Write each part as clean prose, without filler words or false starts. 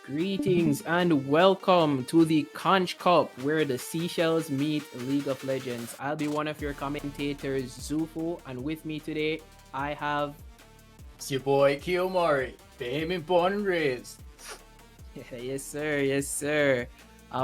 Greetings and welcome to the Conch Cup, where the seashells meet League of Legends. I'll be one of your commentators, Zufu, and with me today I have. It's your boy Kiyomori, fame and born and raised. Yes, sir. Yes, sir.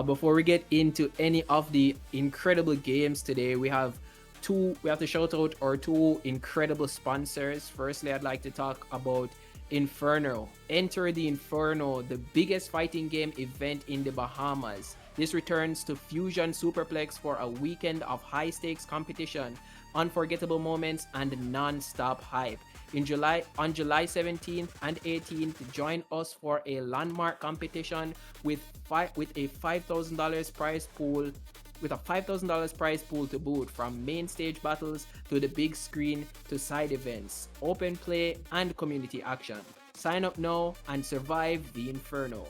Before we get into any of the incredible games today, we have to shout out our two incredible sponsors. Firstly, I'd like to talk about Inferno. Enter the Inferno, the biggest fighting game event in the Bahamas. This returns to Fusion Superplex for a weekend of high stakes competition, unforgettable moments, and non-stop hype. On July 17th and 18th, join us for a landmark competition with a $5,000 prize pool with a $5,000 prize pool to boot, from main stage battles to the big screen to side events, open play, and community action. Sign up now and survive the Inferno.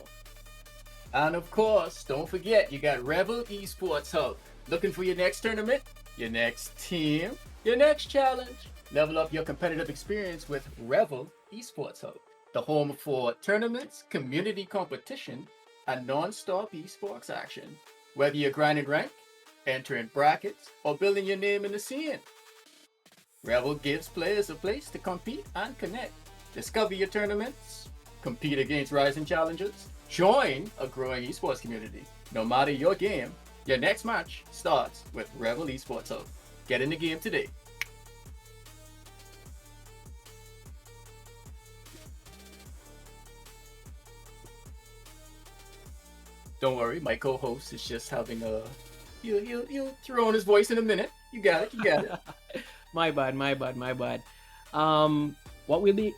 And of course, don't forget, you got Rebel Esports Hub. Looking for your next tournament, your next team, your next challenge? Level up your competitive experience with Rebel Esports Hub, the home for tournaments, community competition, and non-stop esports action. Whether you're grinding rank, entering brackets, or building your name in the scene, Rebel gives players a place to compete and connect. Discover your tournaments, compete against rising challenges, join a growing esports community. No matter your game, your next match starts with Rebel Esports Hub. Get in the game today. Don't worry, my co-host is just having a... He'll throw on his voice in a minute. You got it. My bad, my bad, my bad. What will be?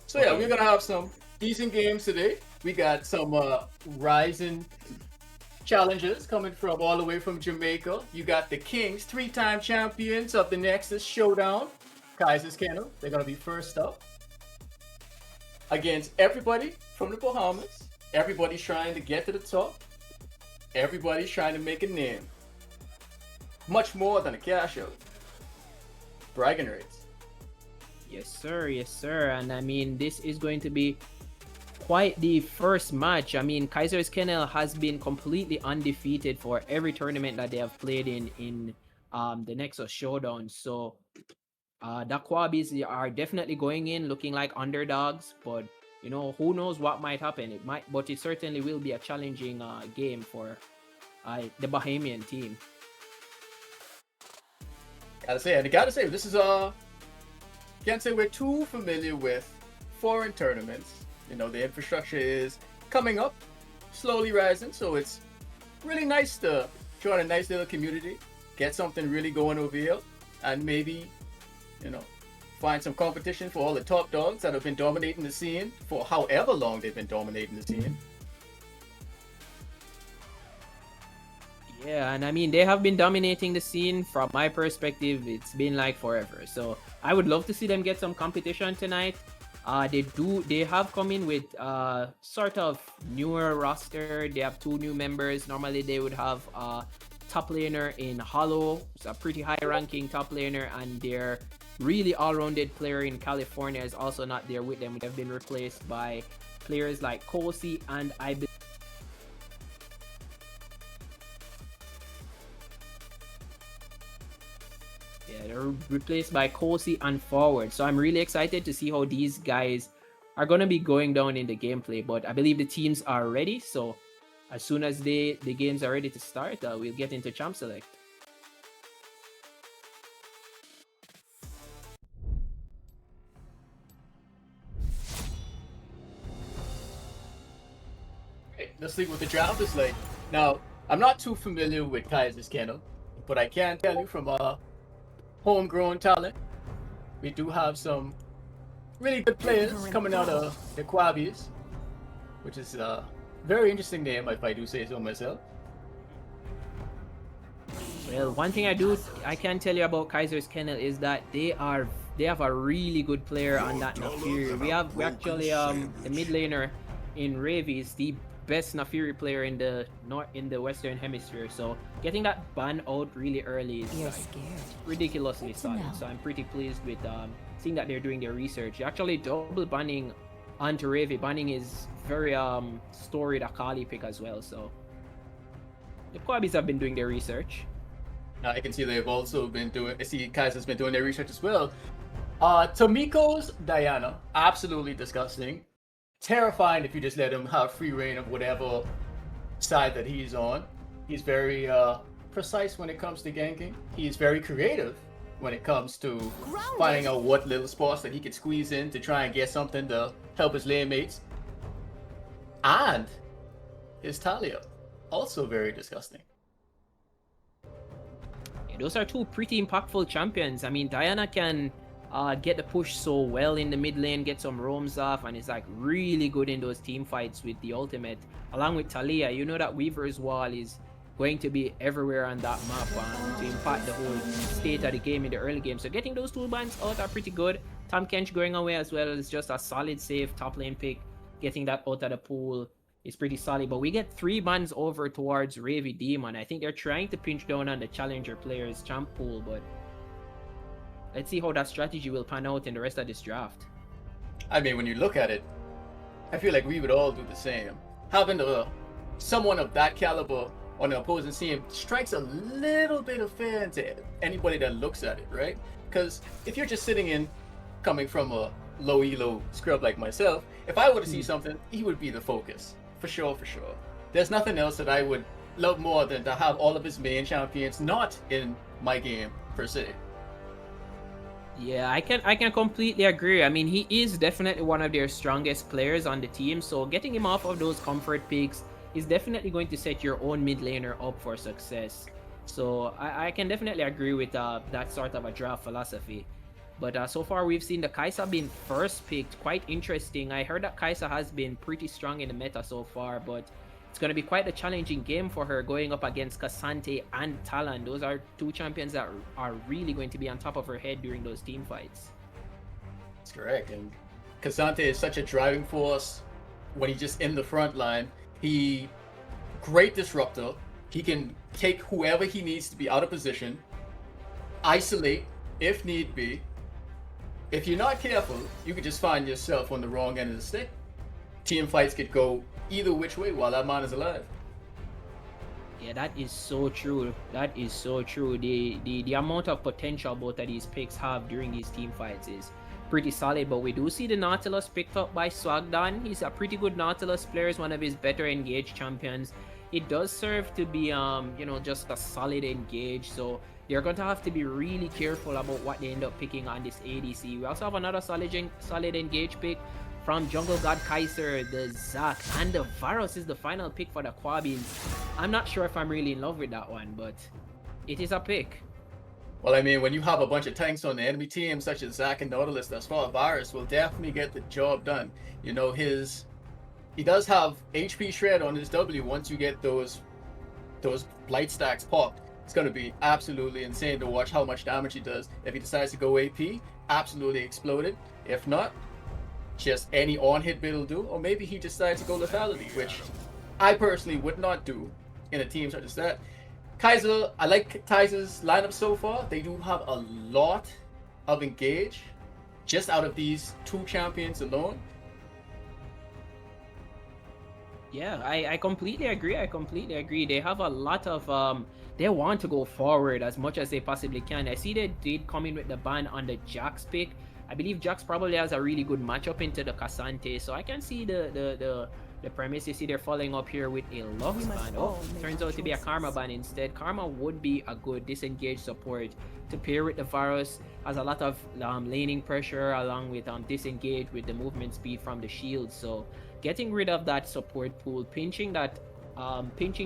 So yeah, we're Okay. gonna have some decent games today. We got some rising challenges coming from all the way from Jamaica. You got the Kings, three-time champions of the Nexus Showdown, Kaiser's Kennel. They're gonna be first up against everybody from the Bahamas. Everybody's trying to get to the top. Everybody's trying to make a name. Much more than a cash out. Bragging rights. Yes, sir. Yes, sir. And I mean, this is going to be quite the first match. I mean, Kaiser's Kennel has been completely undefeated for every tournament that they have played in the Nexus Showdown. So the Quabbies are definitely going in looking like underdogs, but you know, who knows what might happen. It might, but it certainly will be a challenging game for the Bahamian team. Gotta say, this is can't say we're too familiar with foreign tournaments. You know, the infrastructure is coming up, slowly rising, so it's really nice to join a nice little community, get something really going over here, and maybe, you know, find some competition for all the top dogs that have been dominating the scene for however long they've been dominating the scene. Yeah, and I mean, they have been dominating the scene. From my perspective, it's been like forever. So I would love to see them get some competition tonight. They have come in with sort of newer roster. They have two new members. Normally they would have top laner in Hollow. It's a pretty high ranking top laner, and their really all-rounded player in California is also not there with them. They've been replaced by players like Kosi and they're replaced by Kosi and Forward. So I'm really excited to see how these guys are going to be going down in the gameplay. But I believe the teams are ready. So as soon as the games are ready to start, we'll get into Champ Select. Hey, let's see what the draft is like. Now, I'm not too familiar with Kaiser's Kennel, but I can tell you from homegrown talent, we do have some really good players coming out of the Quabbies, which is a very interesting name, if I do say so myself. Well, one thing I can tell you about Kaiser's Kennel is that they have a really good player on that Nafiri. We actually the mid laner in Ravi is the best Nafiri player in the Western Hemisphere. So getting that ban out really early is ridiculously solid. So I'm pretty pleased with seeing that they're doing their research. They're actually double banning onto Ravi. Banning is very storied Akali pick as well. So the Quabbies have been doing their research. Now I can see they've also been doing. I see Kaiser's been doing their research as well. Tomiko's Diana, absolutely disgusting. Terrifying if you just let him have free reign of whatever side that he's on. He's very precise when it comes to ganking. He's very creative when it comes to finding out what little spots that he could squeeze in to try and get something to help his lane mates. And his Talia, also very disgusting. Yeah, those are two pretty impactful champions. I mean, Diana can get the push so well in the mid lane, get some roams off, and is like really good in those team fights with the ultimate. Along with Talia, you know that Weaver's Wall is going to be everywhere on that map to impact the whole state of the game in the early game. So getting those two bans out are pretty good. Tom Kench going away as well is just a solid safe top lane pick. Getting that out of the pool is pretty solid. But we get 3 bans over towards Ravi Demon. I think they're trying to pinch down on the challenger players champ pool, but let's see how that strategy will pan out in the rest of this draft. I mean, when you look at it, I feel like we would all do the same. Having someone of that caliber on the opposing team strikes a little bit of fear into anybody that looks at it, right? Because if you're just sitting in, coming from a low elo scrub like myself, if I were to see something, he would be the focus. For sure, for sure. There's nothing else that I would love more than to have all of his main champions not in my game, per se. Yeah, I can completely agree. I mean, he is definitely one of their strongest players on the team. So getting him off of those comfort picks, is definitely going to set your own mid laner up for success. So I can definitely agree with that sort of a draft philosophy. But so far, we've seen the Kaisa being first picked. Quite interesting. I heard that Kaisa has been pretty strong in the meta so far, but it's going to be quite a challenging game for her going up against Cassante and Talon. Those are two champions that are really going to be on top of her head during those team fights. That's correct. And Casante is such a driving force when he's just in the front line. He great disruptor. He can take whoever he needs to be out of position, isolate if need be. If you're not careful, you could just find yourself on the wrong end of the stick. Team fights could go either which way while that man is alive. Yeah, that is so true. That is so true. The amount of potential both of these picks have during these team fights is pretty solid. But we do see the Nautilus picked up by Swagdan. He's a pretty good Nautilus player. He's one of his better engaged champions. It does serve to be just a solid engage. So they're going to have to be really careful about what they end up picking on this ADC. We also have another solid engage pick from Jungle God Kaiser, the Zac, and the Varus is the final pick for the Quabins. I'm not sure if I'm really in love with that one, but it is a pick. Well, I mean, when you have a bunch of tanks on the enemy team, such as Zac and Nautilus, that's far Virus will definitely get the job done. You know, he does have HP shred on his W. Once you get those blight stacks popped, it's going to be absolutely insane to watch how much damage he does. If he decides to go AP, absolutely exploded. If not, just any on-hit bit will do, or maybe he decides to go lethality, which I personally would not do in a team such as that. Kaiser, I like Kaiser's lineup so far. They do have a lot of engage just out of these two champions alone. Yeah, I completely agree. I completely agree. They have a lot of they want to go forward as much as they possibly can. I see they did come in with the ban on the Jax pick. I believe Jax probably has a really good matchup into the Cassante, so I can see the premise. You see they're following up here with a Lux ban. Oh, turns out to be a Karma ban instead. Karma would be a good disengage support to pair with the Varus. Has a lot of laning pressure along with disengage with the movement speed from the shield. So getting rid of that support pool, pinching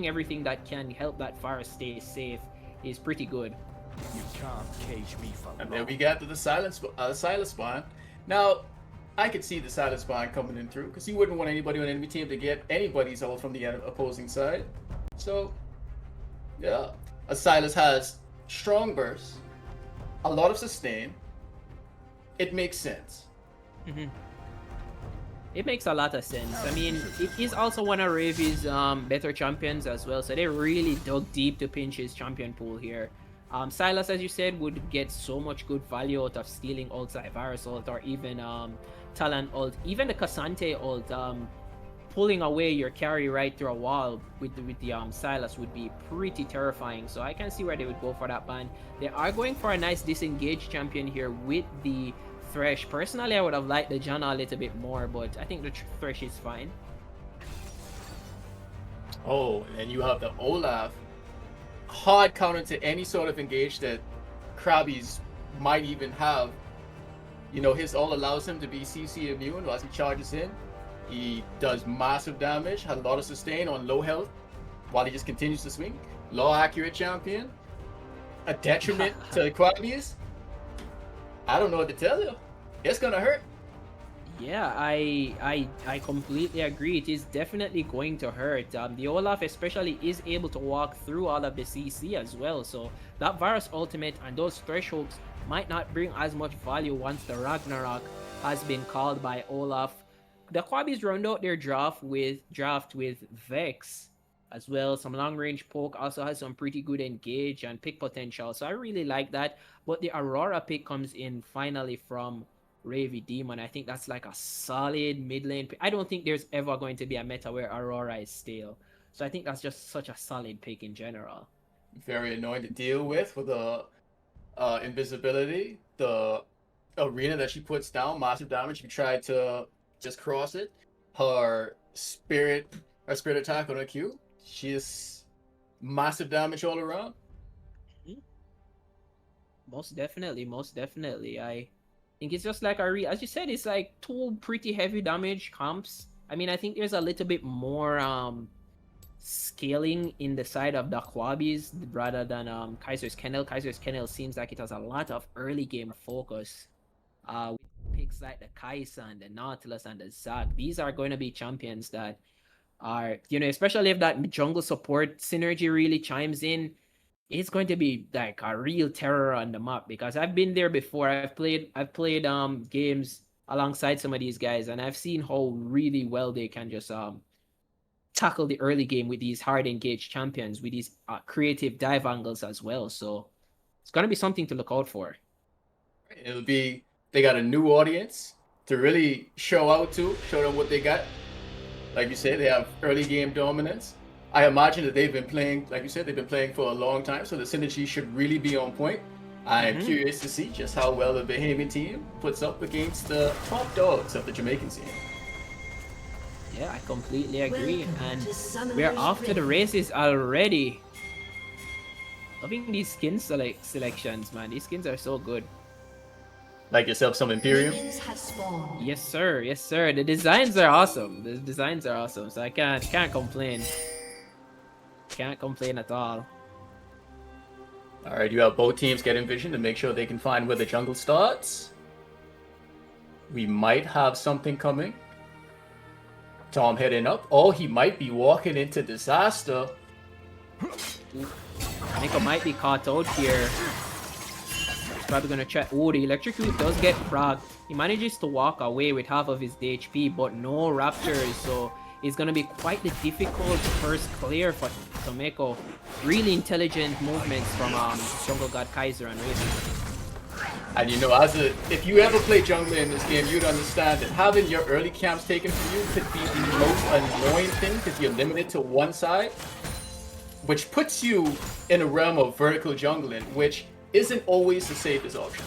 everything that can help that Varus stay safe is pretty good. You can't cage me for And then we got to the Silas spawn. Now, I could see the Silas spawn coming in through, because he wouldn't want anybody on the enemy team to get anybody's ult from the opposing side. So, yeah. A Silas has strong burst, a lot of sustain. It makes sense. Mm-hmm. It makes a lot of sense. I mean, it is also one of Ravi's better champions as well, so they really dug deep to pinch his champion pool here. Silas, as you said, would get so much good value out of stealing ults like Varus ult or even Talon ult, even the Cassante ult. Pulling away your carry right through a wall with the Silas would be pretty terrifying. So I can see where they would go for that ban. They are going for a nice disengaged champion here with the Thresh. Personally, I would have liked the Janna a little bit more, but I think the Thresh is fine. Oh, and you have the Olaf. Hard counter to any sort of engage that Krabby's might even have. You know, his ult allows him to be CC immune as he charges in. He does massive damage, has a lot of sustain on low health while he just continues to swing. Low accurate champion. A detriment to Krabby's. I don't know what to tell you. It's gonna hurt. Yeah, I completely agree. It is definitely going to hurt. The Olaf especially is able to walk through all of the CC as well. So that Varus ultimate and those thresholds might not bring as much value once the Ragnarok has been called by Olaf. The Quabbies round out their draft with Vex as well. Some long range poke, also has some pretty good engage and pick potential. So I really like that. But the Aurora pick comes in finally from Ravy Demon. I think that's like a solid mid lane pick. I don't think there's ever going to be a meta where Aurora is stale. So I think that's just such a solid pick in general. Very annoying to deal with the invisibility. The arena that she puts down, massive damage. If you try to just cross it, her spirit attack on her Q, she's massive damage all around. Most definitely. I think it's just like as you said, it's like two pretty heavy damage comps. I mean, I think there's a little bit more scaling in the side of the Quabis rather than Kaiser's Kennel. Kaiser's Kennel seems like it has a lot of early game focus. With picks like the Kaisan, the Nautilus, and the Zac. These are going to be champions that are, especially if that jungle support synergy really chimes in, it's going to be like a real terror on the map because I've been there before. I've played games alongside some of these guys and I've seen how really well they can just tackle the early game with these hard engaged champions with these creative dive angles as well. So it's gonna be something to look out for. It'll be they got a new audience to really show out to, show them what they got. Like you said, they have early game dominance. I imagine that they've been playing, like you said, they've been playing for a long time, so the synergy should really be on point. I'm curious to see just how well the Bahamian team puts up against the top dogs of the Jamaican scene. Yeah, I completely agree. And we're off to the races already. Loving these skin selections, man. These skins are so good. Like yourself some Imperium? Yes, sir. Yes, sir. The designs are awesome. The designs are awesome. So I can't complain. Can't complain at all. All right, you have both teams getting vision to make sure they can find where the jungle starts. We might have something coming. Tom heading up. Oh, he might be walking into disaster. Nico might be caught out here. He's probably gonna try. Oh, the electrocute does get fragged. He manages to walk away with half of his HP, but no raptors, so it's gonna be quite the difficult first clear for Tomeko. Really intelligent movements from Jungle God Kaiser and Raven. And if you ever play jungler in this game, you'd understand that having your early camps taken from you could be the most annoying thing because you're limited to one side, which puts you in a realm of vertical jungling, which isn't always the safest option.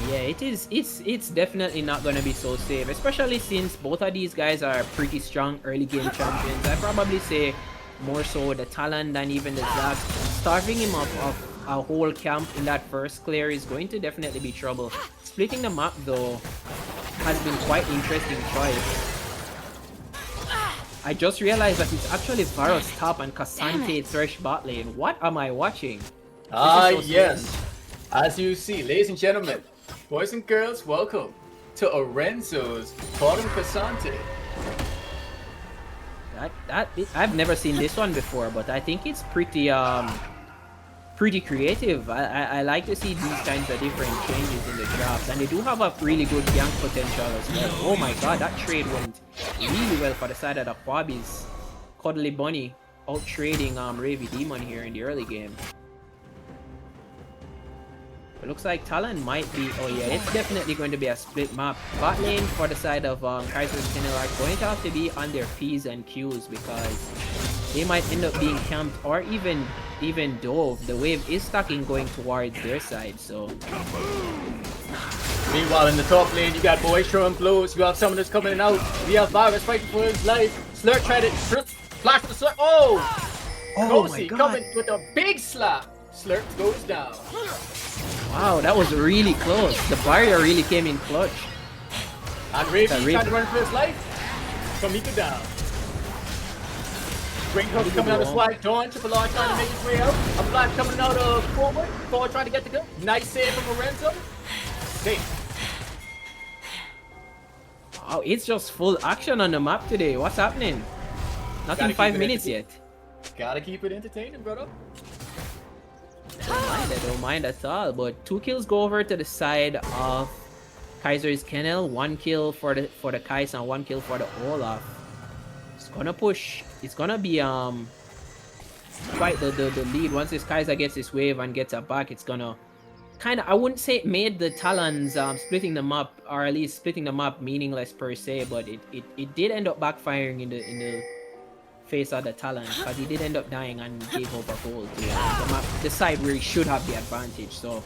Yeah, it is. It's definitely not gonna be so safe, especially since both of these guys are pretty strong early game champions. I probably say more so the Talon than even the Zac. Starving him of a whole camp in that first clear is going to definitely be trouble. Splitting the map though has been quite interesting choice. I just realized that it's actually Varus top and Cassante Thresh bot lane. What am I watching? Yes. As you see, ladies and gentlemen, boys and girls, welcome to Orenzo's Bottom Cassante. I've never seen this one before, but I think it's pretty creative. I like to see these kinds of different changes in the drafts, and they do have a really good gank potential as well. Oh my god, that trade went really well for the side of the Quabbies. Cuddly Bunny out trading Ravy Demon here in the early game. It looks like Talon might be. Oh yeah, it's definitely going to be a split map. Bot lane for the side of Kaiser's Kennel are going to have to be on their P's and Q's because they might end up being camped or even dove. The wave is stacking going towards their side, so. Meanwhile, in the top lane, you got boys throwing blows. You have summoners coming out. We have Virus fighting for his life. Slurk tried to flash the Slurk. Oh! Cozy coming with a big slap. Slurk goes down. Wow, that was really close. The barrier really came in clutch. And Ravy trying to run for his life. Kamiko down. Great hook coming out of Swag. Dawn, Triple R trying to make his way out. A flash coming out of forward. Forward trying to get the kill. Nice save from Lorenzo. Safe. Wow, it's just full action on the map today. What's happening? Nothing 5 minutes yet. Gotta keep it entertaining, brother. I don't mind at all. But 2 kills go over to the side of Kaiser's Kennel. 1 kill for the Kais and 1 kill for the Olaf. It's gonna push. It's gonna be quite the lead. Once this Kaiser gets his wave and gets it back, it's gonna kind of, I wouldn't say it made the Talons splitting them up, or at least splitting them up, meaningless per se, but it did end up backfiring in the face of the Talon, because he did end up dying and gave over gold to the side where he should have the advantage. So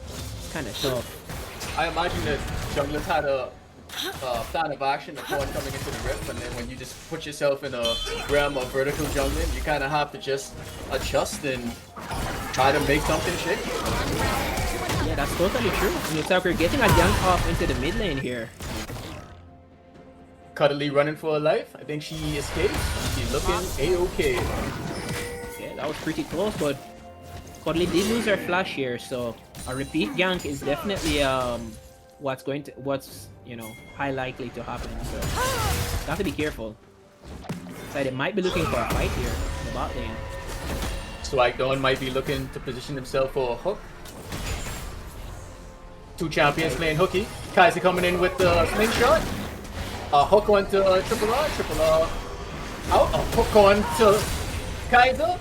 it's kind of tough. I imagine that junglers had a plan of action before coming into the rift, and then when you just put yourself in a realm of vertical jungling, you kind of have to just adjust and try to make something shake. Yeah, that's totally true. And looks like we're getting a gank off into the mid lane here. Cuddly running for her life. I think she escaped. She She's looking A-okay. Okay, that was pretty close, but Cuddly did lose her flash here, so a repeat gank is definitely what's you know, high likely to happen. So you have to be careful. So they might be looking for a fight here in the bot lane. Swagdawn might be looking to position himself for a hook. Two champions playing hooky. Kaiser coming in with the slingshot. A hook on to Triple R. Triple R out. A hook on to Kaiser.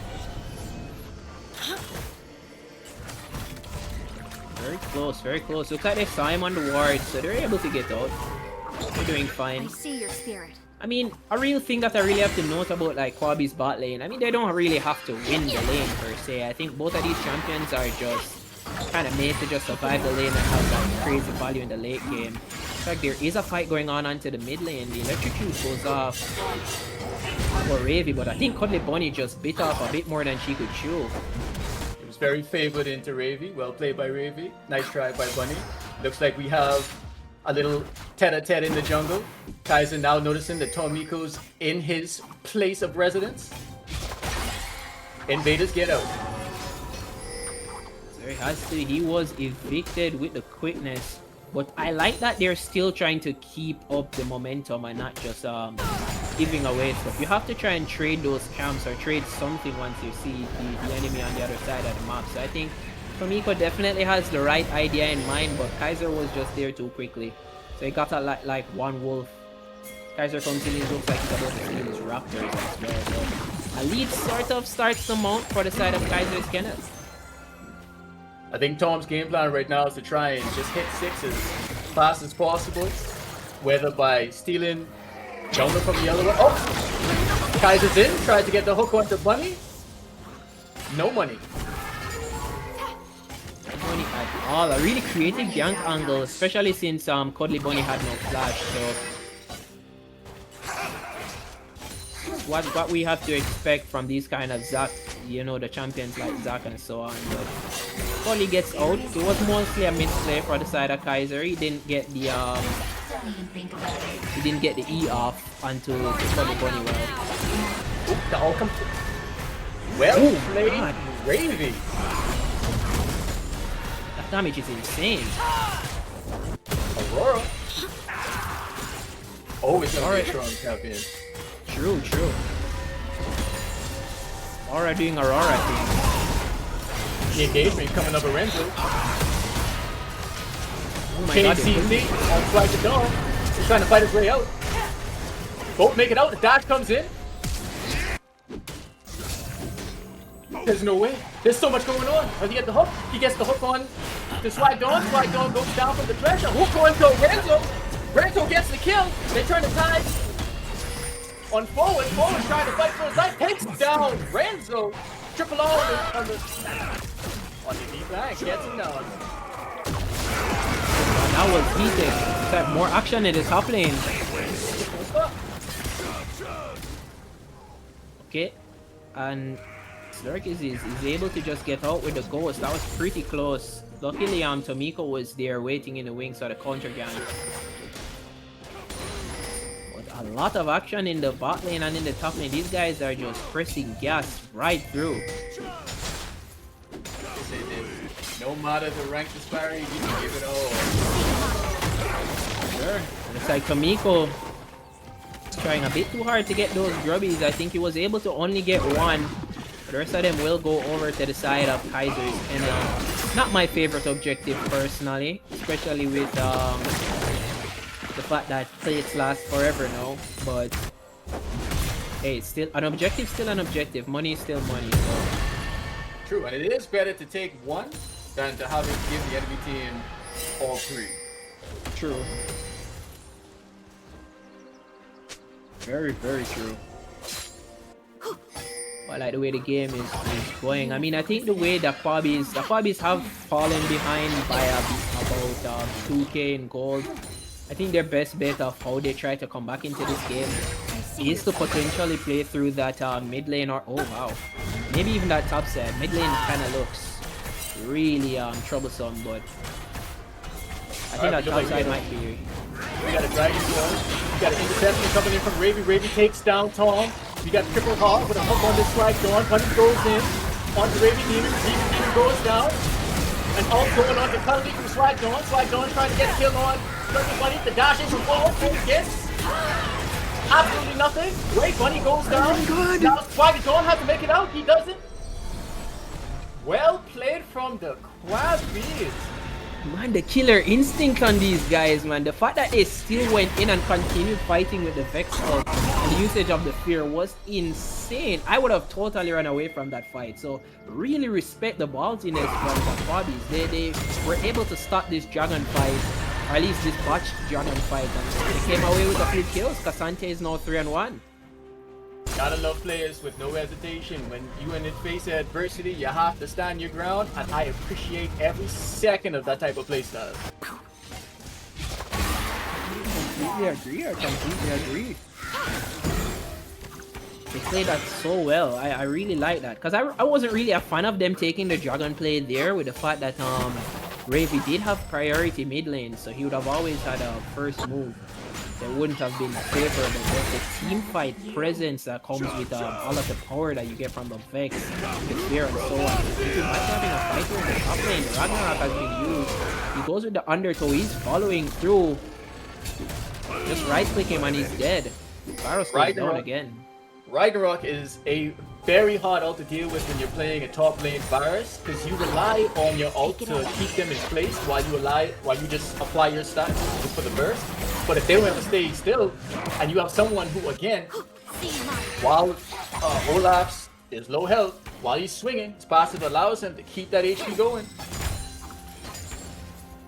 Very close, very close. Look at they saw him on the ward, so they're able to get out. They're doing fine. I see your spirit. I mean, a real thing that I really have to note about like Kwabi's bot lane, I mean, they don't really have to win the lane per se. I think both of these champions are just kind of made to just survive the lane and have that crazy value in the late game. In fact, there is a fight going on onto the mid lane. The electrocute goes off for Ravy, but I think Cuddly Bunny just bit off a bit more than she could chew. It was very favored into Ravy. Well played by Ravy. Nice try by Bunny. Looks like we have a little tete-a-tete in the jungle. Kaiser now noticing that Tomiko's in his place of residence. Invaders get out. So he was evicted with the quickness, but I like that they're still trying to keep up the momentum and not just giving away stuff. You have to try and trade those camps or trade something once you see the enemy on the other side of the map. So I think Tomiko definitely has the right idea in mind, but Kaiser was just there too quickly. So he got a like one wolf. Kaiser comes in, he looks like he's about to steal his raptors as well. So a lead sort of starts to mount for the side of Kaiser's Kenneth. I think Tom's game plan right now is to try and just hit 6 as fast as possible. Whether by stealing jungle from the other one. Oh! Kaiser's in, tried to get the hook onto Bunny. No money. Bunny at all. A really creative gank angle, especially since Cuddly Bunny had no flash. So what we have to expect from these kind of Zac, you know, the champions like Zac and so on. But Cuddly gets out. It was mostly a misplay for the side of Kaiser. He didn't get the E off onto the Cuddly Bunny well. Oop, the all complete. Well played, Ravy. That damage is insane. Aurora. Always gonna be a strong champion. True, true. Aurora doing Aurora thing. The engagement coming up Lorenzo. Oh my Chain god. CC on Flag the Dome. He's trying to fight his way out. Both make it out. The dash comes in. There's no way. There's so much going on. Does he get the hook? He gets the hook on the Swagdawn. Swagdawn goes down from the treasure. Hook on to Renzo. Renzo gets the kill. They turn the tide on forward. Forward trying to fight for his life. Takes down Renzo. Triple R on the deep back. Gets him down. That was heated. It's like more action in the top lane. Okay. And Slurk is able to just get out with the ghost. That was pretty close. Luckily, Tomiko was there waiting in the wings for the counter gang. But a lot of action in the bot lane and in the top lane. These guys are just pressing gas right through. No matter the rank disparity, you can give it all. Sure. And it's like Tomiko is trying a bit too hard to get those grubbies. I think he was able to only get one. The rest of them will go over to the side of Kaiser's, and not my favorite objective personally, especially with the fact that plates last forever now. But hey, it's still an objective, still an objective. Money is still money. So. True, and it is better to take one than to have it give the enemy team all three. True. Very, very true. I like the way the game is going. I mean, I think the way the Kwabis have fallen behind by about 2k in gold. I think their best bet of how they try to come back into this game is to potentially play through that mid lane or oh wow, maybe even that top side. Mid lane kind of looks really troublesome, but I think that top side might be. We got a Dragon Storm. We got an interception coming in from Ravy. Ravy takes down Tom. We got triple hog with a hook on this slide going. Bunny goes in on the Raven Demon. Raven Demon goes down. And ult going on to Cuddly from Slide Dawn. Slide Dawn trying to get a kill on Circle Bunny. The dash is from forward. He gets absolutely nothing. Great, Bunny goes down. Now Slide Dawn has to make it out. He doesn't. Well played from the Quad Bees. Man, the killer instinct on these guys, man. The fact that they still went in and continued fighting with the Vex ult and the usage of the Fear was insane. I would have totally run away from that fight. So really respect the ballsiness from the Bobbies. They were able to stop this dragon fight, or at least this botched dragon fight, and they came away with a few kills. Cassante is now 3-1. Gotta love players with no hesitation. When you in the face of adversity, you have to stand your ground, and I appreciate every second of that type of playstyle. I completely agree. They played that so well. I really like that. Because I wasn't really a fan of them taking the dragon play there, with the fact that Ravy did have priority mid lane, so he would have always had a first move. That wouldn't have been favorable, but the team fight presence that comes with all of the power that you get from the Vex, the Fear, and so on. If you might having a fight here in the top lane, the Ragnarok has been used. He goes with the undertow, he's following through. Just right click him and he's dead. Varus goes down again. Ragnarok is a very hard ult to deal with when you're playing a top lane Varus, because you rely on your ult to keep them in place while you just apply your stats for the burst. But if they don't have to stay still, and you have someone who, again, while Olaf's is low health, while he's swinging, his passive allows him to keep that HP going.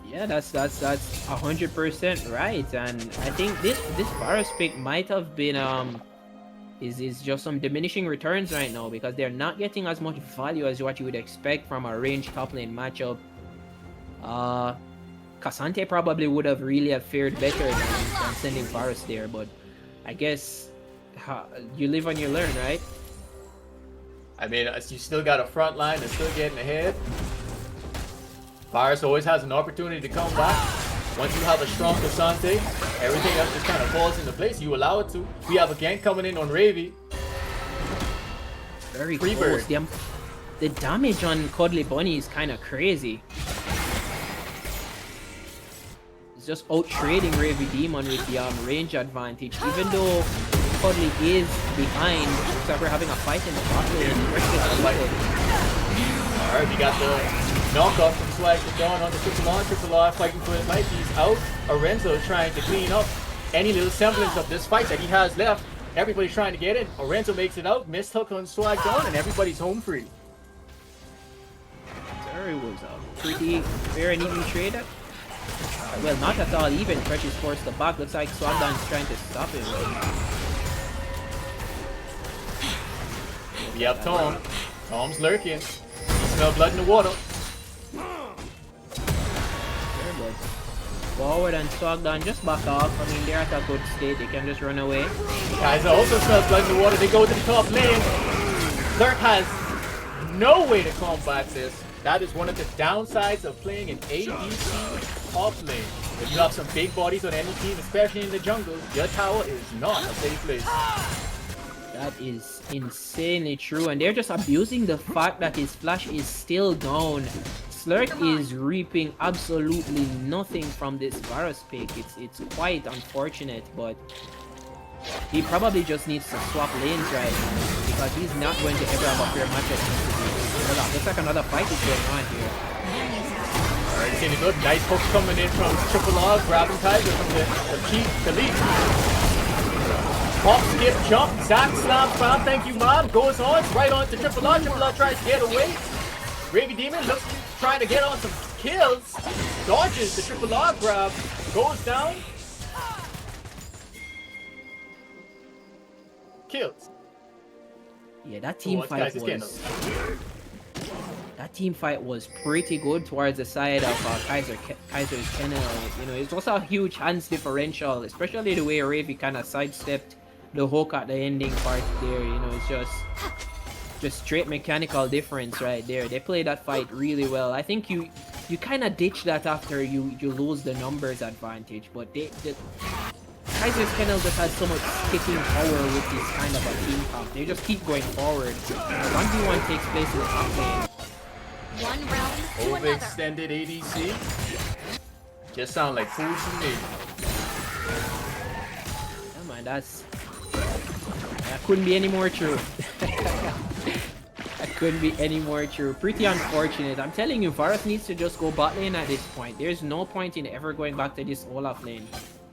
Yeah, that's 100% right, and I think this Varus pick might have been is just some diminishing returns right now, because they're not getting as much value as what you would expect from a ranged top lane matchup. Cassante probably would have really fared better than sending Varus there, but I guess you live and you learn, right? I mean, you still got a front line that's still getting ahead. Varus always has an opportunity to come back. Once you have a strong Cassante, everything else just kind of falls into place. You allow it to. We have a gank coming in on Ravy. Very close. The damage on Cuddly Bunny is kind of crazy. It's just out trading Ravy Demon with the range advantage. Even though Cuddly is behind, looks like we're having a fight in the bot lane. Alright, we got the knockoff from Swag to Dawn on the Triple R fighting for his life. He's out. Orenzo trying to clean up any little semblance of this fight that he has left. Everybody's trying to get in. Orenzo makes it out. Missed hook on Swag Dawn, and everybody's home free. There it was a pretty fair and even trade. Well, not at all even. Fresh is forced to back. Looks like Swagdan's trying to stop him. We have Tom. Tom's lurking. He smells blood in the water. Forward and Swagdan just back off. I mean, they're at a good state. They can just run away. Kaiser also smells blood in the water. They go to the top lane. Lurk has no way to combat this. That is one of the downsides of playing an ADC top lane. If you have some big bodies on any team, especially in the jungle, your tower is not a safe place. That is insanely true, and they're just abusing the fact that his flash is still down. Slurk is reaping absolutely nothing from this Varus pick. It's quite unfortunate, but he probably just needs to swap lanes right now, because he's not going to ever have a fair matchup. Looks like another fight is going on here. Alright, getting good. Nice hook coming in from Triple R, grabbing Tiger from the lead. Hop, skip, jump, Zack slam, spam, thank you, Mom. Goes on, right on to Triple R. Triple R tries to get away. Ravy Demon looks trying to get on some kills. Dodges the Triple R grab. Goes down. Kills. Yeah, that team fight was... That team fight was pretty good towards the side of Kaiser's Kennel. You know, it's also a huge hands differential, especially the way Ravy kind of sidestepped the hook at the ending part there. You know, it's just straight mechanical difference right there. They played that fight really well. I think you kind of ditch that after you lose the numbers advantage, but Kaiser's Kennel just has so much sticking power with this kind of a team comp. They just keep going forward. 1v1 takes place in the top lane. One realm to another. Overextended ADC. Just sound like food to me. Yeah, man, that couldn't be any more true. That couldn't be any more true. Pretty unfortunate. I'm telling you, Varus needs to just go bot lane at this point. There's no point in ever going back to this Olaf lane.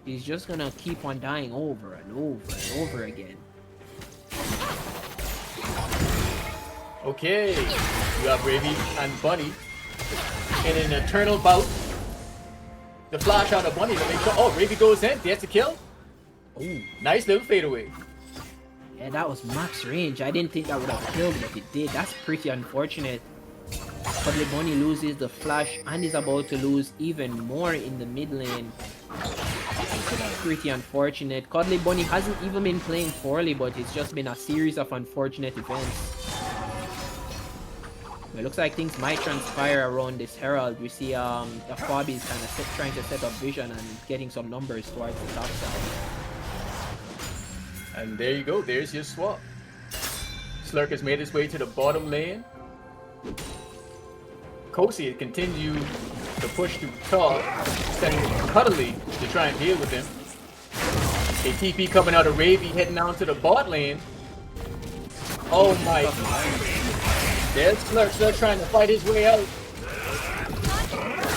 He's just gonna keep on dying over and over and over again. Okay, you have Ravi and Bunny in an eternal bout. The flash out of Bunny to make sure. Oh, Ravi goes in. Gets a kill. Ooh. Nice little fadeaway. Yeah, that was max range. I didn't think that would have killed, but it did. That's pretty unfortunate. Cuddly Bunny loses the flash and is about to lose even more in the mid lane. Pretty unfortunate. Cuddly Bunny hasn't even been playing poorly, but it's just been a series of unfortunate events. It looks like things might transpire around this Herald. We see the Fabi is kind of trying to set up vision and getting some numbers towards the top side. And there you go. There's your swap. Slurk has made his way to the bottom lane. Kosi continues to push through top, sending Cuddly to try and deal with him. A TP coming out of Ravi, heading down to the bot lane. Oh my god. There's Slurk still trying to fight his way out.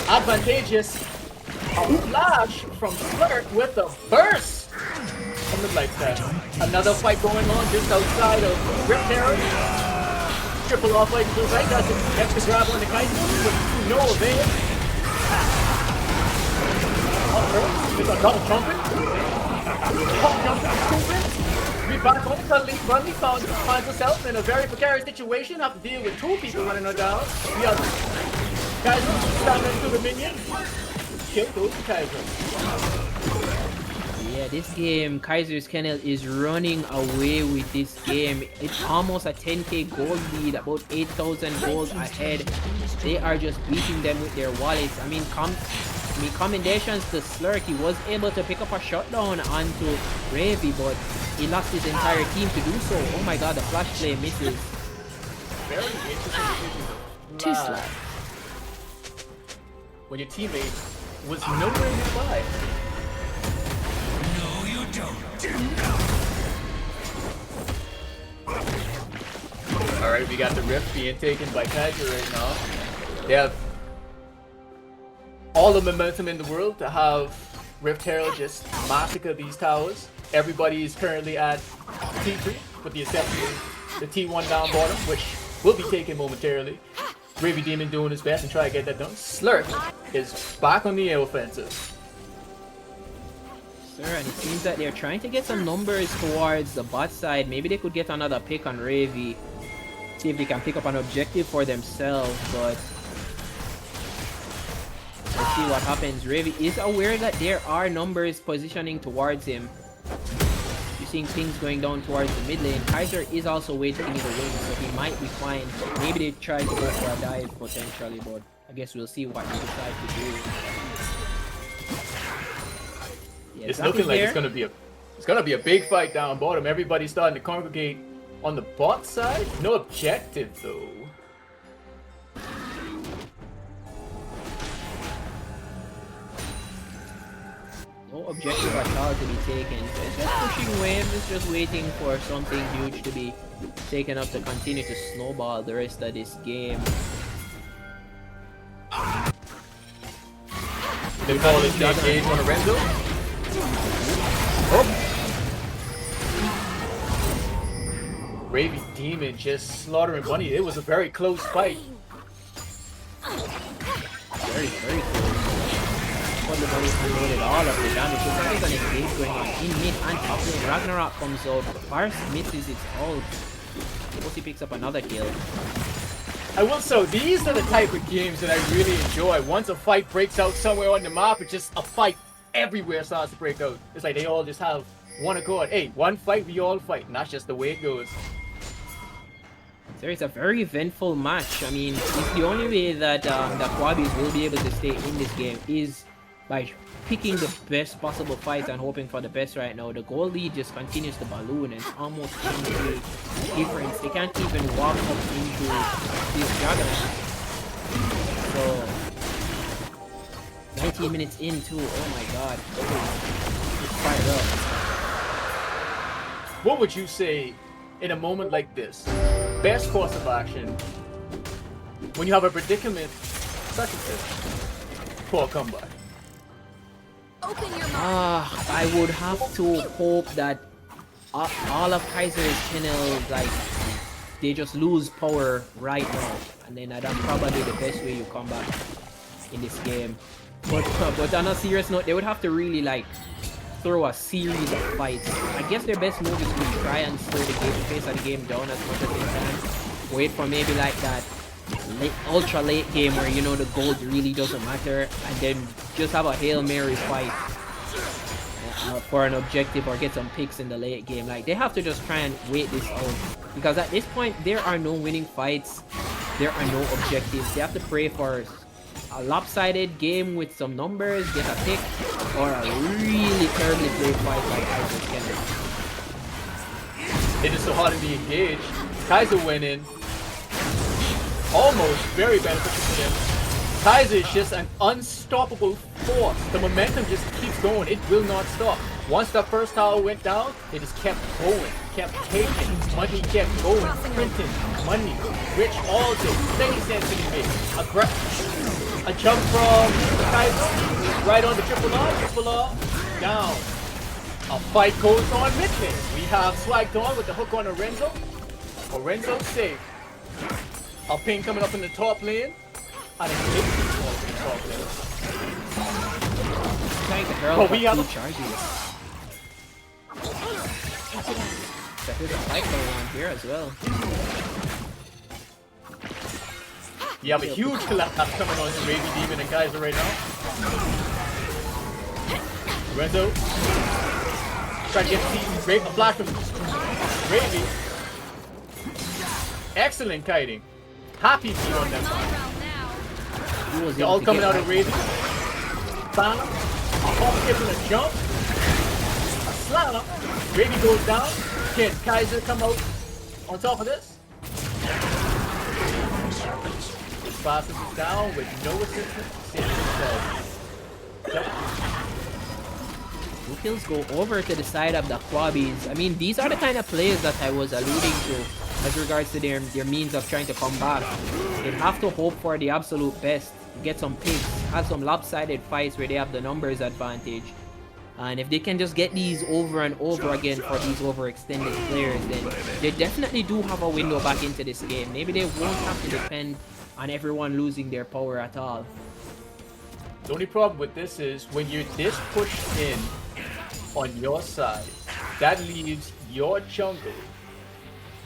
Advantageous. A flash from Slurk with a burst from the lifestyle. Another fight going on just outside of Rip Terror. Triple off like to the right. That's an extra grab on the Kaiser, but to no avail. It's a double trumpet. Pop jumping, stupid. We back home suddenly. Bunny finds herself in a very precarious situation. Have to deal with two people running her down. The other Kaiser standing into the minion. Kill goes to Kaiser. Yeah, this game, Kaiser's Kennel is running away with this game. It's almost a 10k gold lead, about 8,000 gold ahead. They are just beating them with their wallets. I mean, commendations to Slurk. He was able to pick up a shutdown onto Ravi, but he lost his entire team to do so. Oh my god, the flash play misses. Very interesting decision. Too slow. When your teammate was nowhere nearby. Alright, we got the Rift being taken by Kaiser right now. They have all the momentum in the world to have Rift Herald just massacre these towers. Everybody is currently at T3, with the exception of the T1 down bottom, which will be taken momentarily. Gravy Demon doing his best and try to get that done. Slurk is back on the air offensive. Sir, and it seems that they're trying to get some numbers towards the bot side. Maybe they could get another pick on Ravi. See if they can pick up an objective for themselves, but let's see what happens. Ravi is aware that there are numbers positioning towards him. You're seeing things going down towards the mid lane. Kaiser is also waiting in the wing, so he might be fine. Maybe they try to go for a dive potentially, but I guess we'll see what they decide to do. Yeah, It's looking like it's gonna be a big fight down bottom. Everybody's starting to congregate on the bot side. No objective though. No objective at all to be taken. So it's just pushing waves, it's just waiting for something huge to be taken up to continue to snowball the rest of this game. They call this the engage on Lorenzo. Oh! Ravy Demon just slaughtering Bunny. It was a very close fight. Very, very close. But the Bunny unloaded all of the damage. So there is an engage going on in mid and top lane. Ragnarok comes out. Varus misses its ult. He picks up another kill. I will say, these are the type of games that I really enjoy. Once a fight breaks out somewhere on the map, it's just a fight everywhere starts to break out. It's like they all just have one accord. Hey, one fight, we all fight. And that's just the way it goes. So it's a very eventful match. I mean, it's the only way that the Quabbies will be able to stay in this game is by picking the best possible fight and hoping for the best right now. The goal lead just continues to balloon and it's almost any difference. They can't even walk up into this juggernaut. So 19 minutes in too. Oh my god. It's fired up. What would you say in a moment like this? Best course of action when you have a predicament such as this for a comeback? Open your mind. I would have to hope that all of Kaiser's Kennels, like, they just lose power right now, and then that's probably the best way you come back in this game. But on a serious note, they would have to really like throw a series of fights. I guess their best move is to try and slow the pace of the game down as much as they can. Wait for maybe like that ultra late game where, you know, the gold really doesn't matter, and then just have a Hail Mary fight for an objective or get some picks in the late game. Like, they have to just try and wait this out, because at this point there are no winning fights, there are no objectives. They have to pray for a lopsided game with some numbers, get a pick, or a really terribly played fight like Kaiser Kennel. It is so hard to be engaged. Kaiser went in. Almost very beneficial for them. Kaiser is just an unstoppable force. The momentum just keeps going. It will not stop. Once the first tower went down, it just kept going, kept taking. Money kept going, printing money. Rich all day. 30 cents in the make. A jump from Kaiser, right on the triple R, down. A fight goes on mid lane. We have Swagged on with the hook on Lorenzo. Lorenzo safe. A ping coming up in the top lane. And a big ball in the top lane. But we have two charges. So there's a fight going on here as well. You have a huge collapse coming on to Raven Demon and Kaiser right now. Lorenzo. Trying to get the flash from Raven. Excellent kiting. Happy to be on that one. They're all coming out of Raven. Bam. A hop kick and a jump. A slalom. Raven goes down. Can Kaiser come out on top of this? Passes it down with no assistance. Blue kills go over to the side of the Quabbies. I mean, these are the kind of players that I was alluding to as regards to their means of trying to come back. They'd have to hope for the absolute best, get some picks, have some lopsided fights where they have the numbers advantage. And if they can just get these over and over again for these overextended players, then they definitely do have a window back into this game. Maybe they won't have to depend on everyone losing their power at all. The only problem with this is when you're this pushed in on your side, that leaves your jungle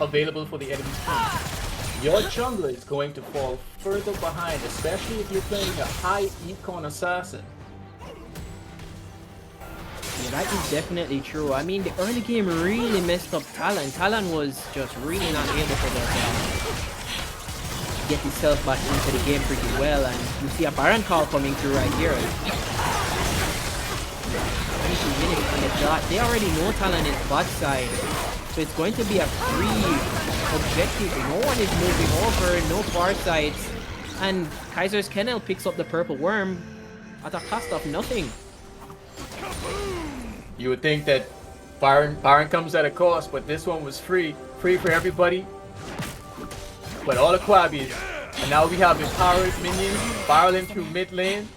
available for the enemy team. Your jungler is going to fall further behind, especially if you're playing a high econ assassin. Yeah, that is definitely true. I mean, the early game really messed up Talon. Talon was just really not able to get himself back into the game pretty well, and you see a Baron call coming through right here. 22 minutes on the dot. They already know Talon is bot side, so it's going to be a free objective. No one is moving over, no far sides, and Kaiser's Kennel picks up the purple worm at a cost of nothing. You would think that Baron comes at a cost, but this one was free for everybody. But all the Quabbies, and now we have empowered minions barreling through mid lane.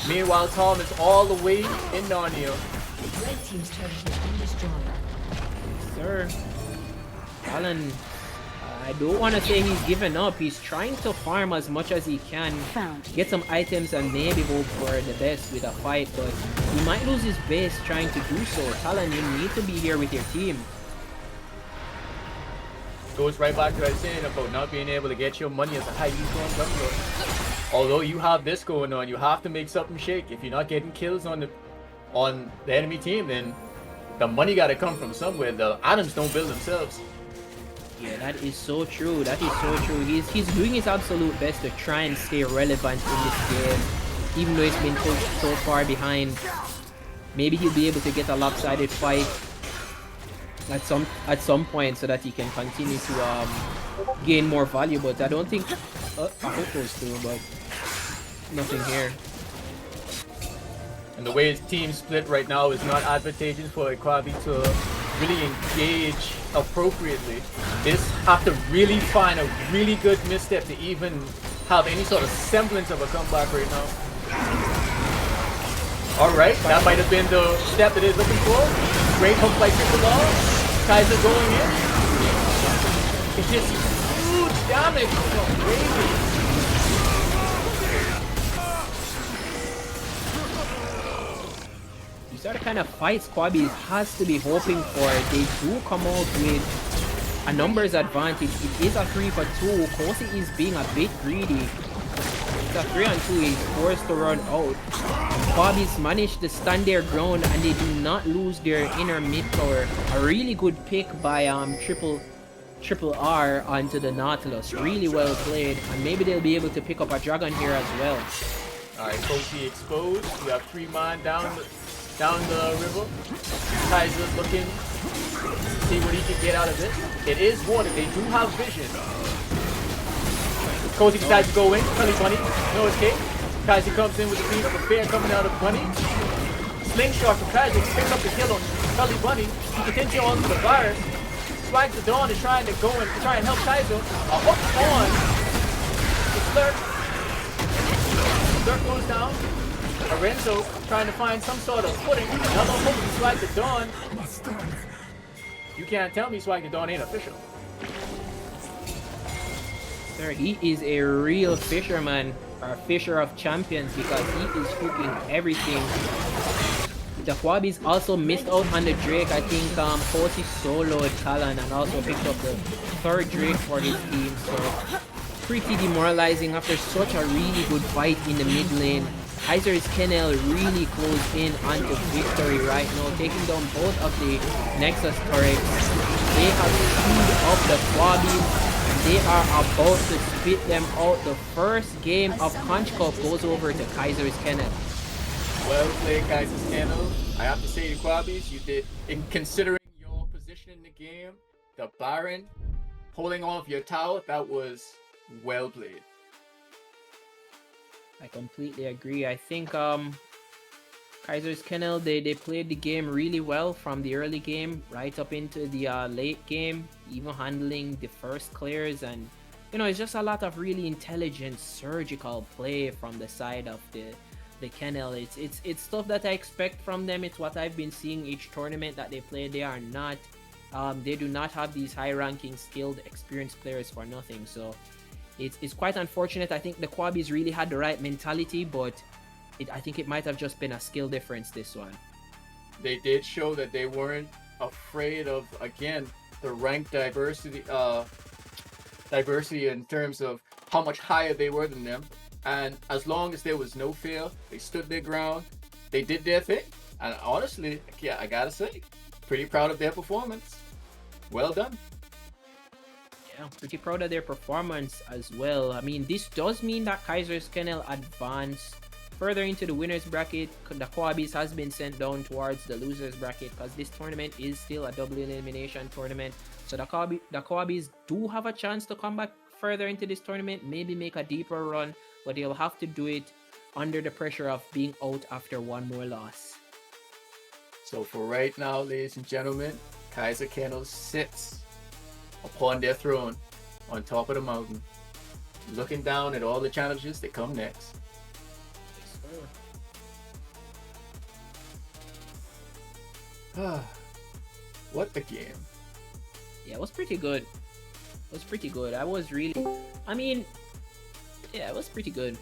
Meanwhile, Tom is all the way in Narnia. Red team's turret has been destroyed. Sir, Talon, I don't want to say he's given up. He's trying to farm as much as he can, get some items and maybe hope for the best with a fight, but he might lose his base trying to do so. Talon, you need to be here with your team. Goes right back to what I was saying about not being able to get your money as a high econ jungler. Although you have this going on, you have to make something shake. If you're not getting kills on the enemy team, then the money got to come from somewhere. The items don't build themselves. Yeah, that is so true. That is so true. He's doing his absolute best to try and stay relevant in this game. even though it's been pushed so far behind. Maybe he'll be able to get a lopsided fight at some point so that he can continue to gain more value. But I don't think I hope those two, but nothing here. And the way his team split right now is not advantageous for Kwabi to really engage appropriately. This have to really find a really good misstep to even have any sort of semblance of a comeback right now. Alright, that might have been the step that he's looking for. Great hook by Triple R. Kaiser going in. It's just huge damage from Raven. These are the kind of fights Kwabi has to be hoping for. They do come out with a numbers advantage. It is a 3-for-2. Kosi is being a bit greedy. It's a 3-on-2. He's forced to run out. Kwabi's managed to stand their ground and they do not lose their inner mid tower. A really good pick by Triple R onto the Nautilus. Really well played. And maybe they'll be able to pick up a dragon here as well. Alright, Kosi exposed. We have 3 man down the river. Kaiser's looking to see what he can get out of it. It is water. They do have vision. Kosi decides to go in. Honey Bunny. No escape. Kaiser comes in with the beat of a bear coming out of Bunny. Slingshot from Kaiser picks up the kill on Cully Bunny. He continues on to the virus. Swag the Dawn is trying to go and try and help Kaiser. A hook on the Slurp. Slurp goes down. Lorenzo trying to find some sort of footing. Another hook to Swag the Dawn. You can't tell me Swag the Dawn ain't official. Sir, he is a real fisherman, or a fisher of champions, because he is hooking everything. The Kwabis also missed out on the Drake. I think Kosi soloed Kalan and also picked up the 3rd Drake for his team. So pretty demoralizing after such a really good fight in the mid lane. Kaiser's Kennel really close in onto victory right now, taking down both of the Nexus turrets. They have speed up the Kwabis. They are about to spit them out. The first game of Conch Cup goes over to Kaiser's Kennel. Well played, Kaiser's Kennel. I have to say to Kwabis, you did, in considering your position in the game, the Baron, holding on of your tower, that was well played. I completely agree. I think Kaiser's Kennel, they played the game really well from the early game right up into the late game, even handling the first clears, and you know, it's just a lot of really intelligent surgical play from the side of the Kennel. It's stuff that I expect from them. It's what I've been seeing each tournament that they play. They are not they do not have these high ranking skilled experienced players for nothing. So it's quite unfortunate. I think the Kwabis really had the right mentality, but I think it might have just been a skill difference this one. They did show that they weren't afraid of, again, the rank diversity in terms of how much higher they were than them. And as long as there was no fear, they stood their ground, they did their thing. And honestly, yeah, I gotta say, pretty proud of their performance. Well done. Yeah, pretty proud of their performance as well. I mean, this does mean that Kaiser's Kennel advanced further into the winners bracket. The Kwabis has been sent down towards the losers bracket because this tournament is still a double elimination tournament. So the Kwabis do have a chance to come back further into this tournament, maybe make a deeper run, but they'll have to do it under the pressure of being out after one more loss. So for right now, ladies and gentlemen, Kaiser Kennel sits upon their throne on top of the mountain, looking down at all the challenges that come next. What the game? Yeah, it was pretty good. It was pretty good. I mean, yeah, it was pretty good.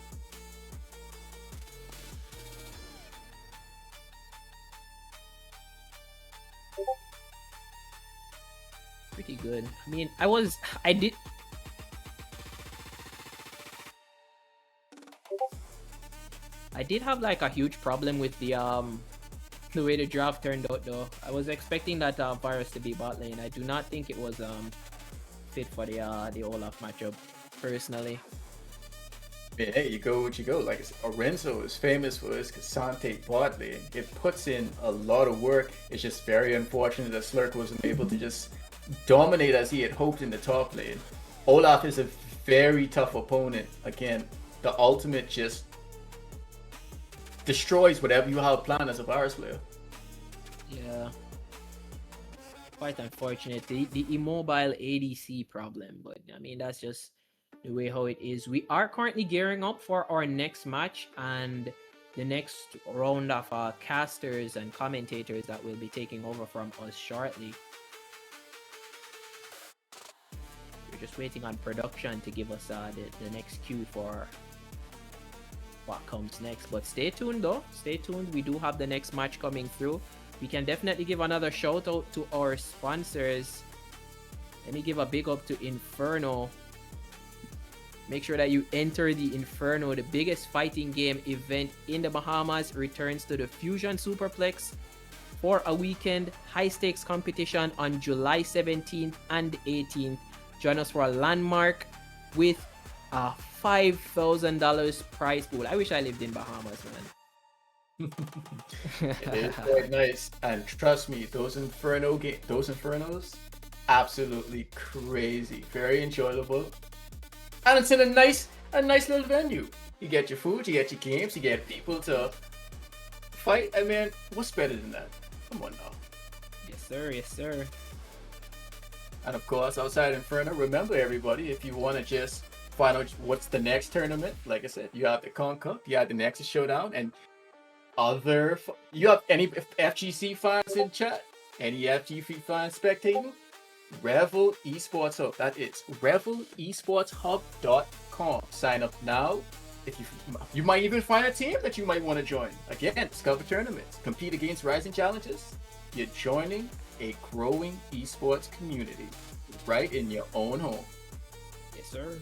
Pretty good. I mean, I did have like a huge problem with the way the draft turned out though. I was expecting that Virus to be bot lane. I do not think it was fit for the Olaf matchup, personally. Yeah, hey, you go what you go. Like I said, Orenzo is famous for his Casante bot lane. It puts in a lot of work. It's just very unfortunate that Slurk wasn't able to just dominate as he had hoped in the top lane. Olaf is a very tough opponent. Again, the ultimate just destroys whatever you have planned as a virus player. Yeah. Quite unfortunate. The immobile ADC problem, but I mean that's just the way how it is. We are currently gearing up for our next match and the next round of casters and commentators that will be taking over from us shortly. We're just waiting on production to give us the next cue for what comes next. But stay tuned though. Stay tuned. We do have the next match coming through. We can definitely give another shout out to our sponsors. Let me give a big up to Inferno. Make sure that you enter the Inferno, the biggest fighting game event in the Bahamas, returns to the Fusion Superplex for a weekend high stakes competition on July 17th and 18th. Join us for a landmark with a $5,000 prize pool. I wish I lived in Bahamas, man. It is quite nice, and trust me, those Infernos, absolutely crazy, very enjoyable, and it's in a nice little venue. You get your food, you get your games, you get people to fight. I mean, what's better than that? Come on now. Yes, sir. Yes, sir. And of course, outside Inferno, remember everybody, if you want to just find out what's the next tournament, like I said, you have the Conch Cup, you have the Nexus Showdown, and you have any FGC fans in chat, any FGC fans spectating, Revel Esports Hub. That is revelesportshub.com. Sign up now. If you might even find a team that you might want to join. Again, discover tournaments, compete against rising challenges. You're joining a growing esports community right in your own home. Yes, sir.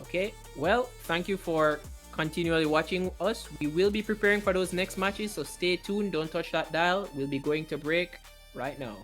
Okay, well, thank you for continually watching us. We will be preparing for those next matches, so stay tuned. Don't touch that dial. We'll be going to break right now.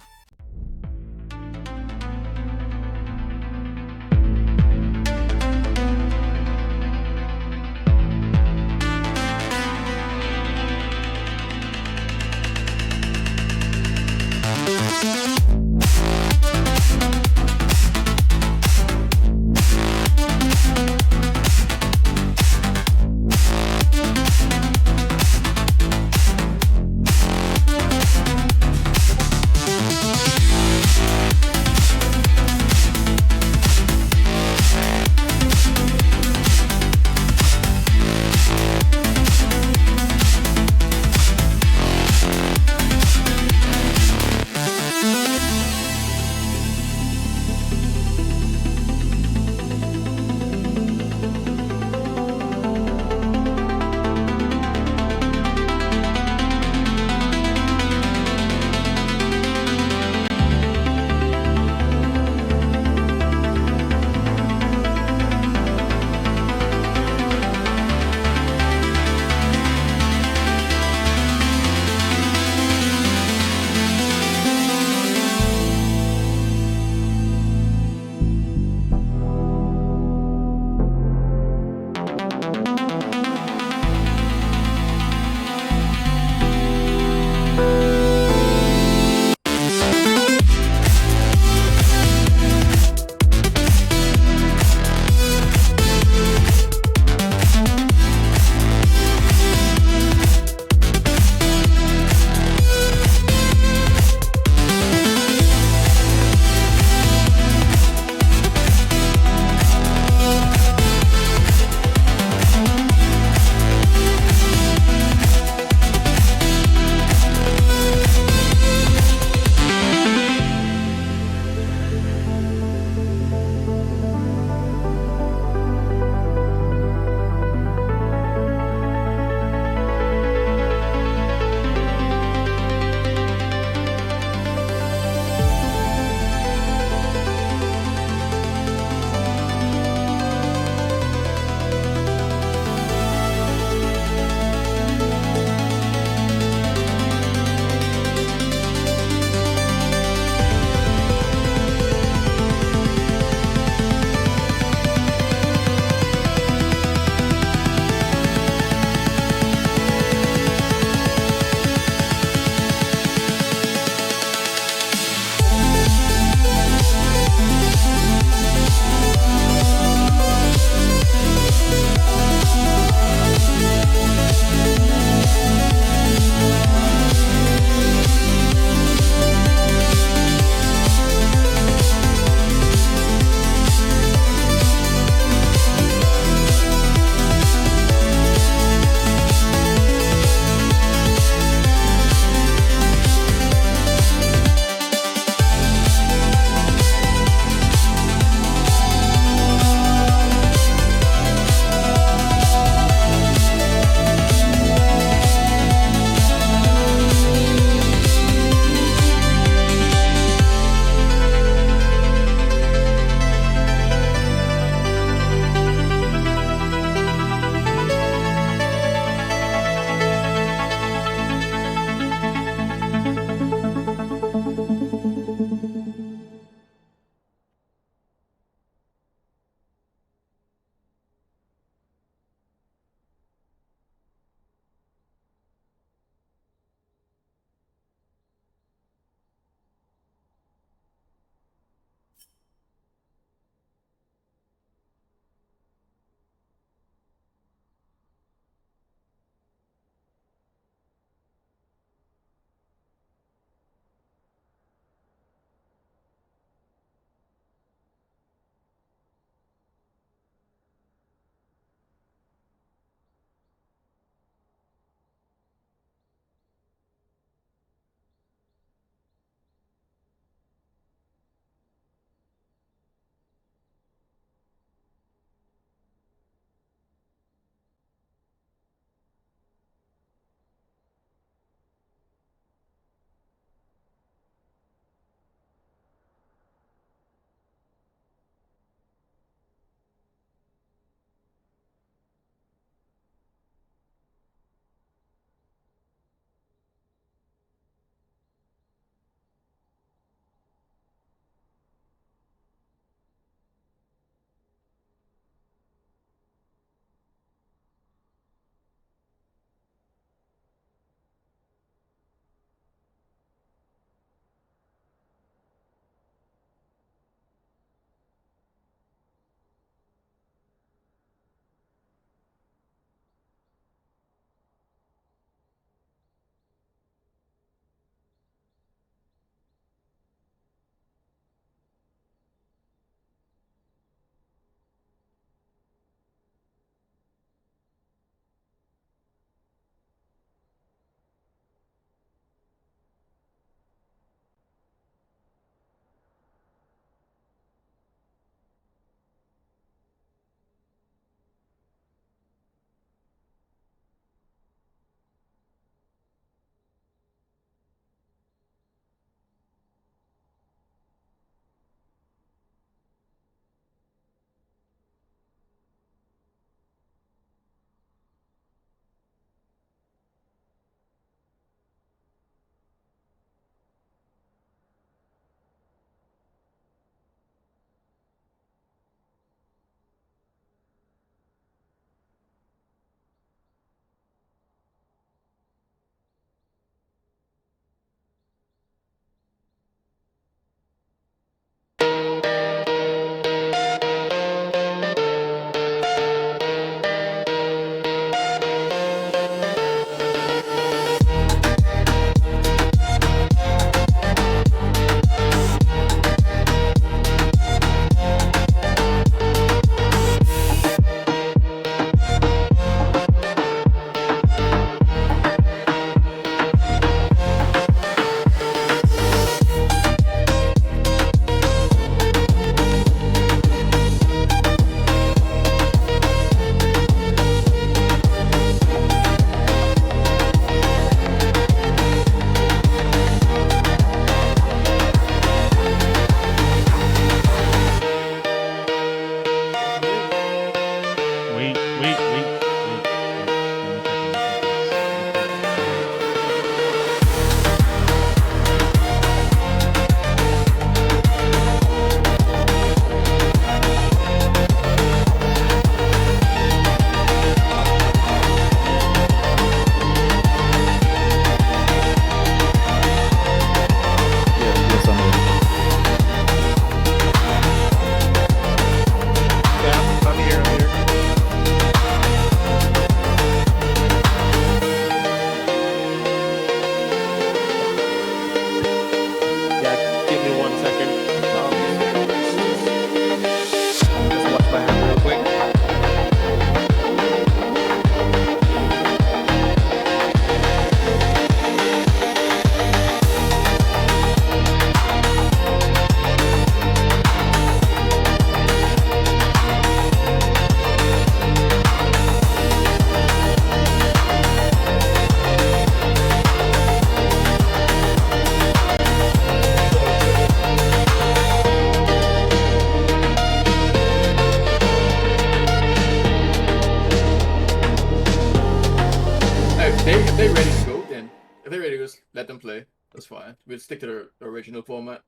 fine. We'll stick to the original format.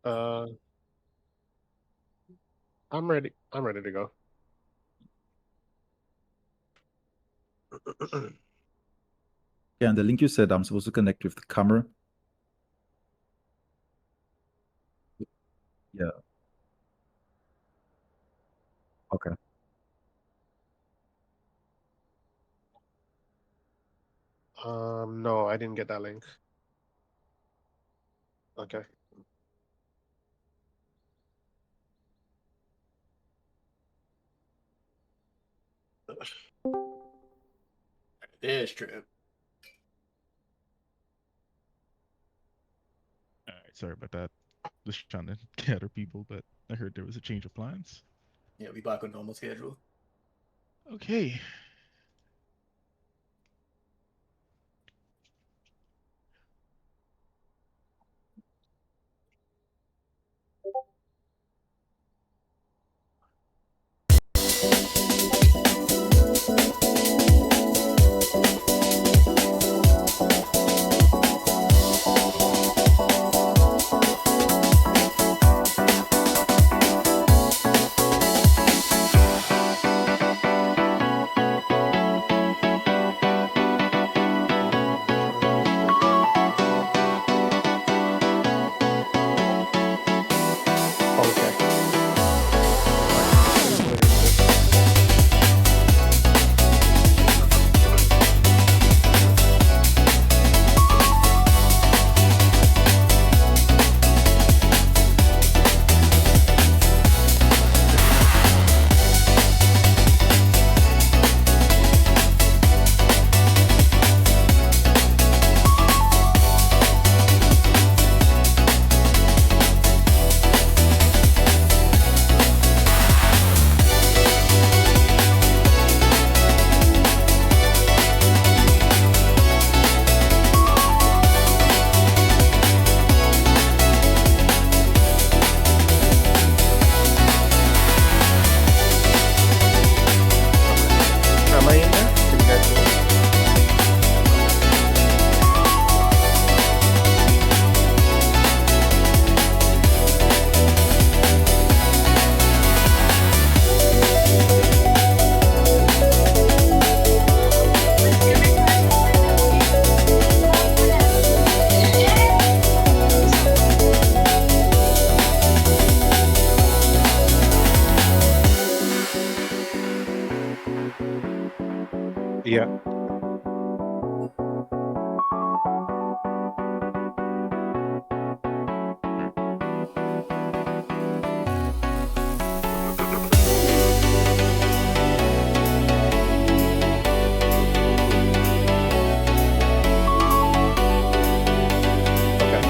Uh, I'm ready. I'm ready to go. Yeah, and the link you said I'm supposed to connect with the camera. Yeah. Okay. No, I didn't get that link. Okay. There's Trip. All right, sorry about that. Just trying to gather people, but I heard there was a change of plans. Yeah, we back on normal schedule. Okay. Okay. Am I in there? Can you guys hear me? Yeah. Okay.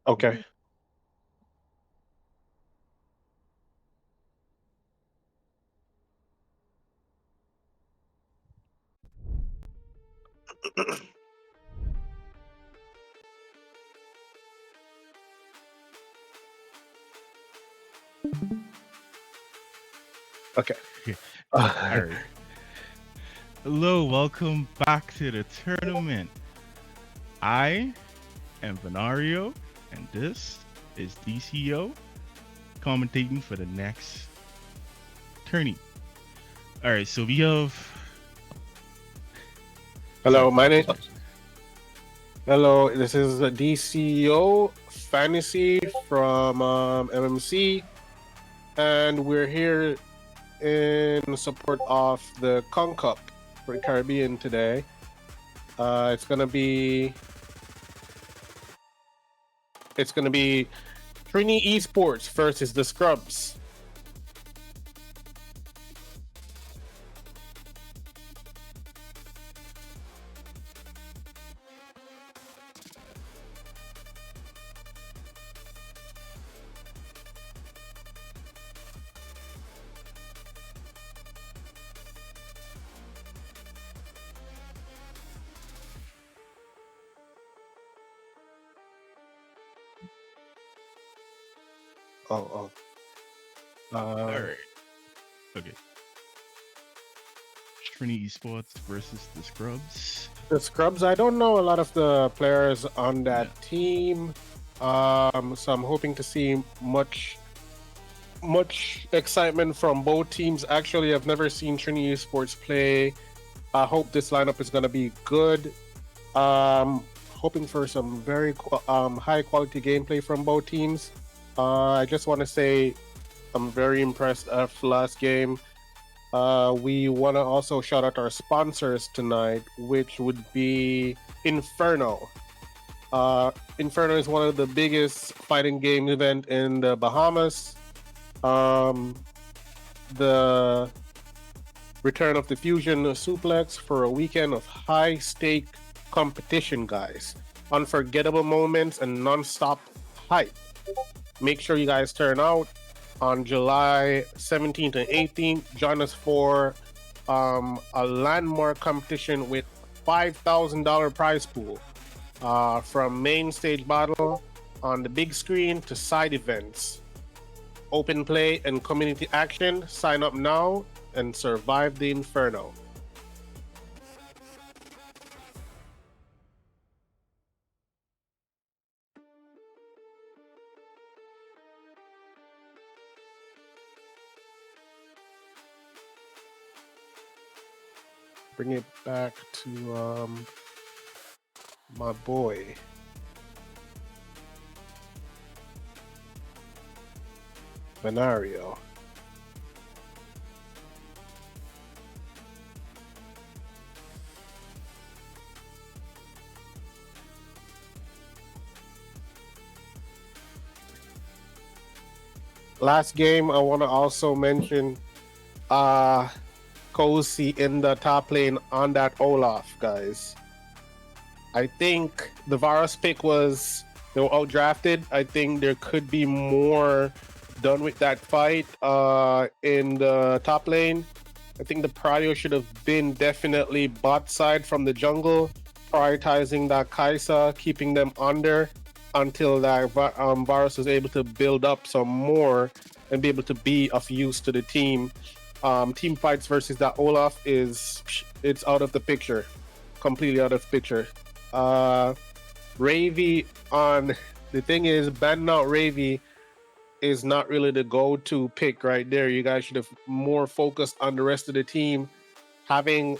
Okay. Okay. All right. Hello, welcome back to the tournament. I am Venario, and this is DCO commentating for the next tourney. All right, so we have. Hello, Sorry, my name. sorry. Hello, this is the DCO Fantasy from MMC, and we're here in support of the Conch Cup for the Caribbean today. It's gonna be Trini Esports versus the Scrubs. Oh, oh. All right. Okay. Trinity Esports versus the Scrubs. The Scrubs, I don't know a lot of the players on that team. So I'm hoping to see much excitement from both teams. Actually, I've never seen Trinity Sports play. I hope this lineup is going to be good. Hoping for some very high quality gameplay from both teams. I just want to say I'm very impressed after last game. We want to also shout out our sponsors tonight, which would be Inferno. Inferno is one of the biggest fighting game event in the Bahamas. The return of the Fusion Suplex for a weekend of high stake competition, guys. Unforgettable moments and non-stop hype. Make sure you guys turn out on July 17th and 18th. Join us for a landmark competition with $5,000 prize pool. From main stage battle on the big screen to side events. Open play and community action. Sign up now and survive the inferno. Bring it back to my boy. Venario. Last game, I want to also mention Cozy in the top lane on that Olaf, guys. I think the Varus pick was they were outdrafted. I think there could be more done with that fight in the top lane. I think the prio should have been definitely bot side from the jungle, prioritizing that Kaisa, keeping them under until that Varus was able to build up some more and be able to be of use to the team. Team fights versus that Olaf it's out of the picture, completely out of the picture. Ravy on the thing is banning out Ravy is not really the go-to pick right there. You guys should have more focused on the rest of the team. Having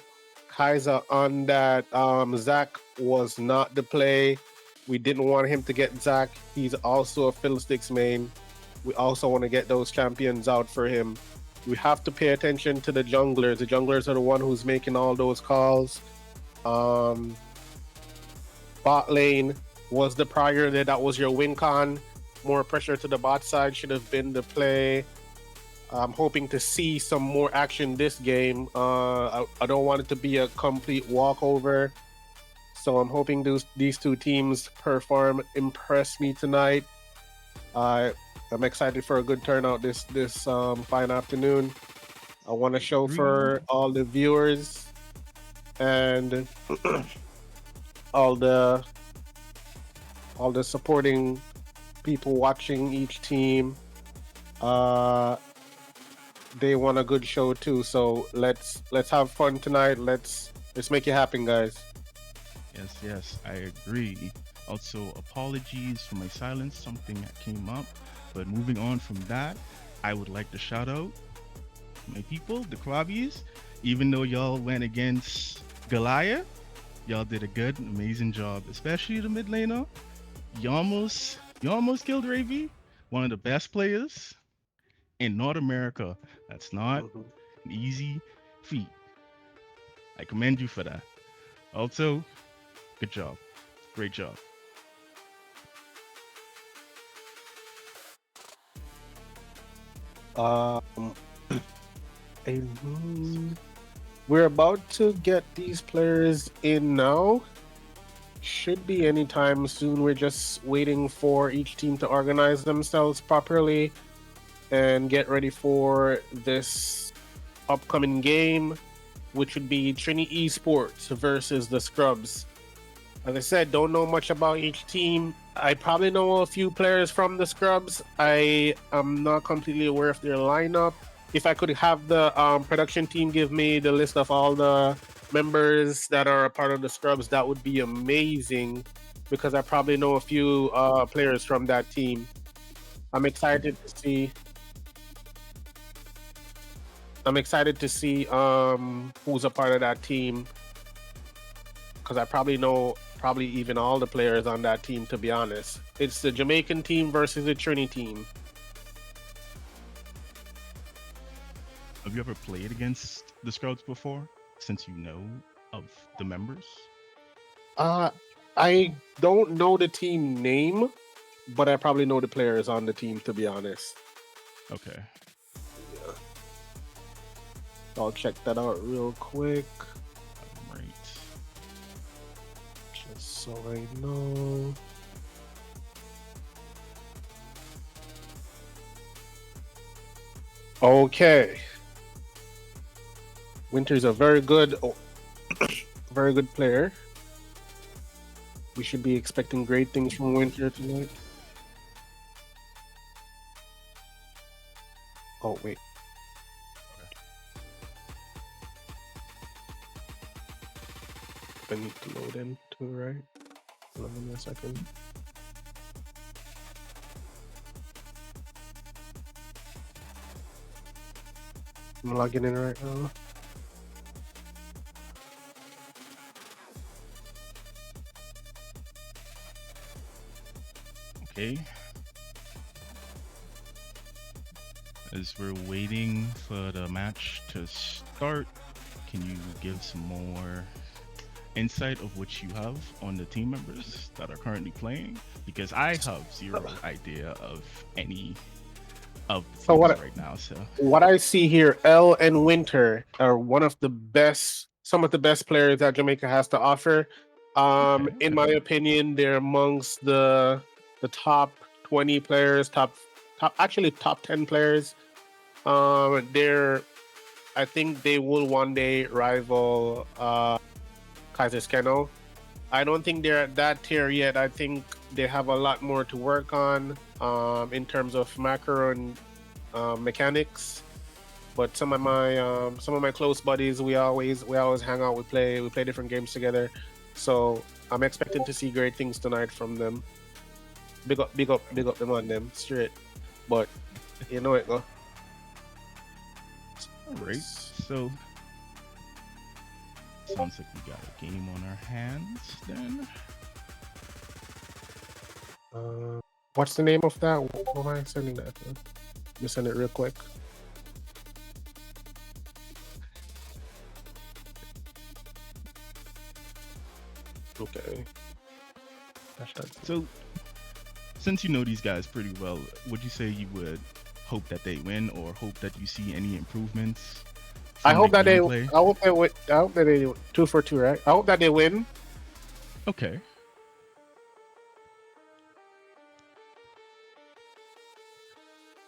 Kaiser on that Zach was not the play. We didn't want him to get Zach. He's also a Fiddlesticks main. We also want to get those champions out for him. We have to pay attention to the junglers. The junglers are the one who's making all those calls. Bot lane was the prior there. That was your win con. More pressure to the bot side should have been the play. I'm hoping to see some more action this game. I don't want it to be a complete walkover. So I'm hoping these two teams impress me tonight. I'm excited for a good turnout this fine afternoon. I want to show for all the viewers and all the supporting people watching each team. They want a good show too, so let's have fun tonight. Let's make it happen, guys. Yes, I agree. Also, apologies for my silence, something that came up. But moving on from that, I would like to shout out my people, the Krabies. Even though y'all went against Goliath, y'all did a good, amazing job, especially the mid laner. You almost killed Ravy, one of the best players in North America. That's not an easy feat. I commend you for that. Also, good job. Great job. We're about to get these players in now. Should be anytime soon. We're just waiting for each team to organize themselves properly and get ready for this upcoming game, which would be Trini Esports versus the Scrubs. As I said, don't know much about each team. I probably know a few players from the Scrubs. I am not completely aware of their lineup. If I could have the production team give me the list of all the members that are a part of the Scrubs, that would be amazing, because I probably know a few players from that team. I'm excited to see. Who's a part of that team, because I probably know even all the players on that team, to be honest. It's the Jamaican team versus the Trini team. Have you ever played against the Scouts before, since you know of the members? I don't know the team name, but I probably know the players on the team, to be honest. Okay. Yeah. I'll check that out real quick. Right. Just so I know. Okay. Winter's a very good player. We should be expecting great things from Winter tonight. Oh, wait. I need to load in too, right? Hold on a second. I'm logging in right now. Okay. As we're waiting for the match to start, can you give some more insight of what you have on the team members that are currently playing? Because I have zero idea of any of the teams right now. So what I see here, L and Winter are some of the best players that Jamaica has to offer. In my opinion, they're amongst the top 20 players, top 10 players. I think they will one day rival Kaiser Skeno. I don't think they're at that tier yet. I think they have a lot more to work on in terms of macro and mechanics. But some of my close buddies, we always hang out. We play different games together. So I'm expecting to see great things tonight from them. Big up them on them straight. But you know it, go. Alright, so sounds like we got a game on our hands then. What's the name of that? What am I sending that to? Let me send it real quick. Okay. So, since you know these guys pretty well, would you say you would hope that they win, or hope that you see any improvements? I hope that they win 2 for 2, right? I hope that they win. Okay.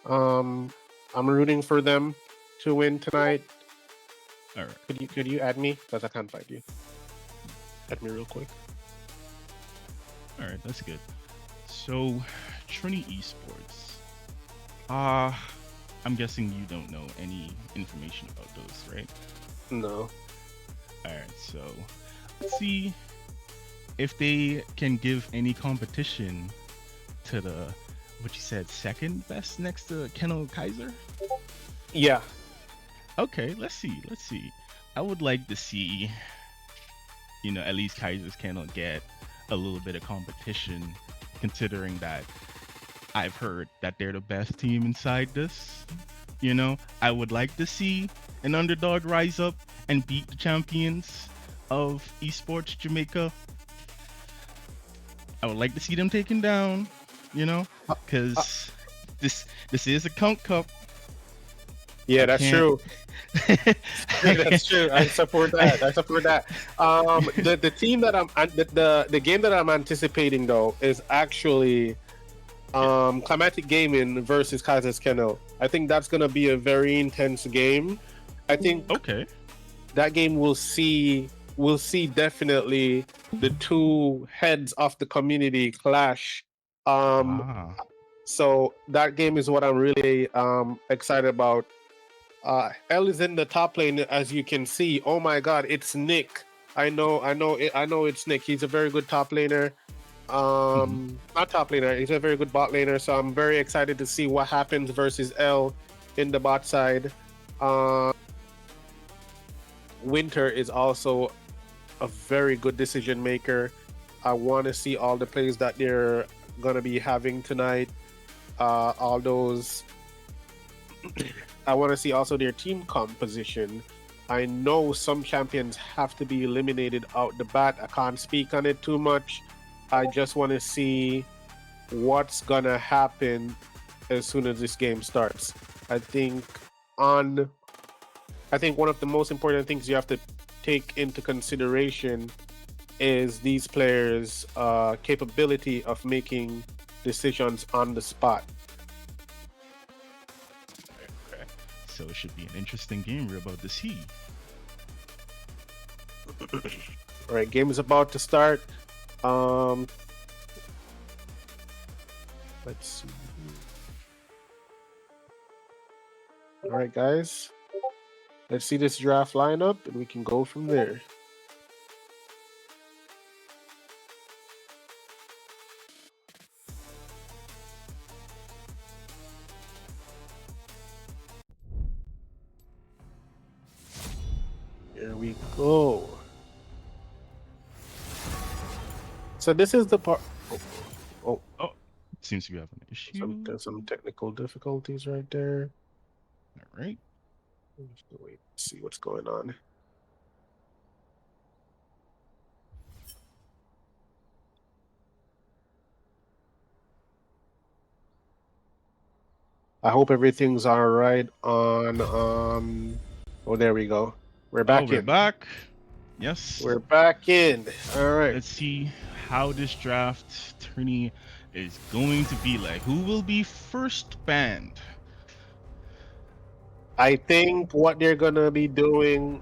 I'm rooting for them to win tonight. All right. Could you add me? Because I can't find you. Add me real quick. All right. That's good. So, Trini Esports. I'm guessing you don't know any information about those, right? No. All right. So, let's see if they can give any competition to the what you said second best next to Kennel Kaiser. Yeah. Okay, let's see. Let's see. I would like to see, at least Kaiser's Kennel get a little bit of competition, considering that I've heard that they're the best team inside this. I would like to see an underdog rise up and beat the champions of esports Jamaica. I would like to see them taken down, because this is a Conch Cup. Yeah, I that's can't- true. That's true. I support that. I support that. The team that the game that I'm anticipating though is actually Climatic Gaming versus Kaiser's Kennel. I think that's gonna be a very intense game. I think Okay. that game will see definitely the two heads of the community clash. Ah. So that game is what I'm really excited about. L is in the top lane, as you can see. Oh my God, it's Nick. I know it's Nick. He's a very good top laner. Not top laner. He's a very good bot laner. So I'm very excited to see what happens versus L in the bot side. Winter is also a very good decision maker. I want to see all the plays that they're gonna be having tonight. All those. I want to see also their team composition. I know some champions have to be eliminated out the bat. I can't speak on it too much. I just want to see what's gonna happen as soon as this game starts. I think one of the most important things you have to take into consideration is these players' capability of making decisions on the spot. Okay. So it should be an interesting game we're about to see. All right, game is about to start. Let's see. All right, guys. Let's see this draft lineup, and we can go from there. Here we go. So this is the part. Oh, Oh, seems to be having an issue. there's some technical difficulties right there. All right. Just wait, see what's going on. I hope everything's all right on. Oh, there we go. We're back We're in. back. Yes. We're back in. All right. Let's see how this draft tourney is going to be like. Who will be first banned? I think what they're gonna be doing.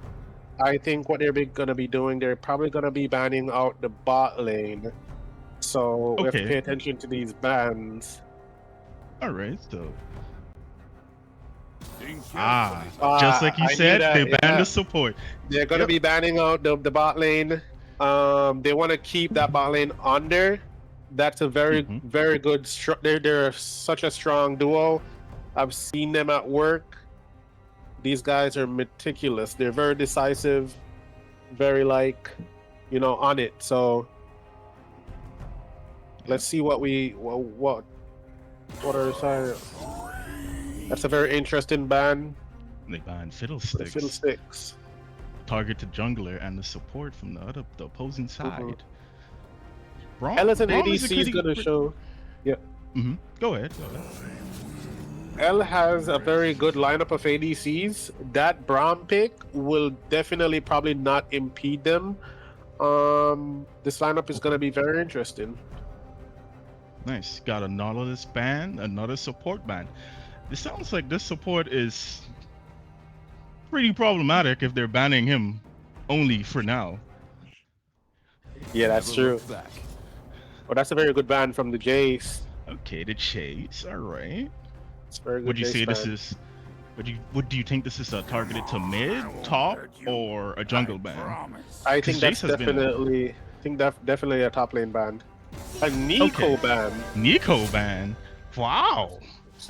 They're probably gonna be banning out the bot lane. So we have to Okay. pay attention to these bans. All right. So Ah, just like you I knew said, that, they banned yeah. the support. They're gonna Yep. be banning out the bot lane. They want to keep that bot lane under. That's a very very good. They're such a strong duo. I've seen them at work. These guys are meticulous. They're very decisive, very on it. So let's see what are sorry. That's a very interesting ban. They banned The Fiddlesticks. Fiddlesticks. Target to jungler and the support from the opposing side. Braum, L as an Braum ADC is gonna show. Go ahead. Go ahead. L has a very good lineup of ADCs. That Braum pick will definitely probably not impede them. This lineup is going to be very interesting. Nice. Got a Nautilus ban, another support ban. It sounds like this support is pretty problematic if they're banning him only for now. Yeah, that's Never true. look back. Well, that's a very good ban from the Jace. Okay, the chase. All right. It's a very good. Would you Jace say this ban. is? Would you think this is targeted to mid, top, or a jungle ban? I 'Cause think that's Jace has been- definitely. I think that's definitely a top lane ban. A Nico Okay. ban. Nico ban. Wow.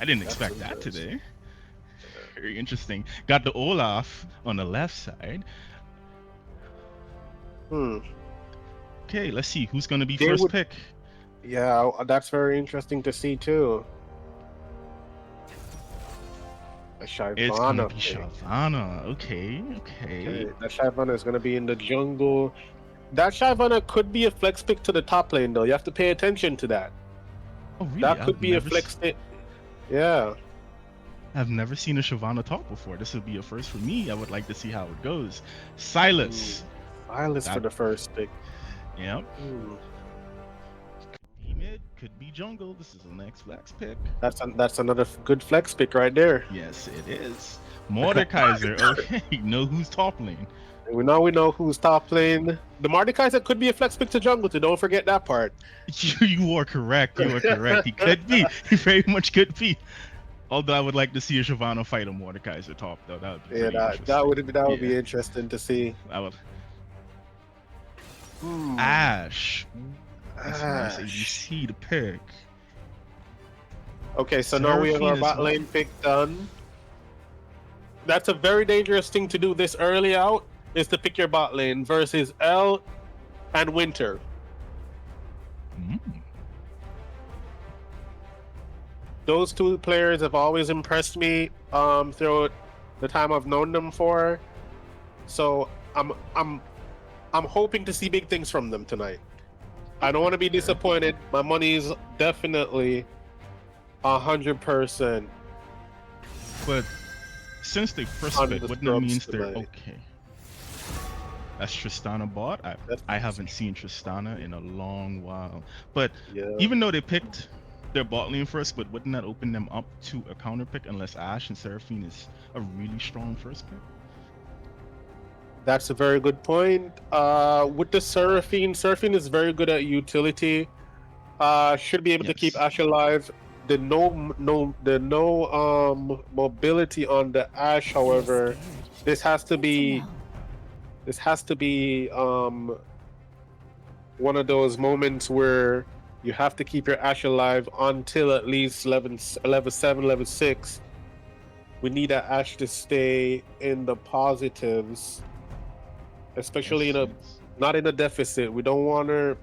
I didn't That's expect that interesting. today. Very interesting. Got the Olaf on the left side. Okay, let's see who's gonna be They first would- pick. Yeah, that's very interesting to see too. A It's gonna Shyvana be pick. Shyvana. Okay, okay. Okay, that Shyvana is going to be in the jungle. That Shyvana could be a flex pick to the top lane, though. You have to pay attention to that. Oh, really? That could be a never flex pick. Yeah. I've never seen a Shyvana top before. This would be a first for me. I would like to see how it goes. Silas. Silas for That- the first pick. Yep. Be mid, could be jungle. This is the next flex pick. That's another good flex pick right there. Yes, it is. Mordekaiser. Okay, know who's top lane. We know who's top lane. The Mordekaiser could be a flex pick to jungle too. Don't forget that part. You are correct. You are correct. He could be. He very much could be. Although I would like to see a Shyvana fight a Mordekaiser top, though. That would be Yeah, pretty that interesting. would be Yeah. interesting to see. I would. Ash. That's a nice Ash. ABC to pick. Okay, so now we have our Seraphine bot is- lane pick done. That's a very dangerous thing to do this early out, is to pick your bot lane versus L and Winter. Mm. Those two players have always impressed me throughout the time I've known them for. So I'm hoping to see big things from them tonight. I don't want to be disappointed. My money is definitely 100%. But since they first On pick, the wouldn't that scrubs means they're tonight. okay? That's Tristana bot. I haven't seen Tristana in a long while. But Yeah. even though they picked their bot lane first, but wouldn't that open them up to a counter pick unless Ash and Seraphine is a really strong first pick? That's a very good point. With the Seraphine is very good at utility. Should be able to keep Yes. Ash alive. The no mobility on the Ash, however, this has to be one of those moments where you have to keep your Ash alive until at least level 7, level 6. We need that Ash to stay in the positives, especially not in a deficit. We don't want her.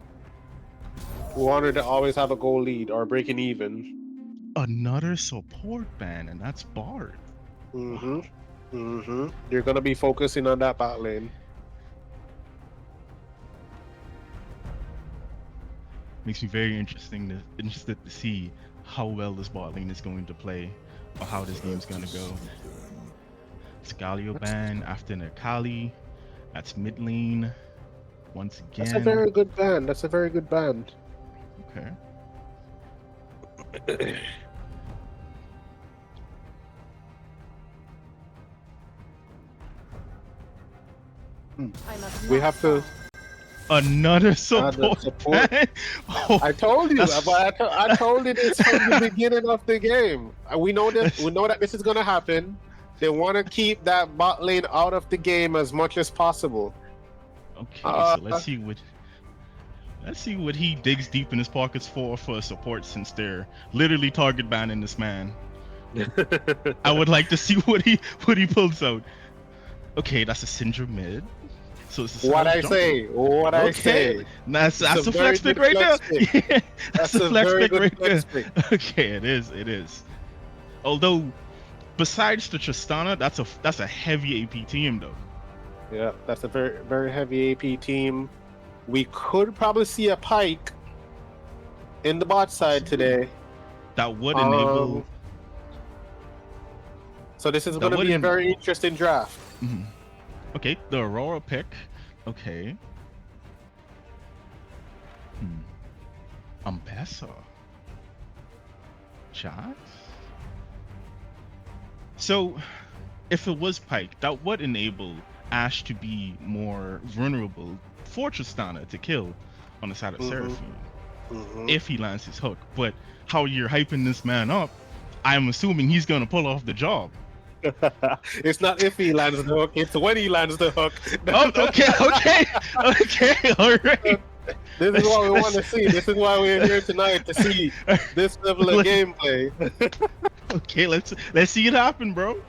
We want her to always have a goal lead or breaking even. Another support ban, and that's Bard. You're gonna be focusing on that bot lane. Makes me very interested to see how well this bot lane is going to play, or how this game's gonna go. Scalio ban after Nakali. That's mid lane. Once again. That's a very good band. That's a very good band. Okay. I must We not have to. fall. Another support. support. ban? Oh, I told you. That's- I told you this from the beginning of the game. We know that. We know that this is gonna happen. They want to keep that bot lane out of the game as much as possible. okay, so let's see what he digs deep in his pockets for support, since they're literally target banning this man. I would like to see what he pulls out. Okay, that's a Syndra mid. So it's a What I jungle. say. What I Okay. say. That's It's a a very flex pick good right there. flex pick. Yeah, That's a flex very pick good right flex there. pick. Okay, it is. Although, besides the Tristana, that's a heavy AP team though. Yeah, that's a very very heavy AP team. We could probably see a Pike in the bot side today. That would enable. So this is That going to be a wouldn't- very interesting draft. Mhm. Okay, the Aurora pick. Okay. Ambessa. Jax? So, if it was Pike, that would enable Ash to be more vulnerable for Tristana to kill on the side of Seraphine if he lands his hook. But how you're hyping this man up, I'm assuming he's gonna pull off the job. It's not if he lands the hook, it's when he lands the hook. Oh, okay, all right. This is what we want to see. This is why we're here tonight, to see this level of gameplay. Okay, let's see it happen, bro.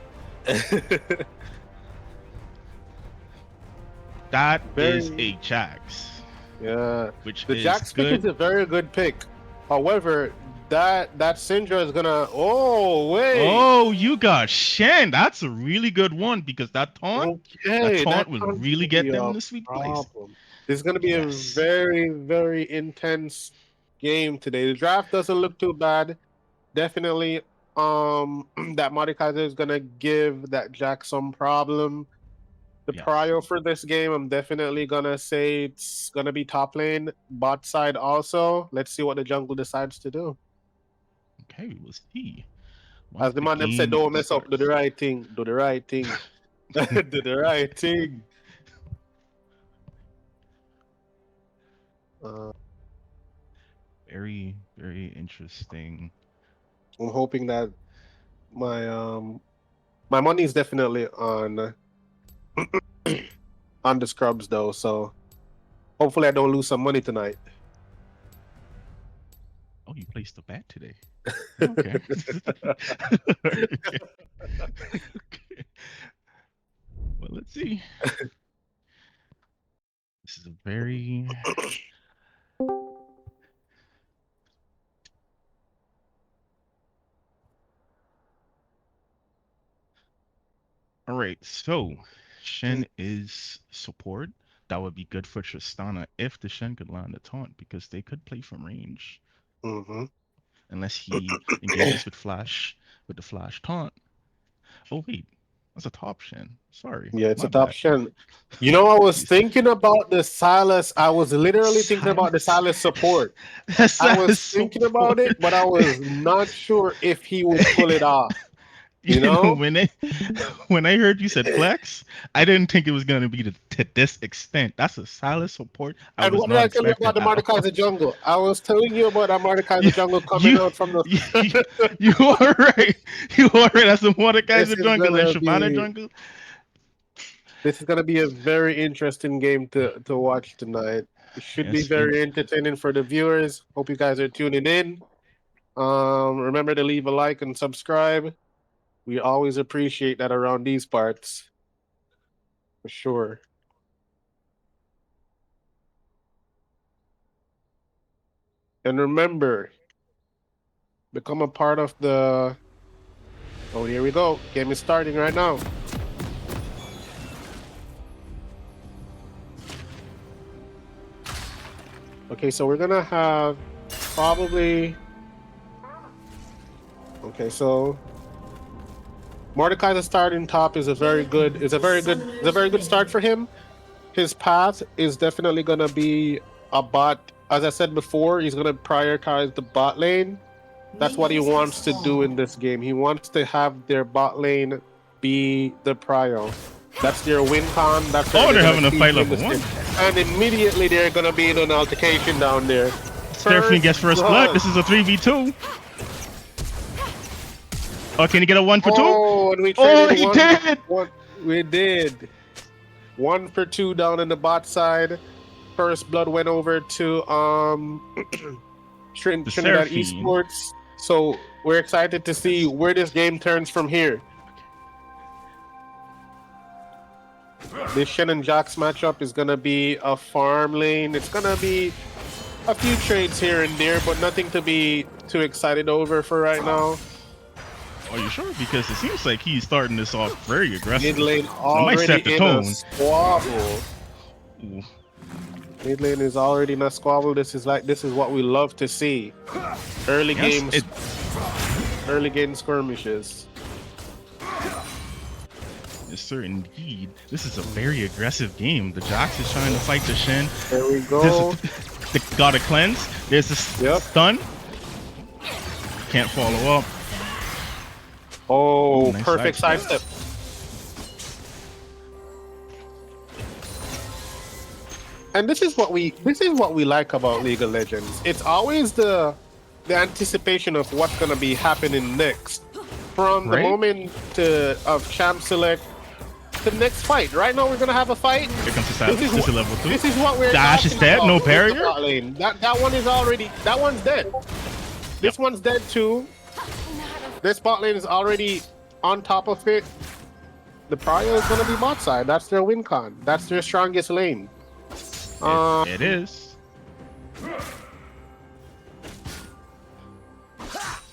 That is a Jax. Yeah, Which the is Jax good. pick is a very good pick. However, that Syndra is gonna. Oh wait. Oh, you got Shen. That's a really good one because that taunt will taunt's really gonna get be them a in the sweet place. problem. This is gonna be Yes. a very, very intense game today. The draft doesn't look too bad. Definitely, that Mordekaiser is gonna give that Jack some problem. The Yes. prio for this game, I'm definitely gonna say it's gonna be top lane, bot side also. Let's see what the jungle decides to do. Okay, we will see. As the man them said, don't mess up. Do the right thing. Do the right thing. Do the right thing. Very, very interesting. I'm hoping that my money is definitely on on the scrubs though, so hopefully I don't lose some money tonight. Oh, you placed a bet today. Okay. Okay. Well, let's see. This is a very all right. So Shen is support. That would be good for Tristana if the Shen could land a taunt because they could play from range. Unless he engages with the flash taunt. Oh wait, that's a top Shen. Sorry. Yeah, it's my a top bad. Shen. You know, I was thinking about the Silas. I was literally thinking about the Silas support. I was thinking about it, but I was not sure if he would pull it off. You know, when I heard you said flex, I didn't think it was gonna be to this extent. That's a Silas support. And what did I tell you about the Mordekaiser jungle? I was telling you about that Mordekaiser jungle coming out from the. You are right. You are right. That's the Mordekaiser This is jungle and gonna Shyvana be- jungle. This is going to be a very interesting game to watch tonight. It should be Yes, very entertaining for the viewers. Hope you guys are tuning in. Remember to leave a like and subscribe. We always appreciate that around these parts. For sure. And remember, become a part of the... Oh, here we go. Game is starting right now. Okay, so we're gonna have probably... Okay, so Mordekaiser starting top is a very good start for him. His path is definitely gonna be a bot. As I said before, he's gonna prioritize the bot lane. That's what he wants to do in this game. He wants to have their bot lane be the prio. That's their win con. That's they're having a fight level 1. And immediately they're gonna be in an altercation down there. Seraphine gets first blood. This is a 3v2. Oh, can he get a 1 for 2? Oh, and we he did! We did. 1 for 2 down in the bot side. First blood went over to Trinidad Seraphine. Esports. So we're excited to see where this game turns from here. This Shen and Jax matchup is gonna be a farm lane. It's gonna be a few trades here and there, but nothing to be too excited over for right now. Are you sure? Because it seems like he's starting this off very aggressive. Mid lane I might set the already in tone. a squabble. Ooh. Mid lane is already in a squabble. This is what we love to see. Early game skirmishes. Yes, sir, indeed. This is a very aggressive game. The Jax is trying to fight the Shen. There we go. They gotta cleanse. There's a Yep. stun. Can't follow up. Oh, nice perfect sidestep. sidestep. And this is what we like about League of Legends. It's always the anticipation of what's gonna be happening next. From the Right? moment of champ select to the next fight. Right now we're gonna have a fight. Here comes the silence. This is level 2. This is what we're Dash is talking dead, about no with the barrier? bot lane. That one is already one's dead. This one's dead too. This bot lane is already on top of it. The Prio is gonna be bot side. That's their win con. That's their strongest lane. It is.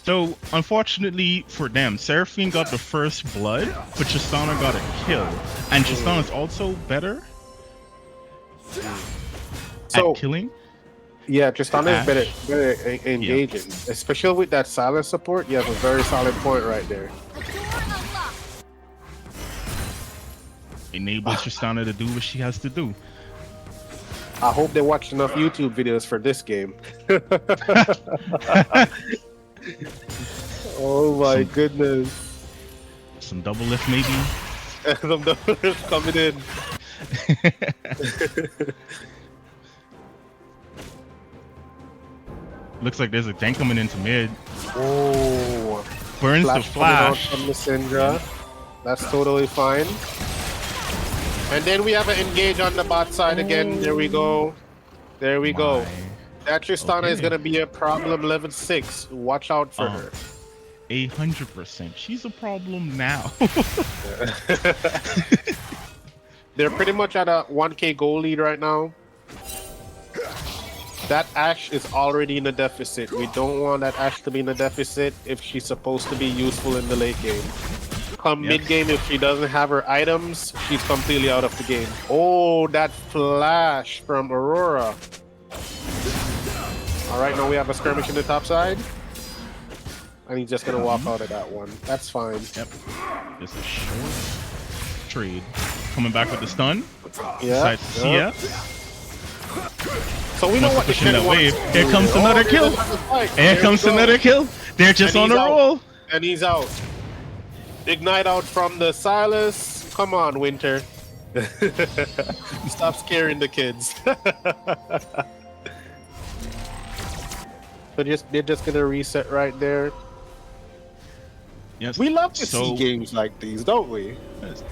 So, unfortunately for them, Seraphine got the first blood, but Tristana got a kill. And Tristana's also better So at killing. yeah, Tristana is better Ash. engaging, especially with that silent support. You have a very solid point right there. A door unlocked. Enables Tristana to do what she has to do. I hope they watch enough YouTube videos for this game. Oh my goodness. Some double lift maybe. Some numbers coming in. Looks like there's a tank coming into mid. Oh, Burns the flash coming out flash. from Lysindra. That's totally fine. And then we have an engage on the bot side again. There we go. There we go. My. That Tristana is Okay. gonna be a problem level 6. Watch out for her. 100%. She's a problem now. They're pretty much at a 1k goal lead right now. That Ashe is already in a deficit. We don't want that Ashe to be in a deficit if she's supposed to be useful in the late game. Come Yep. mid game, if she doesn't have her items, she's completely out of the game. Oh, that flash from Aurora. All right, now we have a skirmish in the top side. And he's just gonna walk out of that one. That's fine. Yep. Just a short trade. Coming back with the stun. Yeah. Decides to see yeah. it. So we know Wants what to the push in Shen that wants wave. to Here do. comes another there's kill. another fight. Here There we comes go. another kill. They're just And on he's a out. roll. And he's out. Ignite out from the Silas. Come on, Winter. Stop scaring the kids. So they're just gonna reset right there. Yes. We love to So- see games like these, don't we?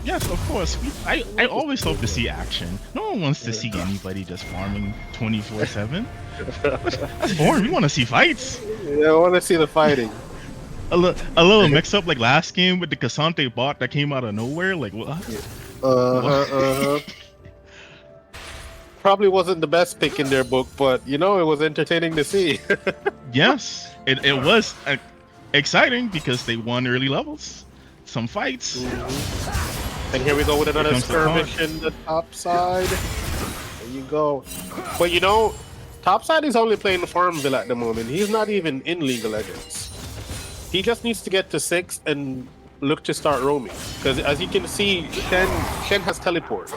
Yes, of course. I always love to see action. No one wants to see anybody just farming 24/7. That's boring. We want to see fights. Yeah, I want to see the fighting. A little mix up like last game with the Cassante bot that came out of nowhere. Like what? Probably wasn't the best pick in their book, but you know, it was entertaining to see. Yes, it was exciting because they won early levels, some fights. And here we go with another comes the skirmish in the top side. There you go. But you know, top side is only playing Farmville at the moment. He's not even in League of Legends. He just needs to get to 6 and look to start roaming. Because as you can see, Shen has teleport.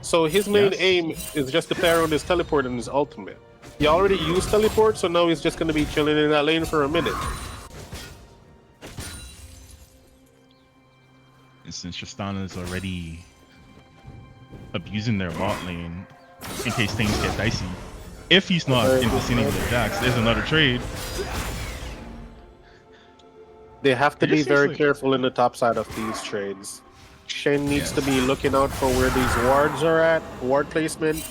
So his main Yes. aim is just to play around his teleport and his ultimate. He already used teleport, so now he's just going to be chilling in that lane for a minute. And since Tristana is already abusing their bot lane in case things get dicey, if he's not in the vicinity of Jax, there's another trade. They have to It be just very seems like- careful in the top side of these trades. Shen needs to be looking out for where these wards are at. Ward placement,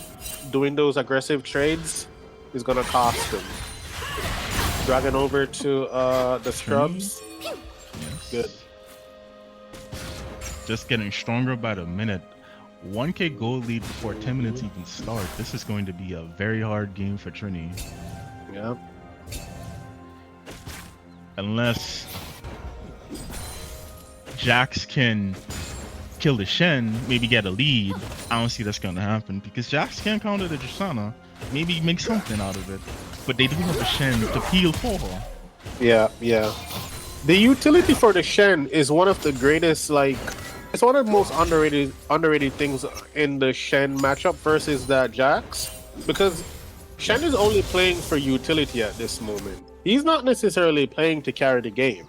doing those aggressive trades is gonna cost him. Dragging over to the scrubs. Yes. Good. Just getting stronger by the minute. 1k gold lead before 10 minutes even start. This is going to be a very hard game for Trini. Yeah. Unless Jax can kill the Shen, maybe get a lead. I don't see that's gonna happen because Jax can counter the Tristana. Maybe make something out of it. But they do have a Shen to peel for her. Yeah, yeah. The utility for the Shen is one of the greatest, like, it's one of the most underrated things in the Shen matchup versus that Jax. Because Shen is only playing for utility at this moment. He's not necessarily playing to carry the game.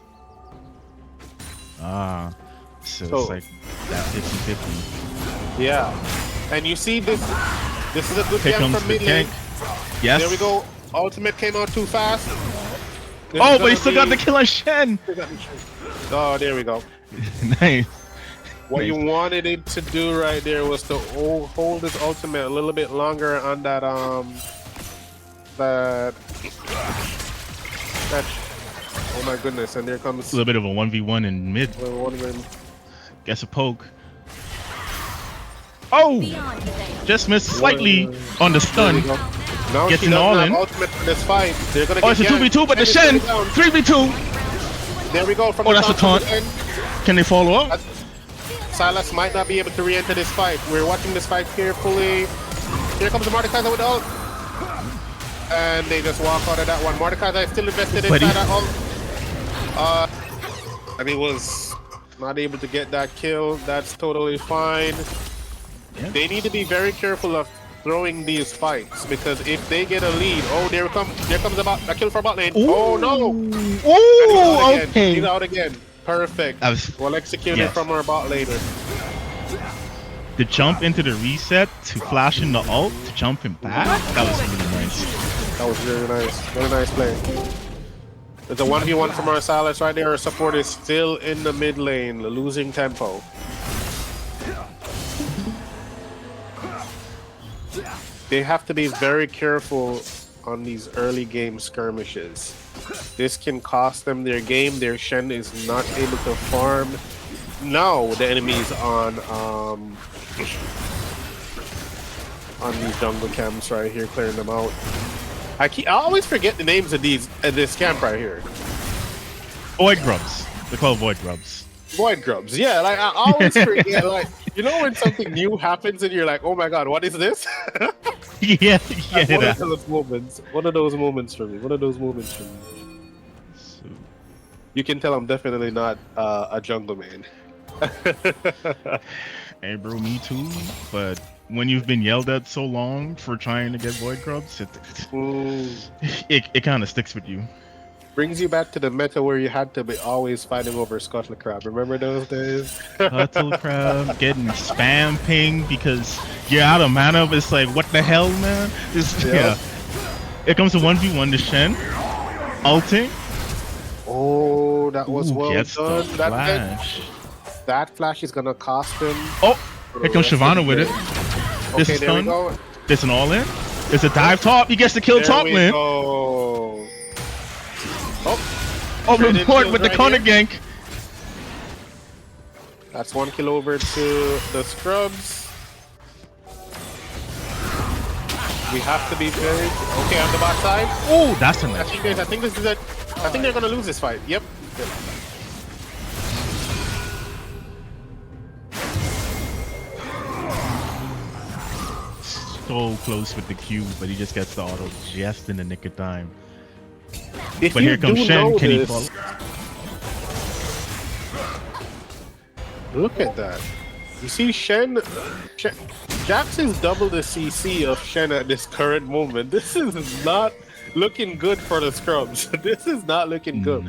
So So- it's like that 50-50. Yeah. And you see this is a good Here game comes from the mid lane. gank. Yes. There we go. Ultimate came out too fast. This Oh, is but he gonna still got the be- kill on Shen. Oh, there we go. Nice. What you wanted it to do right there was to hold his ultimate a little bit longer on that that oh my goodness, and there comes A little bit of a 1v1 in mid. one of them. Guess a poke. Oh! Beyond there. Just missed slightly on the stun. Now Gets she an doesn't all have in. ultimate for this fight. They're gonna Oh, get it's a 2v2, but the Shen! 3v2! There we go. From Oh, the that's a top to taunt. the end. Can they follow up? Silas might not be able to re-enter this fight. We're watching this fight carefully. Here comes the Mordekaiser with the ult. And they just walk out of that one. Mordekaiser is still invested inside Buddy. that ult. And he was not able to get that kill. That's totally fine. Yeah. They need to be very careful of throwing these fights because if they get a lead, oh, there comes a kill for bot lane. Oh no! Oh, He's okay. out again. Perfect. I was- Well executed Yes. from our bot later. The jump into the reset to flash in the ult to jump him back, that was really nice. That was really nice. Very nice play. There's a 1v1 from our Silas right there. Our support is still in the mid lane, losing tempo. They have to be very careful on these early game skirmishes. This can cost them their game. Their Shen is not able to farm. Now the enemy's on these jungle camps right here, clearing them out. I always forget the names of this camp right here. Void grubs. They're called void grubs. Void grubs. Yeah, like I always forget. Like you know when something new happens and you're like, oh my god, what is this? Yeah, Like, yeah. one of those moments. One of those moments for me. One of those moments for me. So, You can tell I'm definitely not a jungle man. hey, bro, me too. But when you've been yelled at so long for trying to get void grubs, it kind of sticks with you. Brings you back to the meta where you had to be always fighting over Scuttle Crab. Remember those days? Cuttle crab, getting spam ping because you're out of mana. But it's like, what the hell, man? Yeah. It comes to 1v1 to Shen. Ulting. Oh, that was Ooh, well gets the done. flash. That flash is gonna cost him. Oh, here comes Shyvana with it. This Okay, is there we stun. go. There's an all-in. There's a dive top. He gets to kill There top we lane. go. Oh, Oh, Traded report kills with the right counter here. gank. that's 1 kill over to the scrubs. We have to be very okay on the bot side. Oh, that's a I nice. think this is it. I think they're gonna lose this fight. Yep. So close with the Q, but he just gets the auto just in the nick of time. If But you here comes do Shen. know Can he this- follow? Look at that. You see Shen Jax is double the CC of Shen at this current moment. This is not looking good for the scrubs. This is not looking good.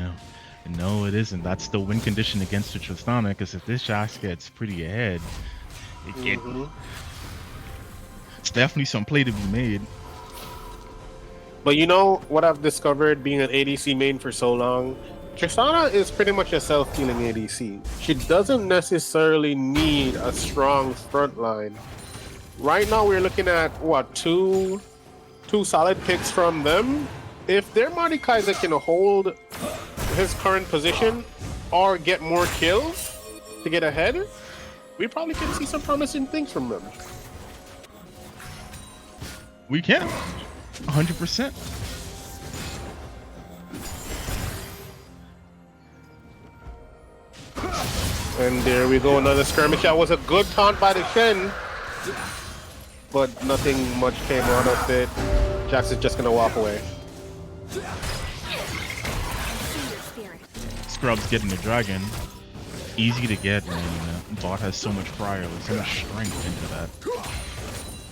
No, it isn't. That's the win condition against the Tristana, because if this Jax gets pretty ahead, it's definitely some play to be made. But you know what I've discovered being an ADC main for so long? Tristana is pretty much a self-healing ADC. She doesn't necessarily need a strong front line. Right now we're looking at what, two solid picks from them. If their Mordekaiser can hold his current position or get more kills to get ahead, we probably can see some promising things from them. We can. 100%. And there we go, another skirmish. That was a good taunt by the Shen, but nothing much came out of it. Jax is just gonna walk away. Scrubs getting the dragon. Easy to get, man. Bot has so much prior, so much strength into that.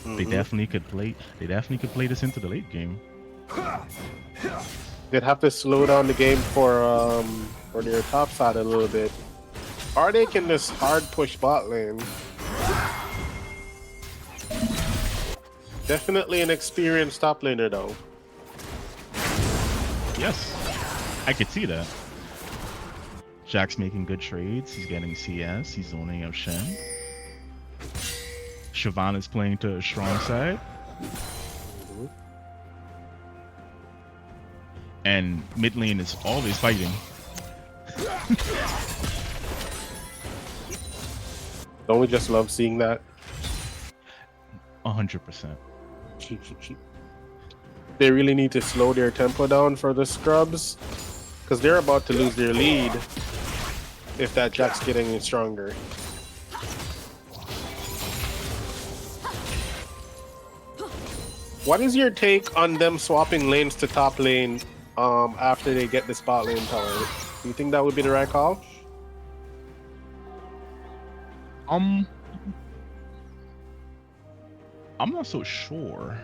They definitely could play. They definitely could play this into the late game. They'd have to slow down the game for their top side a little bit. Or they can just hard push bot lane. Definitely an experienced top laner though. Yes, I could see that. Jack's making good trades. He's getting CS. He's zoning out Shen. Siobhan is playing to a strong side. And mid lane is always fighting. Don't we just love seeing that? 100%. They really need to slow their tempo down for the scrubs, because they're about to lose their lead if that Jack's getting any stronger. What is your take on them swapping lanes to top lane after they get the spot lane tower? Do you think that would be the right call? I'm not so sure.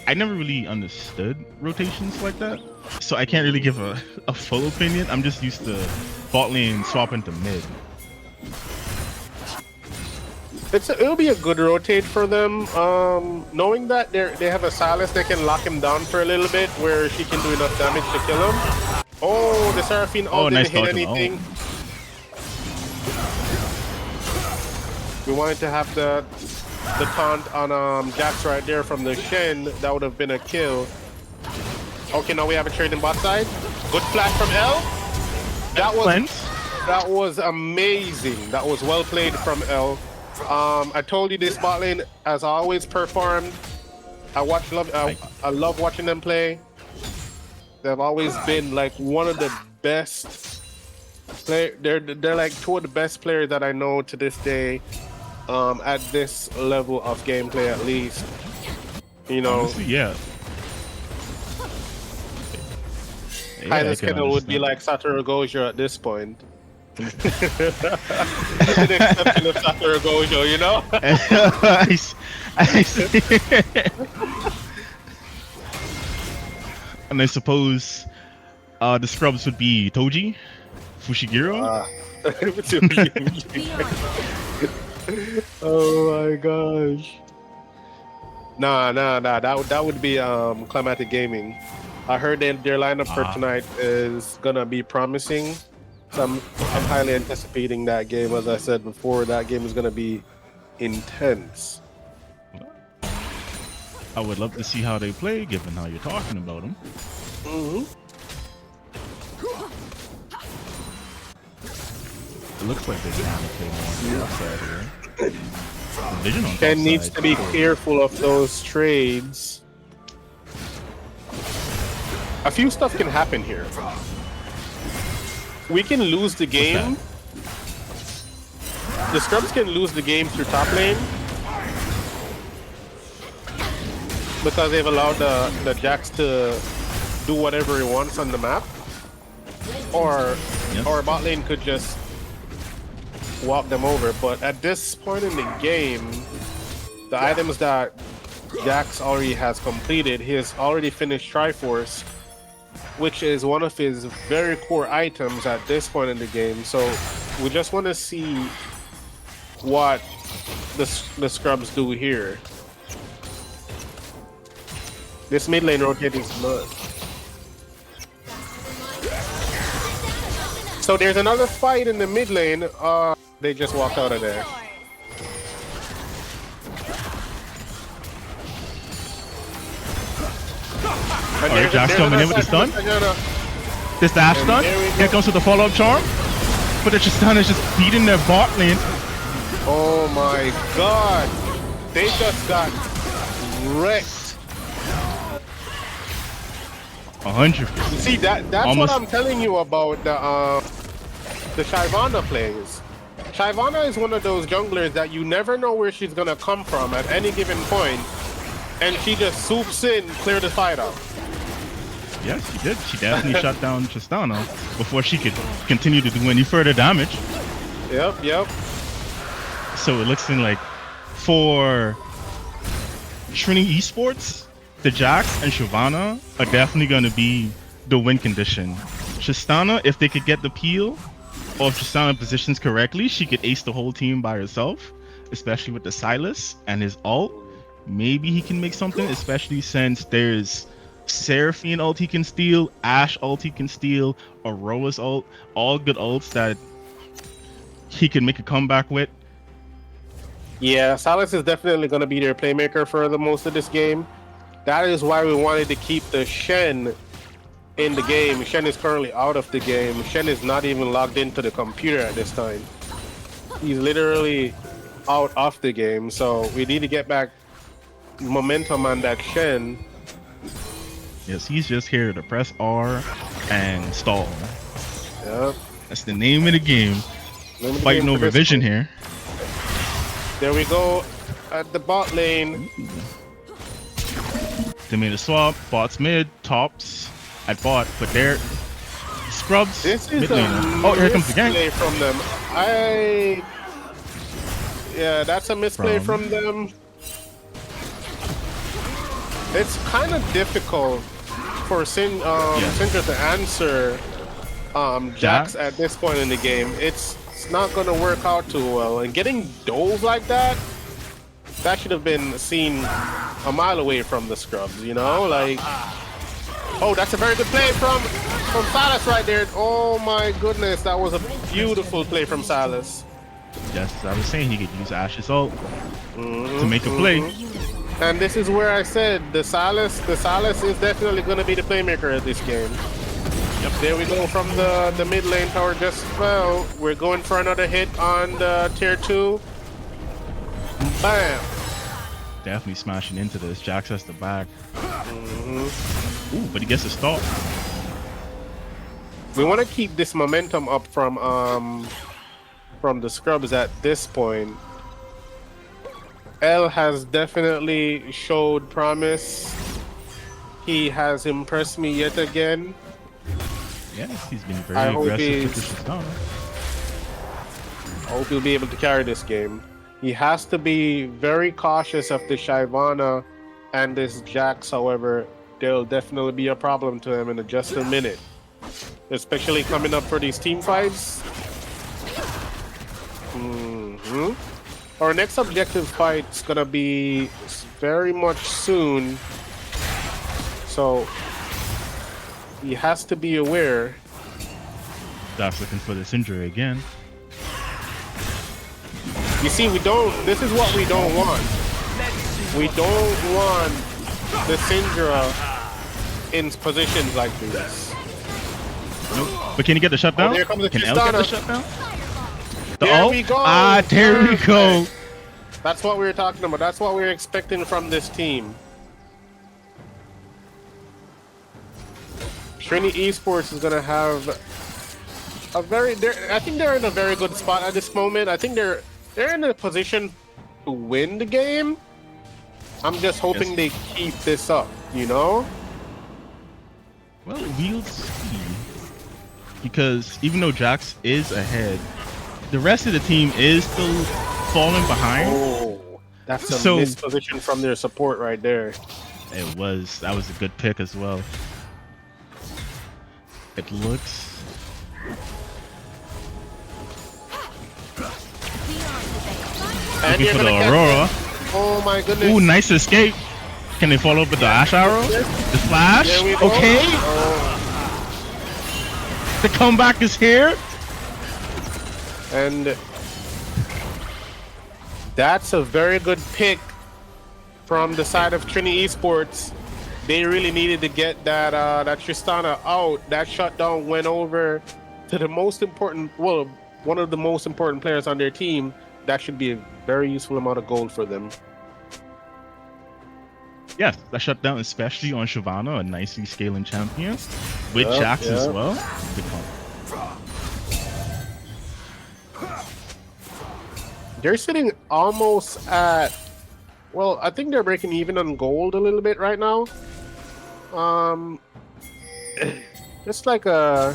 I never really understood rotations like that, so I can't really give a full opinion. I'm just used to bot lane swapping to mid. It'll be a good rotate for them. Knowing that they have a Silas, they can lock him down for a little bit, where she can do enough damage to kill him. Oh, the Seraphine ult didn't hit anything. We wanted to have the taunt on Jax right there from the Shen. That would have been a kill. Okay, now we have a trade in bot side. Good flash from L. That was amazing. That was well played from L. I told you this bot lane has always performed. I love watching them play. They've always been like one of the best they're like two of the best players that I know to this day, at this level of gameplay at least. You know, honestly, yeah. Hylas Kennel would be like Satoru Gojo at this point. An exception of Satoru Gojo, you know? I see. And I suppose the scrubs would be Toji, Fushiguro. Oh my gosh. Nah. That would be Climatic Gaming. I heard that their lineup for tonight is gonna be promising. So I'm highly anticipating that game. As I said before, that game is gonna be intense. I would love to see how they play, given how you're talking about them. It looks like they're trying to play more on the side here. Vision on Ken top needs side. to be careful of those trades. A few stuff can happen here. We can lose the game. The scrubs can lose the game through top lane because they've allowed the Jax to do whatever he wants on the map, or bot lane could just walk them over. But at this point in the game, the items that Jax already has completed, he has already finished Triforce, which is one of his very core items at this point in the game. So we just want to see what the scrubs do here. This mid lane rotating blood. So there's another fight in the mid lane. They just walked out of there. Alright, Jax coming in with the stun. This dash stun. Here comes with the follow-up charm. But the stun is just beating their bot lane. Oh my god. They just got wrecked. 100%. See, that's what I'm telling you about the Shyvana plays. Shyvana is one of those junglers that you never know where she's gonna come from at any given point, and she just swoops in, clear the fight out. Yes, she did. She definitely shut down Tristana before she could continue to do any further damage. Yep. So it looks like for Trini Esports, the Jax and Shyvana are definitely going to be the win condition. Tristana, if they could get the peel, or if Tristana positions correctly, she could ace the whole team by herself, especially with the Silas and his ult. Maybe he can make something, especially since there's Seraphine ult he can steal, Ashe ult he can steal, Aurora's ult, all good ults that he can make a comeback with. Yeah, Salas is definitely going to be their playmaker for the most of this game. That is why we wanted to keep the Shen in the game. Shen is currently out of the game. Shen is not even logged into the computer at this time. He's literally out of the game, so we need to get back momentum on that Shen. Yes, he's just here to press R and stall. Yep. That's the name of the game. Fighting over vision here. There we go at the bot lane. They made a swap. Bots mid, tops at bot, but they're scrubs. This is mid a laner. Oh, here comes the gang. misplay from them. Yeah, that's a misplay from them. It's kind of difficult for Syndra to answer Jax at this point in the game. It's not going to work out too well. And getting doles like that should have been seen a mile away from the scrubs, you know? Like, oh, that's a very good play from Salas right there. Oh my goodness, that was a beautiful play from Salas. Yes, I was saying he could use Ashe's ult to make a play. And this is where I said the Salas is definitely going to be the playmaker of this game. Yep, there we go from the mid lane tower just fell. We're going for another hit on the tier 2. Bam! Definitely smashing into this. Jax has the back. Ooh, but he gets a stop. We want to keep this momentum up from the scrubs at this point. L has definitely showed promise. He has impressed me yet again. Yes, he's been very aggressive with this Tristana. I hope he'll be able to carry this game. He has to be very cautious of the Shyvana and this Jax, however, there'll definitely be a problem to him in just a minute. Especially coming up for these team fights. Our next objective fight is gonna be very much soon, so he has to be aware. Doc's looking for this injury again. You see, this is what we don't want. We don't want the Syndra in positions like this. Nope. But can he get the shutdown? Oh, here comes the Can L get the Tristana. shutdown? There we go. Ah, there we go. Perfect. That's what we were talking about. That's what we were expecting from this team. Trini Esports is gonna have a I think they're in a very good spot at this moment. I think they're in a position to win the game. I'm just hoping they keep this up, you know? Well, we'll see. Because even though Jax is ahead, the rest of the team is still falling behind. Oh, that's a missed position from their support right there. That was a good pick as well. It looks. Looking for the Aurora. Oh my goodness. Ooh, nice escape. Can they follow up with the Ashe arrow? The flash? Okay. Oh. The comeback is here. And that's a very good pick from the side of Trini Esports. They really needed to get that Tristana out. That shutdown went over to the most important, well, one of the most important players on their team. That should be a very useful amount of gold for them. Yes, that shutdown, especially on Shyvana, a nicely scaling champion, with Jax as well. They're sitting almost at, well, I think they're breaking even on gold a little bit right now. It's like a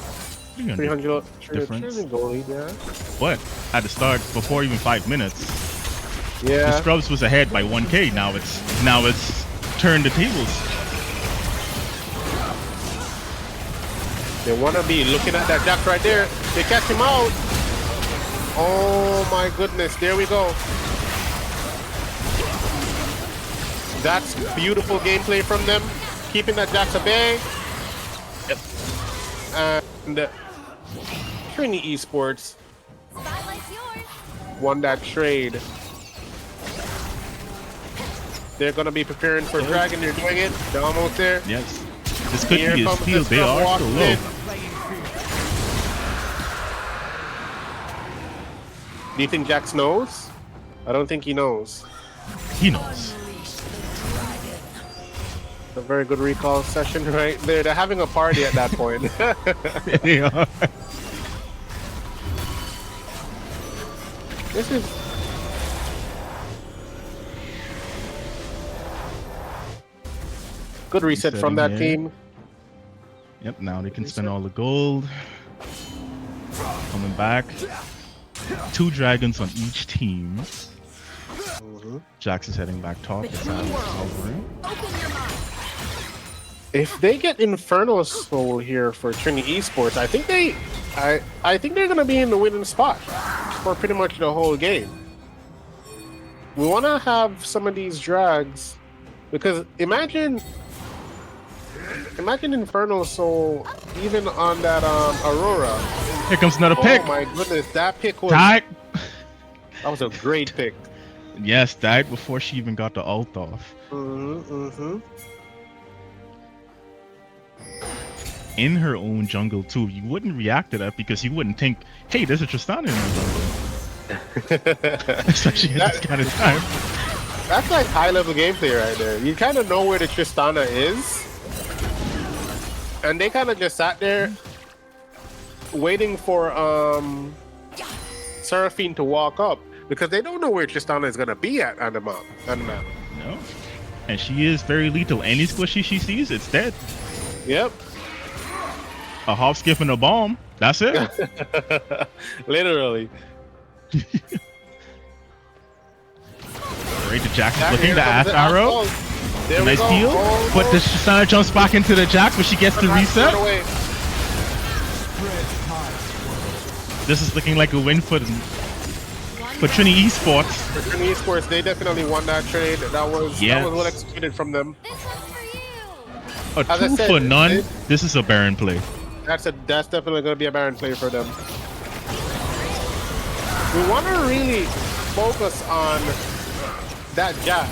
300 difference. Gold, yeah. But at the start, before even 5 minutes, The Yeah. Scrubs was ahead by 1K. Now it's turned the tables. They want to be looking at that Jax right there. They catch him out. Oh my goodness. There we go. That's beautiful gameplay from them. Keeping that Jax at bay. Yep. And Trini Esports Spotlight's yours. won that trade. They're going to be preparing for Dragon. They're doing it. They're almost there. Yes. This could Here be a comes steal. the They scrub are walking so low. in. Do you think Jax knows? I don't think he knows. He knows. A very good recall session right there. They're having a party at that point. They are. This is good reset from that Resetting team. Yep. Now they can spend all the gold. Coming back. 2 dragons on each team. Jax is heading back top. It's out of recovering. Open your mind. If they get Infernal Soul here for Trini Esports, I think they're gonna be in the winning spot for pretty much the whole game. We want to have some of these drags because imagine Infernal Soul even on that Aurora. Here comes another pick. Oh my goodness, that pick was Died. that was a great pick. Yes, died before she even got the ult off. In her own jungle too. You wouldn't react to that because you wouldn't think, hey, there's a Tristana in the jungle. Especially at this kind of time. That's like high level gameplay right there. You kind of know where the Tristana is, and they kind of just sat there waiting for Seraphine to walk up because they don't know where Tristana is gonna be at on the map. No. And she is very lethal. Any squishy she sees, it's dead. Yep, A hop, skip, and a bomb. That's it. literally. Right, the Jax is That looking here the comes ass the arrow. assault. There we Nice go. heal. Oh, But the Tristana jumps back into the Jax, but she gets the reset. away. This is looking like a win for Trini Esports. For Trini Esports, they definitely won that trade. That was well executed from them. This one's for you. A As I 2 said, for none. it- This is a Baron play. That's definitely going to be a Baron play for them. We want to really focus on that Jax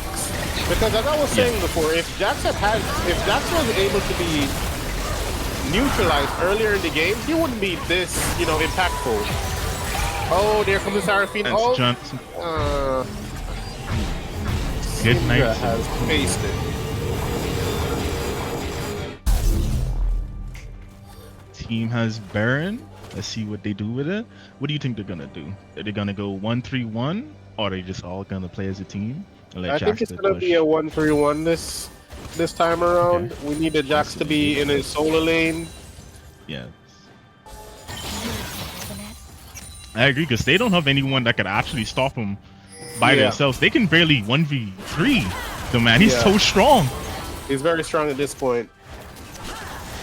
because, as I was saying before, if Jax was able to be neutralized earlier in the game, he wouldn't be this, impactful. Oh, there comes the Seraphine. That's Oh, Johnson. Good Good night. has faced it. Team has Baron. Let's see what they do with it. What do you think they're gonna do? Are they gonna go 1-3-1, or are they just all gonna play as a team? And let I think Jax it's going to be a 1-3-1 this time around. Okay. We need the Jax to be in his solo lane. Yeah. I agree because they don't have anyone that could actually stop him by Yeah. themselves. They can barely 1v3 the man. He's Yeah. so strong. He's very strong at this point.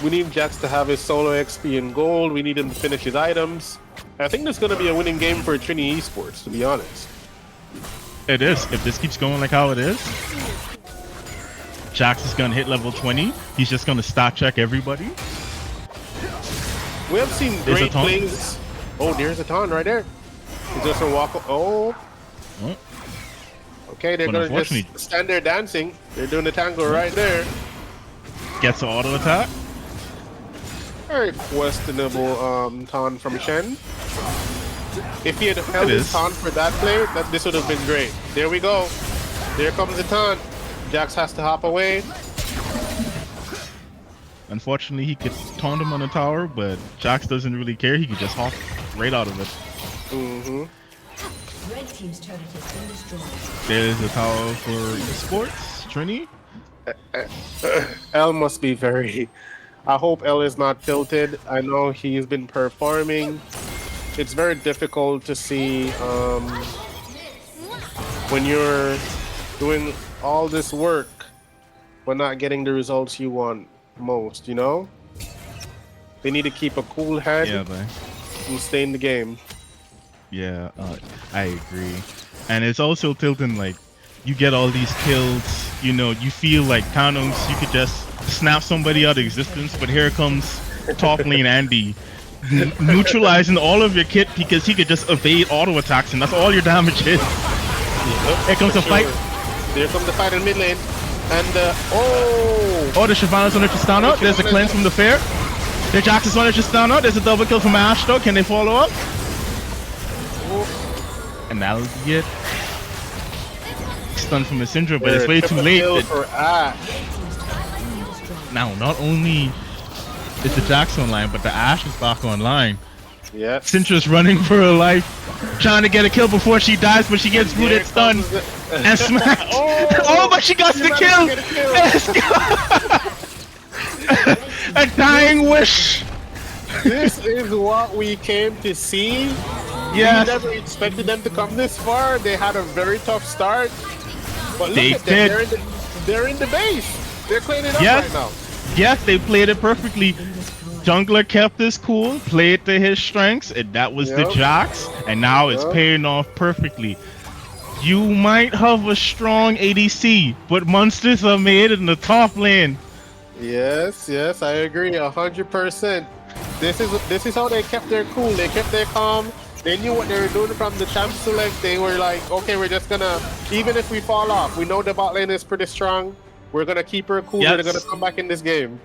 We need Jax to have his solo XP and gold. We need him to finish his items. I think this is going to be a winning game for Trini Esports, to be honest. It is. If this keeps going like how it is, Jax is gonna hit level 20. He's just gonna stat check everybody. We have seen There's a great taunt. plays. Oh, there's a taunt right there. He's just going to walk. Oh, Oh, okay. They're But going to unfortunately- just stand there dancing. They're doing the tango right there. gets an auto attack. Very questionable taunt from Shen. If he had held his is. taunt for that play, this would have been great. There we go. There comes the taunt. Jax has to hop away. Unfortunately, he could taunt him on the tower, but Jax doesn't really care. He could just hop right out of it. Red team's turret has been destroyed. There's a tower for esports. Trini. L must be very... I hope L is not tilted. I know he's been performing. It's very difficult to see when you're doing all this work but not getting the results you want most, you know? They need to keep a cool head Yeah, man. and stay in the game. Yeah, I agree. And it's also tilting like you get all these kills, you know, you feel like Thanos, you could just snap somebody out of existence, but here comes top lane Andy, neutralizing all of your kit because he could just evade auto attacks, and that's all your damage is. Here comes the fight. Here comes the fight in mid lane. And Oh, the Shyvana's on the Tristana. There's a cleanse from the fair. The Jax is on the Tristana. There's a double kill from Ash though. Can they follow up? And that'll be it. Stun from the Syndra, but it's way too late. Now, not only is the Jax online, but the Ash is back online. Yeah. Syndra's running for her life, trying to get a kill before she dies, but she gets rooted, stunned, and smacked. Oh, but she got the kill! Let's go! A dying wish! This is what we came to see. Yes. We never expected them to come this far. They had a very tough start. But look They at them. did. They're in the base. They're cleaning up Yes. right now. Yes, they played it perfectly. Jungler kept his cool, played to his strengths, and that was the Yep. Jax, and now it's Yep. paying off perfectly. You might have a strong ADC, but monsters are made in the top lane. Yes, yes, I agree 100%. This is how they kept their cool. They kept their calm. They knew what they were doing from the champ select. They were like, okay, we're just gonna, even if we fall off, we know the bot lane is pretty strong. We're gonna keep her cool. Yes. They're gonna come back in this game.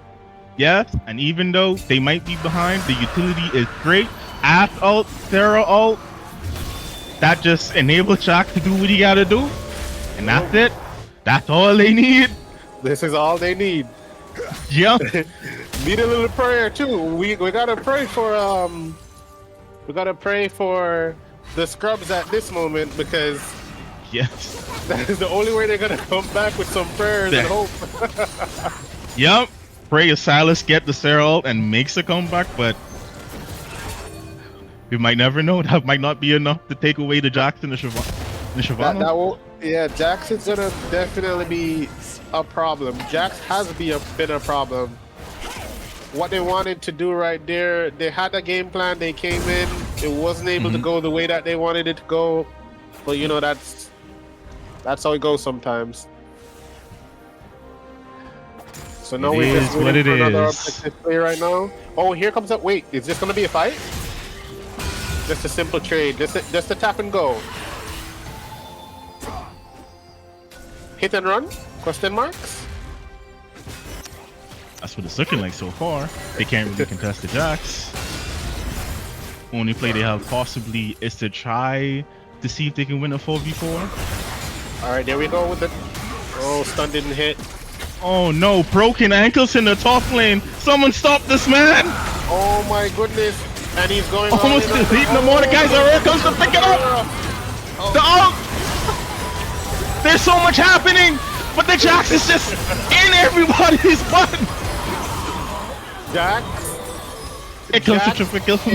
Yes, and even though they might be behind, the utility is great. Ash ult, Sarah ult, that just enables Jack to do what he gotta do. And that's it. That's all they need. This is all they need. Yeah. Need a little prayer too. We gotta pray for the scrubs at this moment, because Yes. that is the only way they're gonna come back with some prayers and hope. Yep. Pray Silas get the Sarah ult and makes a comeback, but we might never know. That might not be enough to take away the Jax and the Shyvana. That will, yeah, Jax is gonna definitely be a problem. Jax has been a problem. What they wanted to do right there, they had a game plan. They came in, it wasn't able to go the way that they wanted it to go. But you know, that's how it goes sometimes. So now we're just waiting for another objective play right now. Oh, here comes up. Wait, is this gonna be a fight? Just a simple trade. Just a tap and go. Hit and run? Question marks? That's what it's looking like so far. They can't really contest the Jax. Only play they have possibly is to try to see if they can win a 4v4. All right, there we go with the. Oh, stun didn't hit. Oh no, broken ankles in the top lane. Someone stop this man! Oh my goodness. And he's going Almost all in on deleting the mortar, guys. Here comes to pick it up. The ult. There's so much happening, but the Jax is just in everybody's butt. Jax. It comes to Jax triple kill from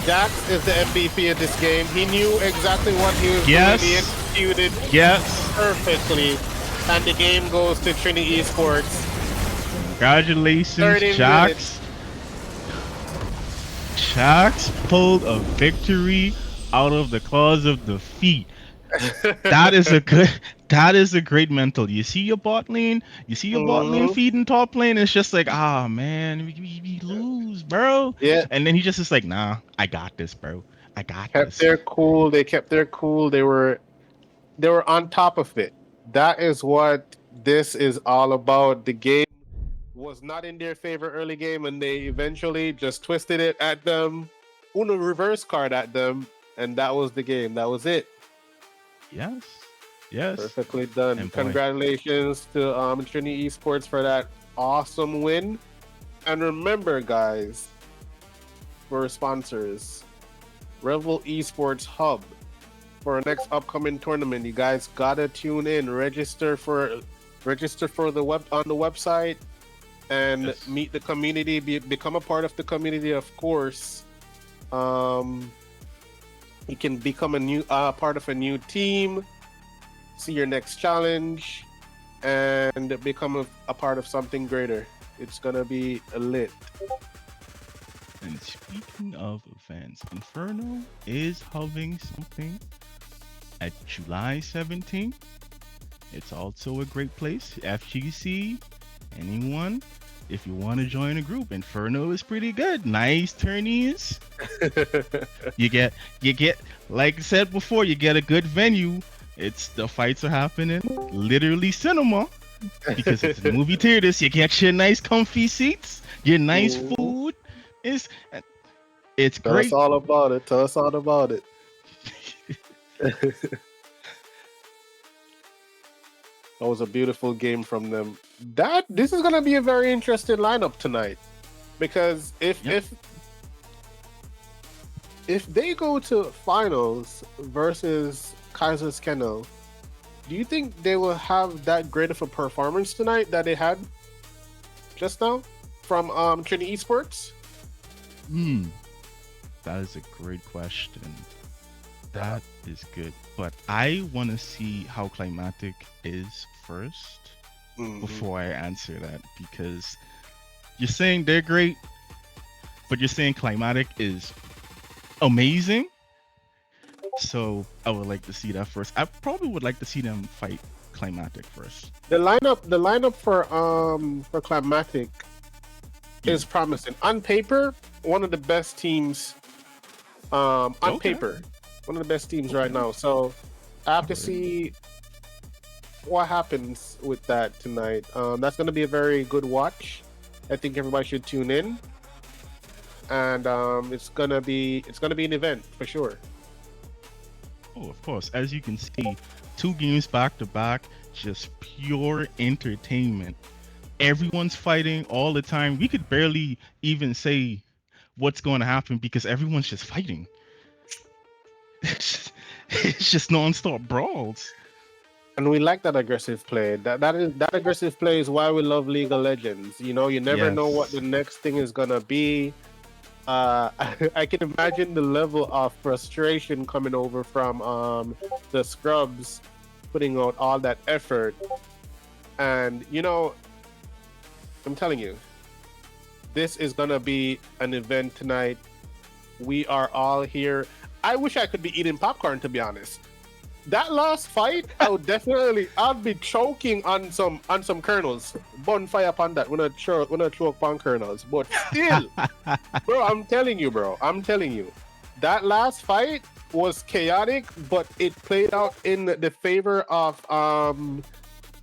Jax is the MVP of this game. He knew exactly what he was doing. He executed perfectly. And the game goes to Trinity Esports. Congratulations, Jax. Jax pulled a victory out of the claws of defeat. That is a great mental. You see your bot lane, feeding top lane. It's just like, ah man, we lose, bro. Yeah. And then he just is like, nah, I got this, bro. I got this. They kept their cool. They were on top of it. That is what this is all about. The game was not in their favor early game, and they eventually just twisted it at them, Uno reverse card at them, and that was the game. That was it. Yes. Yes. Perfectly done. And congratulations to Trinity Esports for that awesome win. And remember, guys, for sponsors, Revel Esports Hub. For our next upcoming tournament, you guys gotta tune in, register for the on the website, and meet the community, become a part of the community, of course. You can become a new part of a new team, see your next challenge, and become a part of something greater. It's gonna be lit. And speaking of events, Inferno is having something at July 17th. It's also a great place. FGC, anyone, if you want to join a group, Inferno is pretty good. Nice tourneys. You get, like I said before, you get a good venue. It's the fights are happening literally cinema because it's movie theaters. You get your nice comfy seats, your nice food. It's it's Tell us great. all about it. Tell us all about it. That was a beautiful game from them. This is gonna be a very interesting lineup tonight, because if they go to finals versus Kaiser's Kennel, do you think they will have that great of a performance tonight that they had just now from Trinity Esports? That is a great question. That is good. But I want to see how Climatic is 1st before I answer that, because you're saying they're great, but you're saying Climatic is amazing. So I would like to see that first. I probably would like to see them fight Climatic first. The lineup for Climatic is promising. On paper, one of the best teams. On paper, one of the best teams right now. So I have to see what happens with that tonight. That's going to be a very good watch. I think everybody should tune in, and it's gonna be an event for sure. Oh, of course. As you can see, 2 games back to back, just pure entertainment. Everyone's fighting all the time. We could barely even say what's going to happen because everyone's just fighting. It's just non-stop brawls. And we like that aggressive play. That aggressive play is why we love League of Legends. You know, you never know what the next thing is gonna be. I can imagine the level of frustration coming over from the scrubs putting out all that effort. And you know, I'm telling you, this is gonna be an event tonight. We are all here. I wish I could be eating popcorn, to be honest. That last fight, I'll be choking on some kernels. Bonfire upon that when I choke on kernels. But still, bro, I'm telling you, that last fight was chaotic, but it played out in the favor of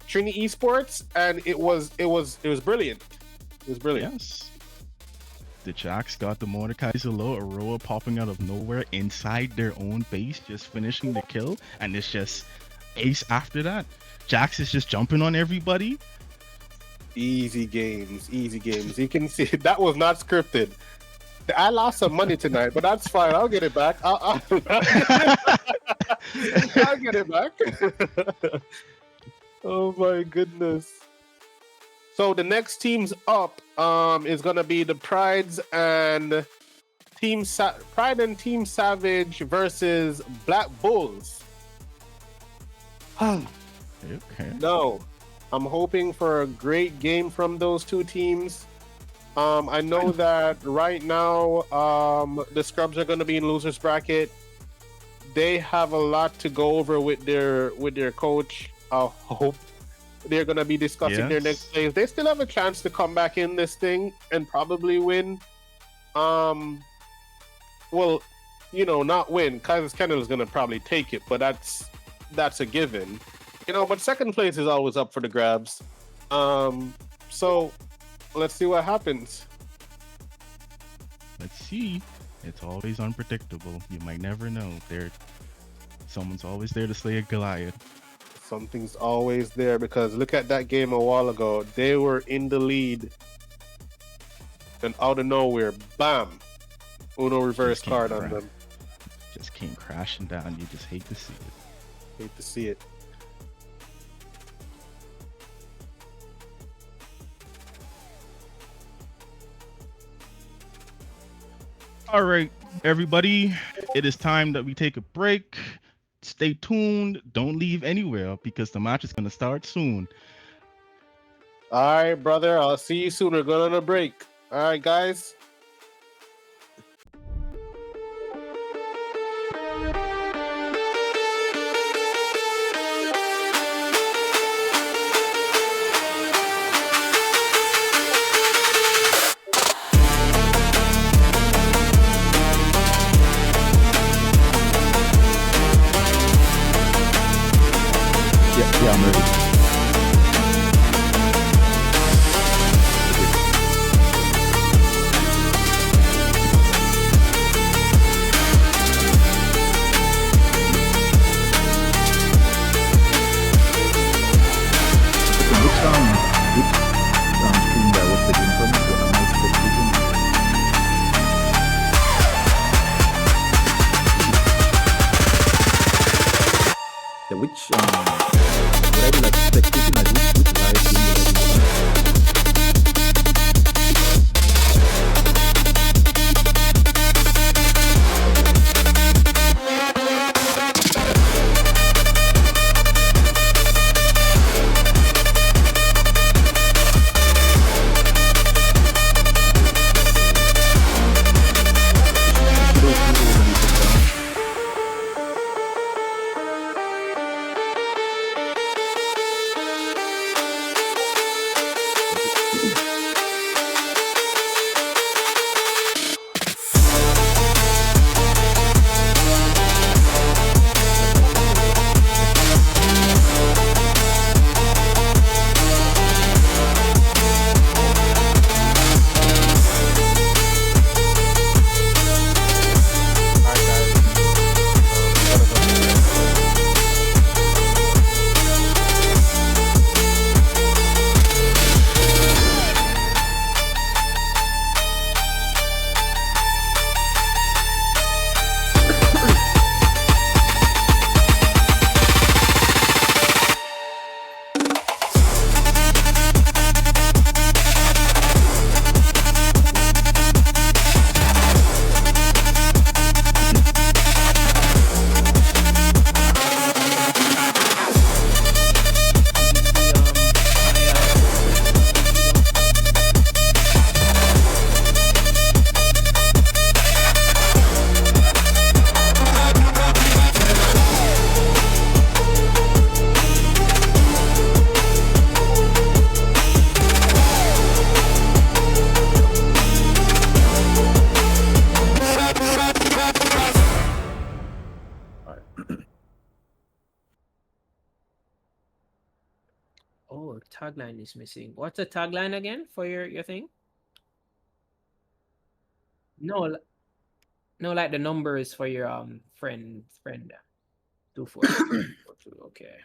Trinity Esports, and it was brilliant. It was brilliant. Yes. The Jacks got the Mordekaiser low, Aurora popping out of nowhere inside their own base, just finishing the kill, and it's just ace after that. Jax is just jumping on everybody. Easy games. You can see that was not scripted. I lost some money tonight, but that's fine. I'll get it back. I'll get it back. Oh my goodness. So the next teams up is gonna be the Prides and Pride and Team Savage versus Black Bulls. Okay. No, I'm hoping for a great game from those two teams. I know that right now the Scrubs are gonna be in losers bracket. They have a lot to go over with their coach. I hope they're going to be discussing their next plays. They still have a chance to come back in this thing and probably win. Well, you know, not win. Kaiser's Kennel is going to probably take it, but that's a given. You know, but second place is always up for the grabs. So let's see what happens. Let's see. It's always unpredictable. You might never know. Someone's always there to slay a Goliath. Something's always there, because look at that game a while ago. They were in the lead, and out of nowhere, bam! Uno reverse card on them. Just came crashing down. You just hate to see it. Hate to see it. All right, everybody. it is time that we take a break. Stay tuned. Don't leave anywhere because the match is going to start soon. All right, brother. I'll see you soon. We're going on a break. All right, guys. Yeah, I'm ready. So which stream that was taken from? Am I spectating? Yeah, which would I be like spectating, like which live stream would I be watching? You should know when you sit down. All right, guys. Gotta go take a break. All right. Oh, tagline is missing. What's the tagline again for your thing? No, no, like the numbers for your friend 242. Okay.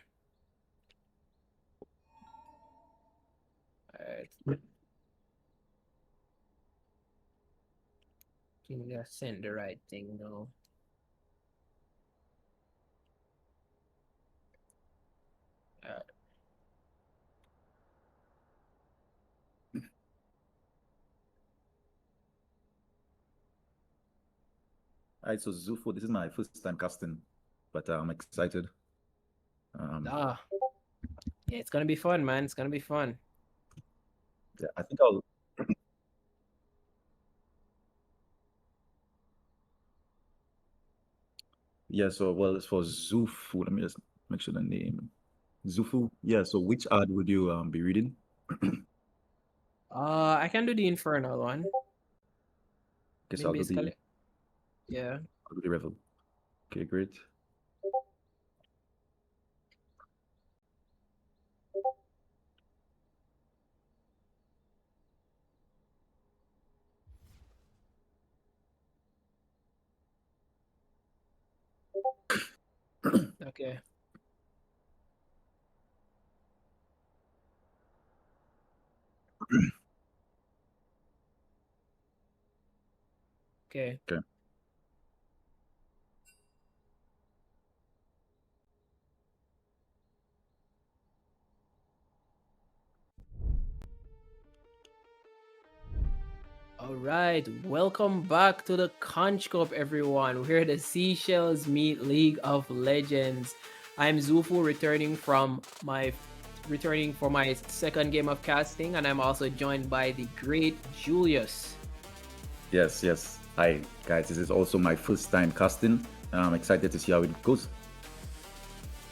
All right. Can you send the right thing now? Uh, All right, so Zufo, this is my first time casting, but I'm excited. ah, yeah, it's gonna be fun, man. It's gonna be fun. Yeah, I think I'll. Yeah, so well, it's for Zufu. Let me just make sure the name. Zufu. Yeah, so which ad would you be reading? I can do the infernal one. Guess Maybe basically, yeah. I'll do the revel. Okay, great. Okay. Okay. Okay. All right, welcome back to the Conch Cup, everyone, where the Seashells meet League of Legends. I'm Zufu, returning for my second game of casting, and I'm also joined by the great Julius. Yes, yes. Hi, guys. This is also my first time casting, and I'm excited to see how it goes.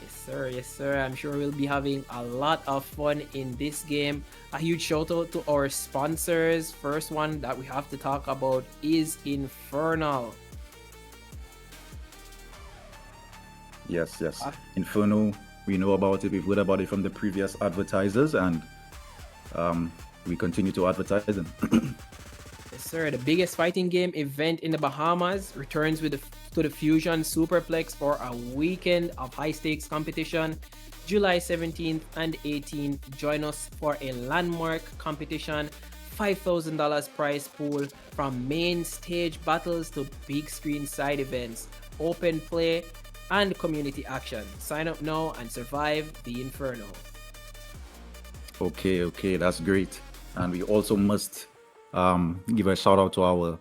Yes, sir. Yes, sir. I'm sure we'll be having a lot of fun in this game. A huge shout out to our sponsors. First one that we have to talk about is Infernal. Yes, yes. Inferno, we know about it. We've heard about it from the previous advertisers, and we continue to advertise them. Yes, sir. The biggest fighting game event in the Bahamas returns to the Fusion Superplex for a weekend of high stakes competition. July 17th and 18th, join us for a landmark competition, $5,000 prize pool, from main stage battles to big screen side events, open play, and community action. Sign up now and survive the Inferno. Okay, that's great. And we also must give a shout out to our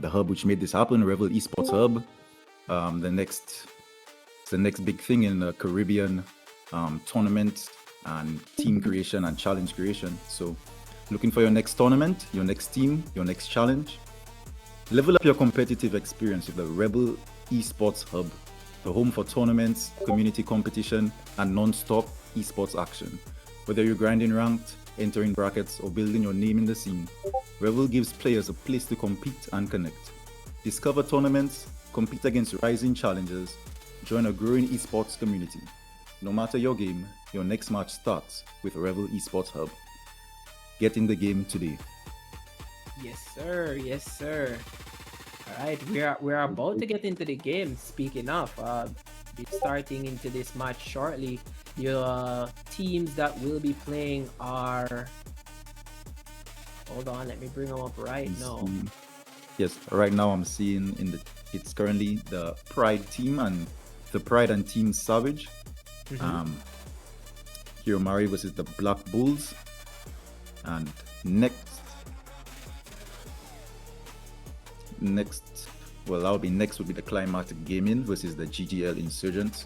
the hub which made this happen, Rebel Esports Hub. The next big thing in the Caribbean tournament and team creation and challenge creation. So looking for your next tournament, your next team, your next challenge. Level up your competitive experience with the Rebel Esports Hub, the home for tournaments, community competition, and non-stop esports action. Whether you're grinding ranked, entering brackets, or building your name in the scene, Rebel gives players a place to compete and connect. Discover tournaments, compete against rising challengers, join a growing esports community. No matter your game, your next match starts with Rebel Esports Hub. Get in the game today. Yes, sir. Yes, sir. All right, we're about to get into the game. Speaking of, be starting into this match shortly. Your teams that will be playing are. Hold on, let me bring them up right now. Yes, right now I'm seeing it's currently the Pride team and the Pride and Team Savage. Hiromari versus the Black Bulls, and next, well, that'll be next would be the Climatic Gaming versus the GGL Insurgents.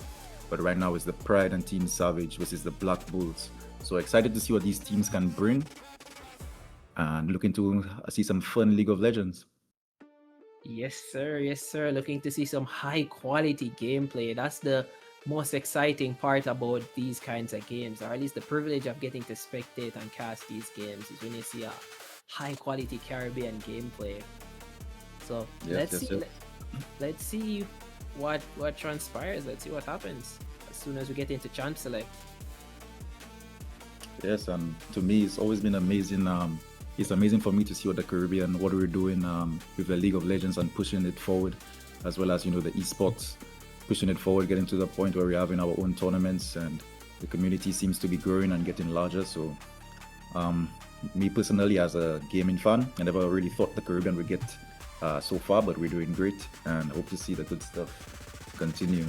But right now it's the Pride and Team Savage versus the Black Bulls. So excited to see what these teams can bring, and looking to see some fun League of Legends. Yes, sir. Yes, sir. Looking to see some high quality gameplay. That's the most exciting part about these kinds of games, or at least the privilege of getting to spectate and cast these games, is when you see a high quality Caribbean gameplay. So let's see what transpires. Let's see what happens as soon as we get into Champ Select. Yes, and to me it's always been amazing. It's amazing for me to see what the Caribbean, what we're doing with the League of Legends and pushing it forward, as well as the esports, pushing it forward, getting to the point where we're having our own tournaments, and the community seems to be growing and getting larger. So me personally, as a gaming fan, I never really thought the Caribbean would get so far, but we're doing great, and I hope to see the good stuff continue.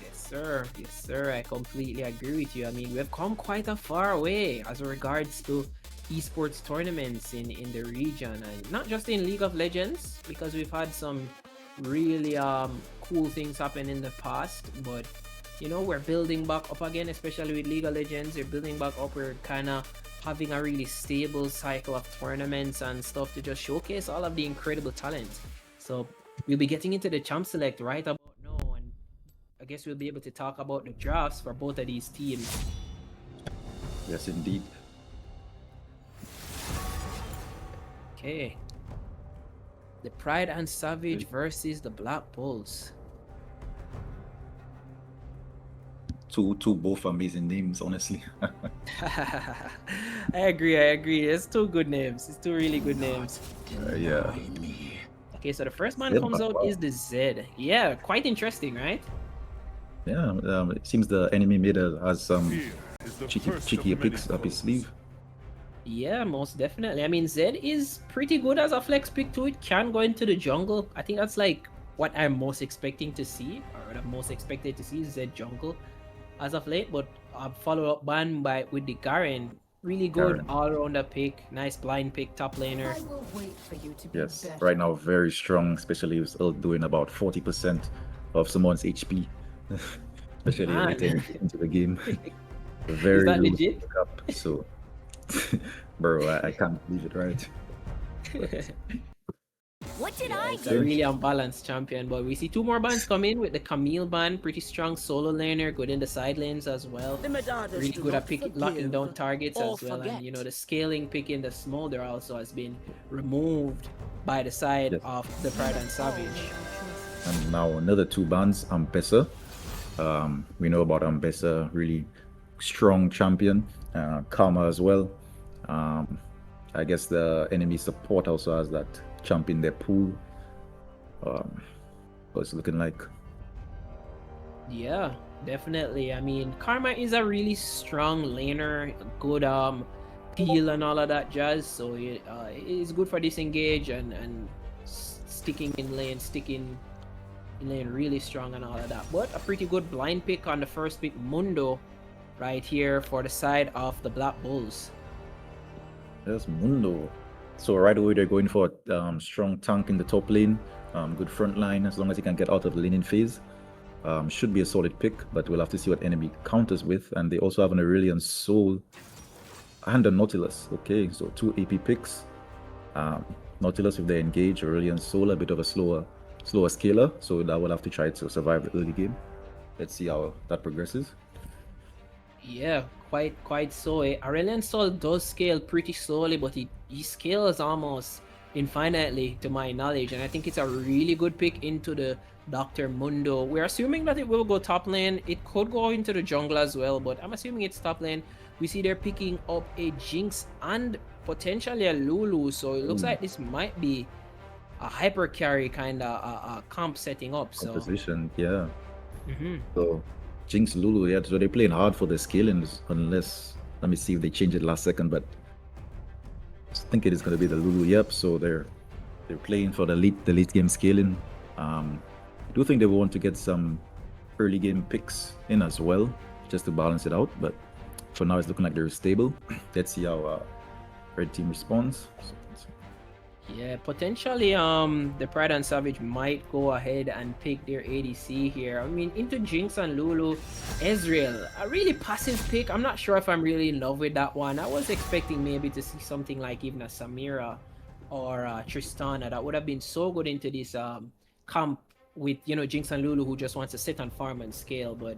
Yes, sir. I completely agree with you. I mean, we've come quite a far way as regards to esports tournaments in the region, and not just in League of Legends, because we've had some really cool things happen in the past, but we're building back up again, especially with League of Legends. We're building back up. We're kind of having a really stable cycle of tournaments and stuff to just showcase all of the incredible talent. So we'll be getting into the Champ Select right about now, and I guess we'll be able to talk about the drafts for both of these teams. Yes, indeed. Okay. The Pride and Savage versus the Black Bulls. Two both amazing names, honestly. I agree. It's two good names. It's two really good names. Yeah. Okay, so the first man comes out is the Zed. Yeah, quite interesting, right? Yeah, it seems the enemy made has some cheeky picks up his sleeve. Yeah, most definitely. I mean, Zed is pretty good as a flex pick too. It can go into the jungle. I think that's like what I'm most expecting to see, or what I'm most expected to see, is Zed jungle as of late. But follow up ban with the Garen Really good Karen. all-rounder pick. Nice blind pick, top laner. I will wait for you to be Yes, better. right now very strong, especially with still doing about 40% of someone's HP, especially Man. later into the game. Is Very that low legit? up, so bro, I can't believe it, right? What did Yeah, I it's a do? really unbalanced champion, but we see two more bans come in with the Camille ban, pretty strong solo laner, good in the side lanes as well. The Medadas Really do good not at locking down forgive targets or as well, and forget. the scaling pick in the smolder also has been removed by the side Yes. of the Pride and Savage. And now another two bans, Ambessa. We know about Ambessa, really strong champion. Karma as well. I guess the enemy support also has that champ in their pool. So it's looking like Yeah, definitely. I mean, Karma is a really strong laner, good peel and all of that jazz. So it's good for disengage and sticking in lane, really strong and all of that. But a pretty good blind pick on the first pick, Mundo, right here for the side of the Black Bulls. there's Mundo. So right away they're going for strong tank in the top lane, good front line as long as he can get out of the laning phase. Should be a solid pick, but we'll have to see what enemy counters with. And they also have an Aurelion Soul and a Nautilus. Okay, so two AP picks. Nautilus if they engage, Aurelion Soul a bit of a slower scaler, so that will have to try to survive the early game. Let's see how that progresses. Yeah, quite so. Aurelion Sol does scale pretty slowly, but he scales almost infinitely to my knowledge, and I think it's a really good pick into the Dr. Mundo. We're assuming that it will go top lane. It could go into the jungle as well, but I'm assuming it's top lane. We see they're picking up a Jinx and potentially a Lulu, so it looks like this might be a hyper carry kind of comp setting up. So Composition, yeah. Mhm. So Jinx Lulu, yeah. So they're playing hard for the scaling, unless let me see if they change it last second, but I think it is going to be the Lulu. Yep. So they're playing for the late game scaling. I do think they want to get some early game picks in as well, just to balance it out. But for now, it's looking like they're stable. Let's see how red team responds. Yeah, potentially the Pride and Savage might go ahead and pick their ADC here. I mean, into Jinx and Lulu, Ezreal, a really passive pick. I'm not sure if I'm really in love with that one. I was expecting maybe to see something like even a Samira or Tristana that would have been so good into this camp with, Jinx and Lulu who just wants to sit on farm and scale, but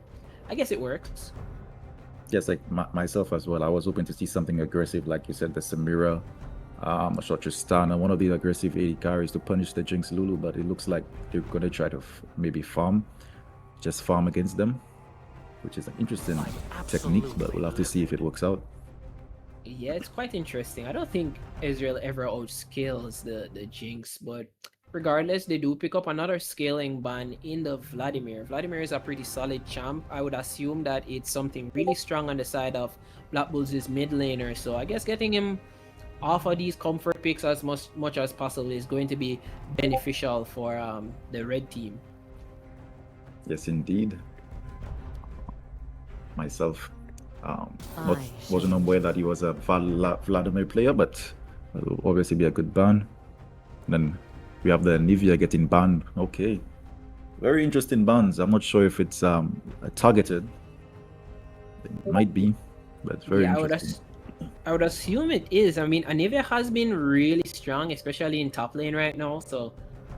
I guess it works. Yes, like myself as well. I was hoping to see something aggressive, like you said, the Samira, a short Tristana, one of the aggressive AD carries to punish the Jinx Lulu, but it looks like they're going to try to maybe farm against them, which is an interesting technique, but we'll have to see if it works out. Yeah, it's quite interesting. I don't think Israel ever outscales the Jinx, but regardless, they do pick up another scaling ban in the Vladimir. Vladimir is a pretty solid champ. I would assume that it's something really strong on the side of Black Bulls' mid laner. So I guess getting him off of these comfort picks as much as possible is going to be beneficial for the red team. Yes, indeed. Myself, wasn't aware that he was a Vladimir player, but it will obviously be a good ban. Then we have the Nivea getting banned. Okay, very interesting bans. I'm not sure if it's targeted. It might be, but it's very interesting. I would assume it is. I mean, Anivia has been really strong, especially in top lane right now. So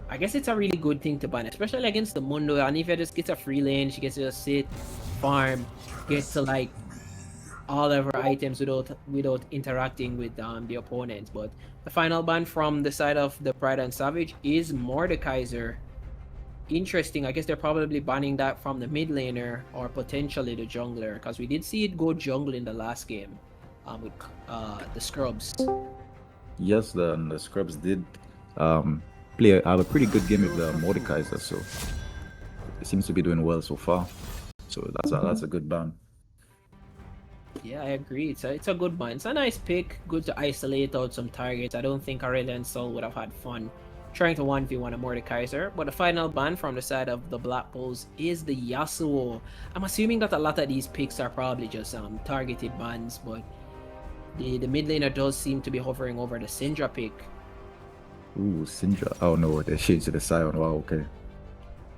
I guess it's a really good thing to ban, especially against the Mundo. Anivia just gets a free lane. She gets to just sit, farm, gets to like all of her items without interacting with the opponents. But the final ban from the side of the Pride and Savage is Mordekaiser. Interesting. I guess they're probably banning that from the mid laner or potentially the jungler, because we did see it go jungle in the last game with the Scrubs. Yes, the Scrubs did have a pretty good game with the Mordekaiser, so it seems to be doing well so far. So that's a good ban. Yeah, I agree. It's a good ban. It's a nice pick. Good to isolate out some targets. I don't think Aurelion Sol would have had fun trying to 1v1 a Mordekaiser. But the final ban from the side of the Black Bulls is the Yasuo. I'm assuming that a lot of these picks are probably just targeted bans, but The mid laner does seem to be hovering over the Syndra pick. Ooh, Syndra. Oh no, they changed to the Scion. Wow, okay.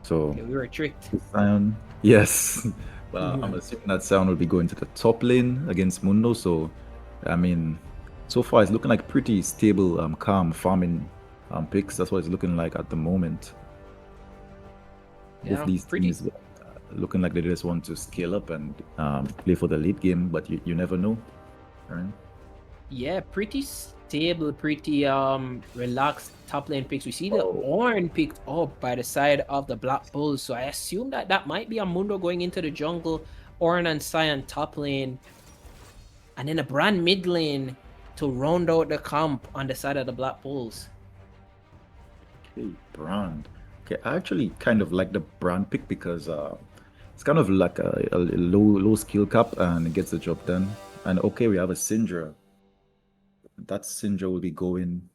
So Okay, we were tricked. Scion, yes. Well, I'm assuming that Scion will be going to the top lane against Mundo. So, I mean, so far it's looking like pretty stable, calm farming picks. That's what it's looking like at the moment. Yeah, Both these pretty. teams looking like they just want to scale up and play for the late game, but you never know, right? Yeah, pretty stable, pretty relaxed top lane picks. We see the Ornn picked up by the side of the Black Bulls, so I assume that that might be a Mundo going into the jungle, Ornn and Cyan top lane, and then a Brand mid lane to round out the camp on the side of the Black Bulls. Okay, Brand. Okay, I actually kind of like the Brand pick because it's kind of like a low skill cap and it gets the job done. And okay, we have a Syndra. That Syndra will be going.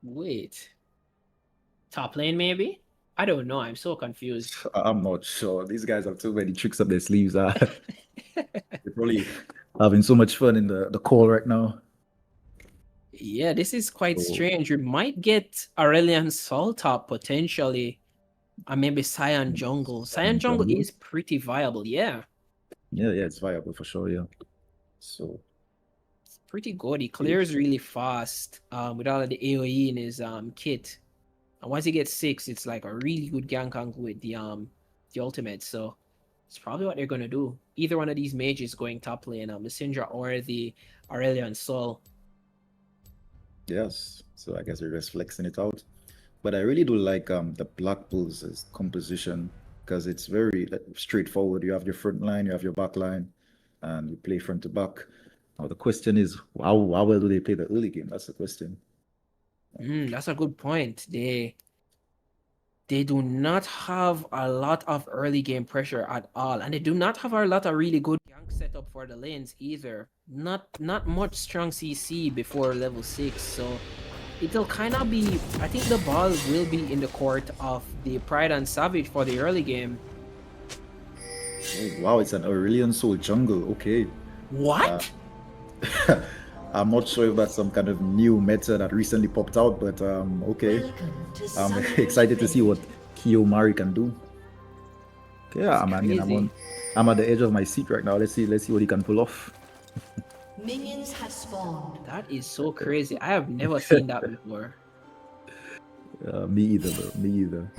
Wait. Top lane maybe? I don't know. I'm so confused. I'm not sure. These guys have too many tricks up their sleeves. They're probably having so much fun in the call right now. Yeah, this is quite So- strange. We might get Aurelion Sol top potentially. And maybe Cyan jungle. Cyan jungle jungle? is pretty viable, yeah. Yeah, it's viable for sure. Yeah. So It's pretty good. He clears really fast with all of the AoE in his kit. And once he gets 6, it's like a really good gank angle with the ultimate. So it's probably what they're gonna do. Either one of these mages going top lane, the Syndra or the Aurelion Sol. yes, so I guess we're just flexing it out. But I really do like the Black Bulls' composition because it's very straightforward. You have your front line, you have your back line, and you play front to back. Now the question is, how well do they play the early game? That's the question. That's a good point. They do not have a lot of early game pressure at all, and they do not have a lot of really good gank setup for the lanes either. Not much strong CC before level 6, so it'll kind of be. I think the ball will be in the court of the Pride and Savage for the early game. Oh, wow, it's an Aurelion Soul jungle. Okay. What? I'm not sure if that's some kind of new meta that recently popped out, but okay. Welcome to I'm Sunrise excited to see Bay. what Kiyomari can do. Okay, yeah, I mean, crazy. I'm at the edge of my seat right now. Let's see what he can pull off. Minions have spawned. That is so crazy. I have never seen that before. Me either, bro. Me either.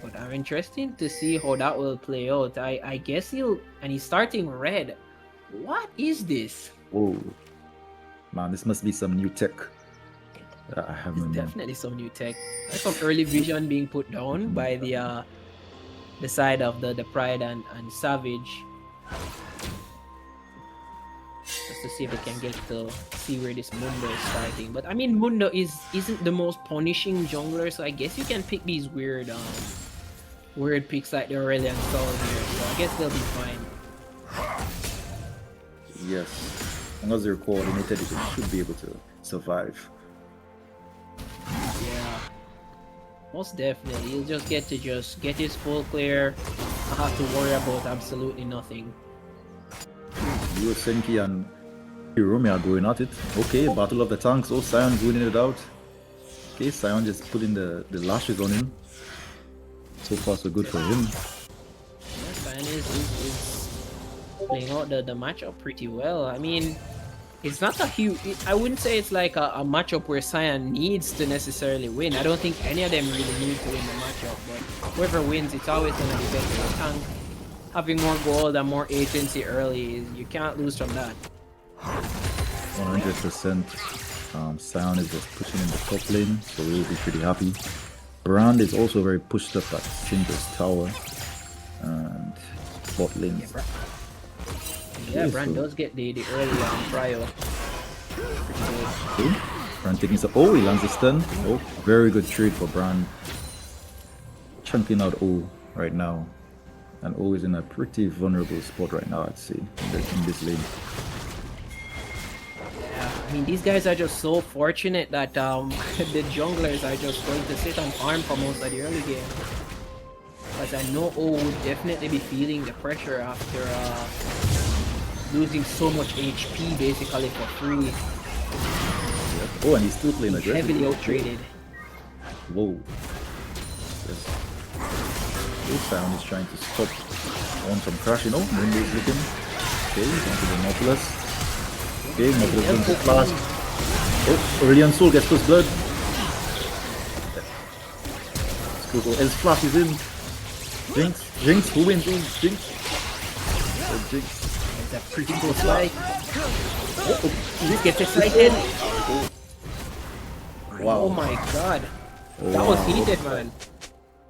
But I'm interested to see how that will play out. I guess he's starting red. What is this? Whoa, man, this must be some new tech. I It's haven't. definitely some new tech. There's some early vision being put down by the side of the Pride and Savage. Just to see if they can get to see where this Mundo is starting. But I mean, Mundo isn't the most punishing jungler, so I guess you can pick these weird picks like the Aurelion Sol here. So I guess they'll be fine. Yes, as long as they're coordinated, it should be able to survive. Yeah. Most definitely. He'll just get his full clear. Not have to worry about absolutely nothing. You, Senki, and Hiromi are going at it. Okay, Battle of the Tanks. Oh, Sion's winning it out. Okay, Sion just putting the lashes on him. So far, so good for him. Yeah, Cyan is playing out the matchup pretty well. I mean, it's not a huge. I wouldn't say it's like a matchup where Cyan needs to necessarily win. I don't think any of them really need to win the matchup. But whoever wins, it's always going to be better. The tank having more gold and more agency early, you can't lose from that. 100%. Sion is just pushing in the top lane, so we'll be pretty happy. Brand is also very pushed up at Syndra's tower and bot lane. Yeah, Okay, Brand so- does get the early prio. Pretty good. Okay. Brand taking some. Oh, he lands a stun. Oh, very good trade for Brand. Chunking out O right now. And O is in a pretty vulnerable spot right now, I'd say, in this lane. Yeah, I mean, these guys are just so fortunate that the junglers are just going to sit on farm for most of the early game. Because I know O would definitely be feeling the pressure after losing so much HP basically for free. Oh, and he's still playing He's aggressive. heavily outtraded. Whoa. Yes. This sound is trying to stop on some crashing. Oh, Mundo is looking. Okay, onto the Nautilus. Okay, Nautilus going to flash. Oh, Aurelion Soul gets first blood. His flash is in. Jinx, who wins? Jinx. Oh, Jinx. It's a pretty cool spike. Jinx gets excited. Wow. Oh my god. That was heated, man.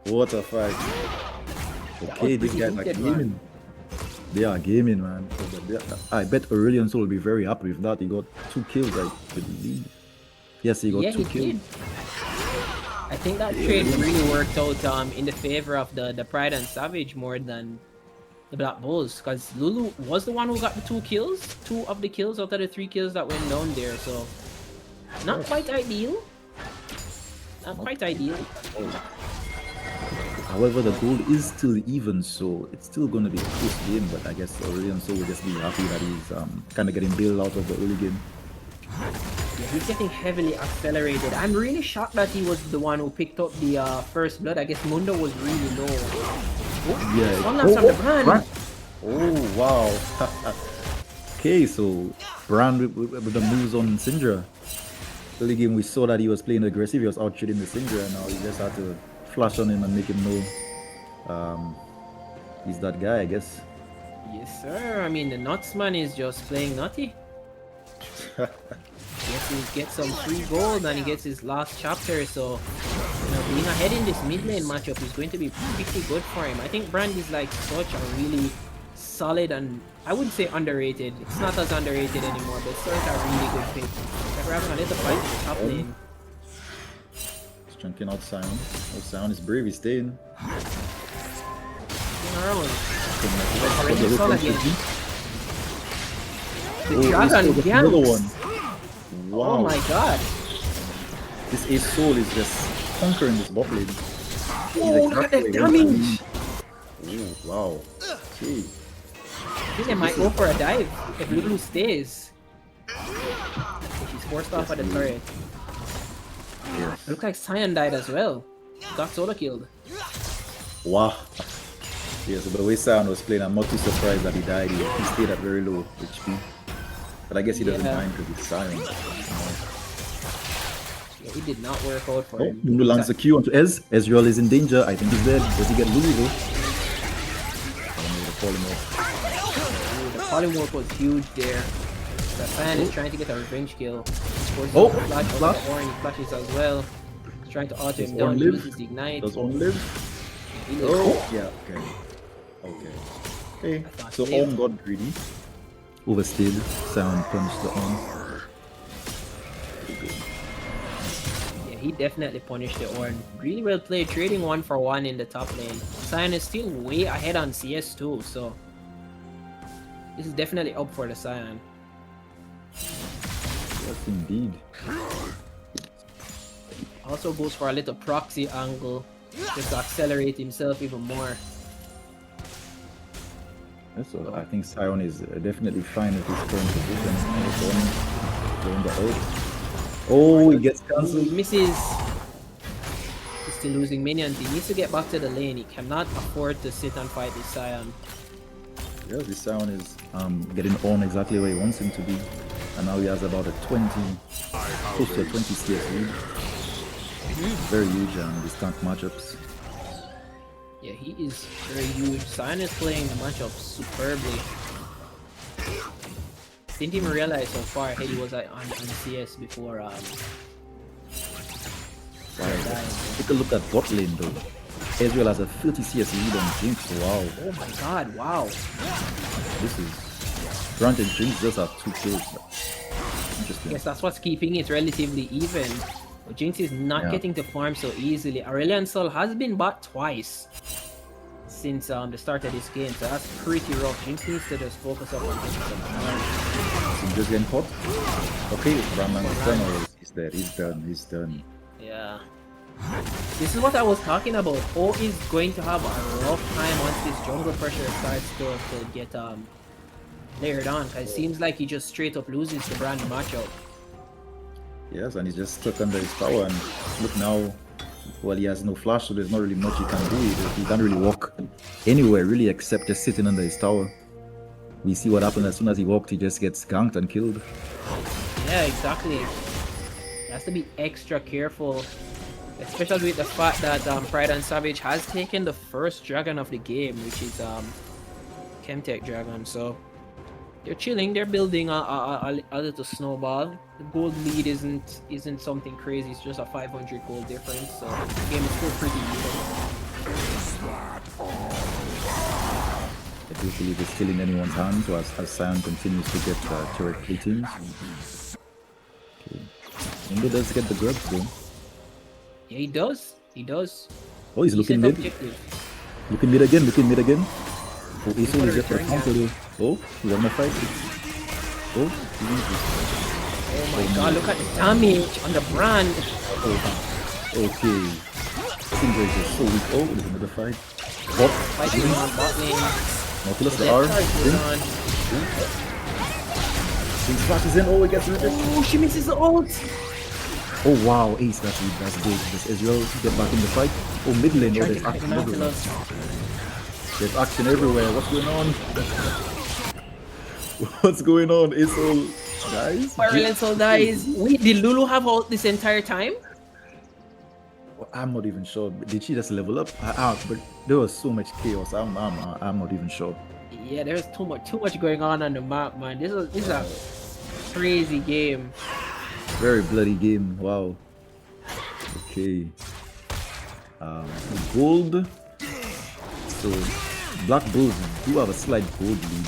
What a fight. Okay, these pretty guys are heated, gaming. man. They are gaming, man. I bet Aurelion Soul will be very happy with that. He got 2 kills, I believe. Yes, he got Yeah, 2 he kills. did. I think that trade really worked out in the favor of the Pride and Savage more than the Black Bulls, because Lulu was the one who got the 2 kills, 2 of the kills out of the 3 kills that went down there. So not quite ideal. Not quite ideal. However, the goal is still even, so it's still going to be a close game, but I guess Aurelion Soul will just be happy that he's kind of getting bailed out of the early game. Yeah, he's getting heavily accelerated. I'm really shocked that he was the one who picked up the first blood. I guess Mundo was really low. Oh, Yeah. one last from the brand. Oh, wow. Okay, so Brand with the moves on Syndra. Early game, we saw that he was playing aggressive. He was out shooting the Syndra, and now he just had to flash on him and make him know he's that guy, I guess. Yes, sir. I mean, the Nutsman is just playing nutty. He gets some free gold and he gets his last chapter, so being ahead in this mid lane matchup is going to be pretty good for him. I think Brand is like such a really solid, and I wouldn't say underrated. It's not as underrated anymore, but it's such a really good pick. Like we're having a little fight in the top lane. He's chunking out Sion. Oh, Sion is brave, he's staying. Going around. Already Sol again. The Oh, dragon he's got another one. ganks. Wow. Oh my god. This Ace Soul is just conquering this bot lane. Oh, look at the damage. Oh, wow. Okay. I think they might go for a dive if Lulu stays. She's forced off by the turret. Yes. It looks like Cyan died as well. Got solo killed. Wow. Yeah, so the way Sion was playing, I'm not too surprised that he died. He stayed at very low HP. But I guess he doesn't Yeah. mind because he's Sion. Yeah, it did not work out for Oh, him. Lulu lands the Q onto Ez. Ezreal is in danger. I think he's dead. Does he get Lulu though? The Ooh, the polymorph was huge there. The fan is trying to get a revenge kill. Forces Oh, the flash flash. over the horn, he flashes as well. He's trying to auto him Does down, Ornn live? uses the ignite. Does Ornn live? He lives. Oh, yeah, okay. Okay. Okay, so Ornn got greedy. Overstayed. Sion punished the Ornn. Yeah, he definitely punished the Ornn. Really well played, trading 1-for-1 in the top lane. Cyan is still way ahead on CS too, so this is definitely up for the Cyan. Yes, indeed. Also goes for a little proxy angle, just to accelerate himself even more. Yeah, so I think Sion is definitely fine with his current position. Going the ult. Oh, he gets Ooh, cancelled. he misses. He's still losing minions. He needs to get back to the lane. He cannot afford to sit and fight this Cyan. Yeah, this Sion is getting on exactly where he wants him to be. And now he has about a 20, close to a 20 CS lead. Very huge these tank matchups. Yeah, he is very huge. Cyan is playing the matchup superbly. Didn't even realize how far ahead he was on CS before Right. dying. Take a look at bot lane though. Ezreal has a 30 CS lead on Jinx. Wow, Oh my god, wow. this is... Granted, Jinx just have 2 kills. But interesting. Yes, that's what's keeping it relatively even. But Jinx is not Yeah. getting to farm so easily. Aurelion Sol has been bought twice since the start of this game, so that's pretty rough. Jinx needs to just focus up on getting some farm. Syndra's getting caught. Okay, Brahman is done. Or he's dead. He's done. He's done. Yeah. This is what I was talking about. O is going to have a rough time once this jungle pressure starts to get layered on. Cause it seems like he just straight up loses the brand matchup. Yes, and he's just stuck under his tower. And look now, well, he has no flash, so there's not really much he can do. He can't really walk anywhere, really, except just sitting under his tower. We see what happened as soon as he walked, he just gets ganked and killed. Yeah, exactly. He has to be extra careful, especially with the fact that Pride and Savage has taken the first dragon of the game, which is Chemtech Dragon. So they're chilling, they're building a little snowball. The gold lead isn't something crazy, it's just a 500 gold difference, so the game is still pretty even. I do believe it's still in anyone's hands, so as Sion continues to get turret teams. Okay. Mundo does get the grubs though. Yeah, he does. He does. Oh, he's looking mid. Looking mid again, Oh, Aesol is just for counter though. Oh, you wanna fight? Oh, oh my god, look at the damage on the brand. Oh, okay. Syndra is just so weak. Oh, there's another fight. Bot. Fighting on bot lane. Nautilus the R. He flashes in. Oh, he gets rid of it. Oh, she misses the ult. Oh wow, Ace, that's good. Does Ezreal get back in the fight? Oh, mid lane, oh, there's action everywhere. There's action everywhere. What's going on? What's going on? It's all guys. Pyrolental dies. Wait, did Lulu have ult this entire time? I'm not even sure. Did she just level up? But there was so much chaos. I'm not even sure. Yeah, there's too much going on the map, man. This is a crazy game. Very bloody game. Wow. Okay. Gold. So Black Bulls do have a slight gold lead.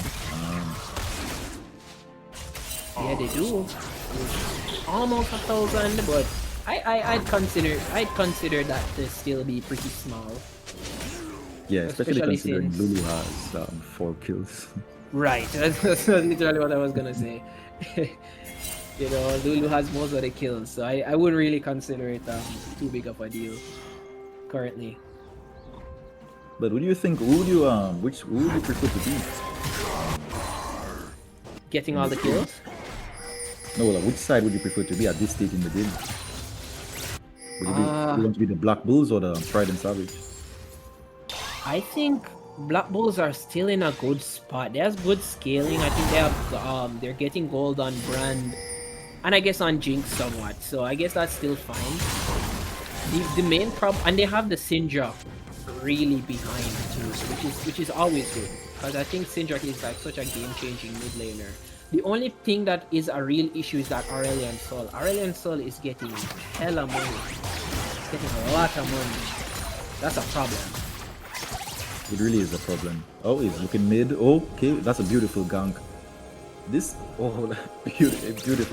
Yeah, they do. Almost 1,000, but I'd consider that to still be pretty small. Yeah, especially considering since Lulu has 4 kills. Right, that's literally what I was gonna say. You know, Lulu has most of the kills, so I wouldn't really consider it too big of a deal currently. But what do you think? Who would you prefer to be? Getting all the kills? No, well, which side would you prefer to be at this stage in the game? Would you want to be the Black Bulls or the Pride and Savage? I think Black Bulls are still in a good spot. They have good scaling. I think they have they're getting gold on Brand and I guess on Jinx somewhat. So I guess that's still fine. The main problem, and they have the Syndra really behind too, which is always good because I think Syndra is like such a game-changing mid laner. The only thing that is a real issue is that Aurelion Sol. Aurelion Sol is getting hella money. He's getting a lot of money. That's a problem. It really is a problem. Oh, he's looking mid. Okay, that's a beautiful gank. Beautiful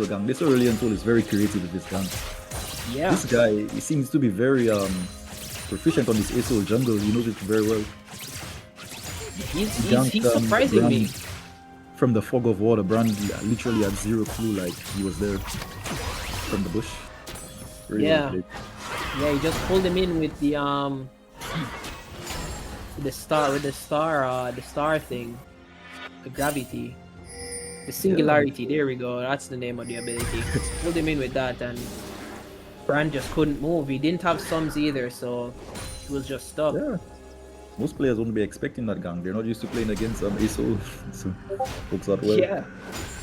gank. This Aurelion Sol is very creative with this gank. Yeah. This guy, he seems to be very proficient on this Aesol jungle. He knows it very well. He's surprising me. From the fog of war, Brand literally had zero clue, like he was there from the bush. Really yeah, he just pulled him in with the star thing, the gravity, the singularity. Yeah. There we go. That's the name of the ability. Pulled him in with that, and Brand just couldn't move. He didn't have sums either, so he was just stuck. Yeah. Most players won't be expecting that gang. They're not used to playing against Aesol, so works out well. Yeah,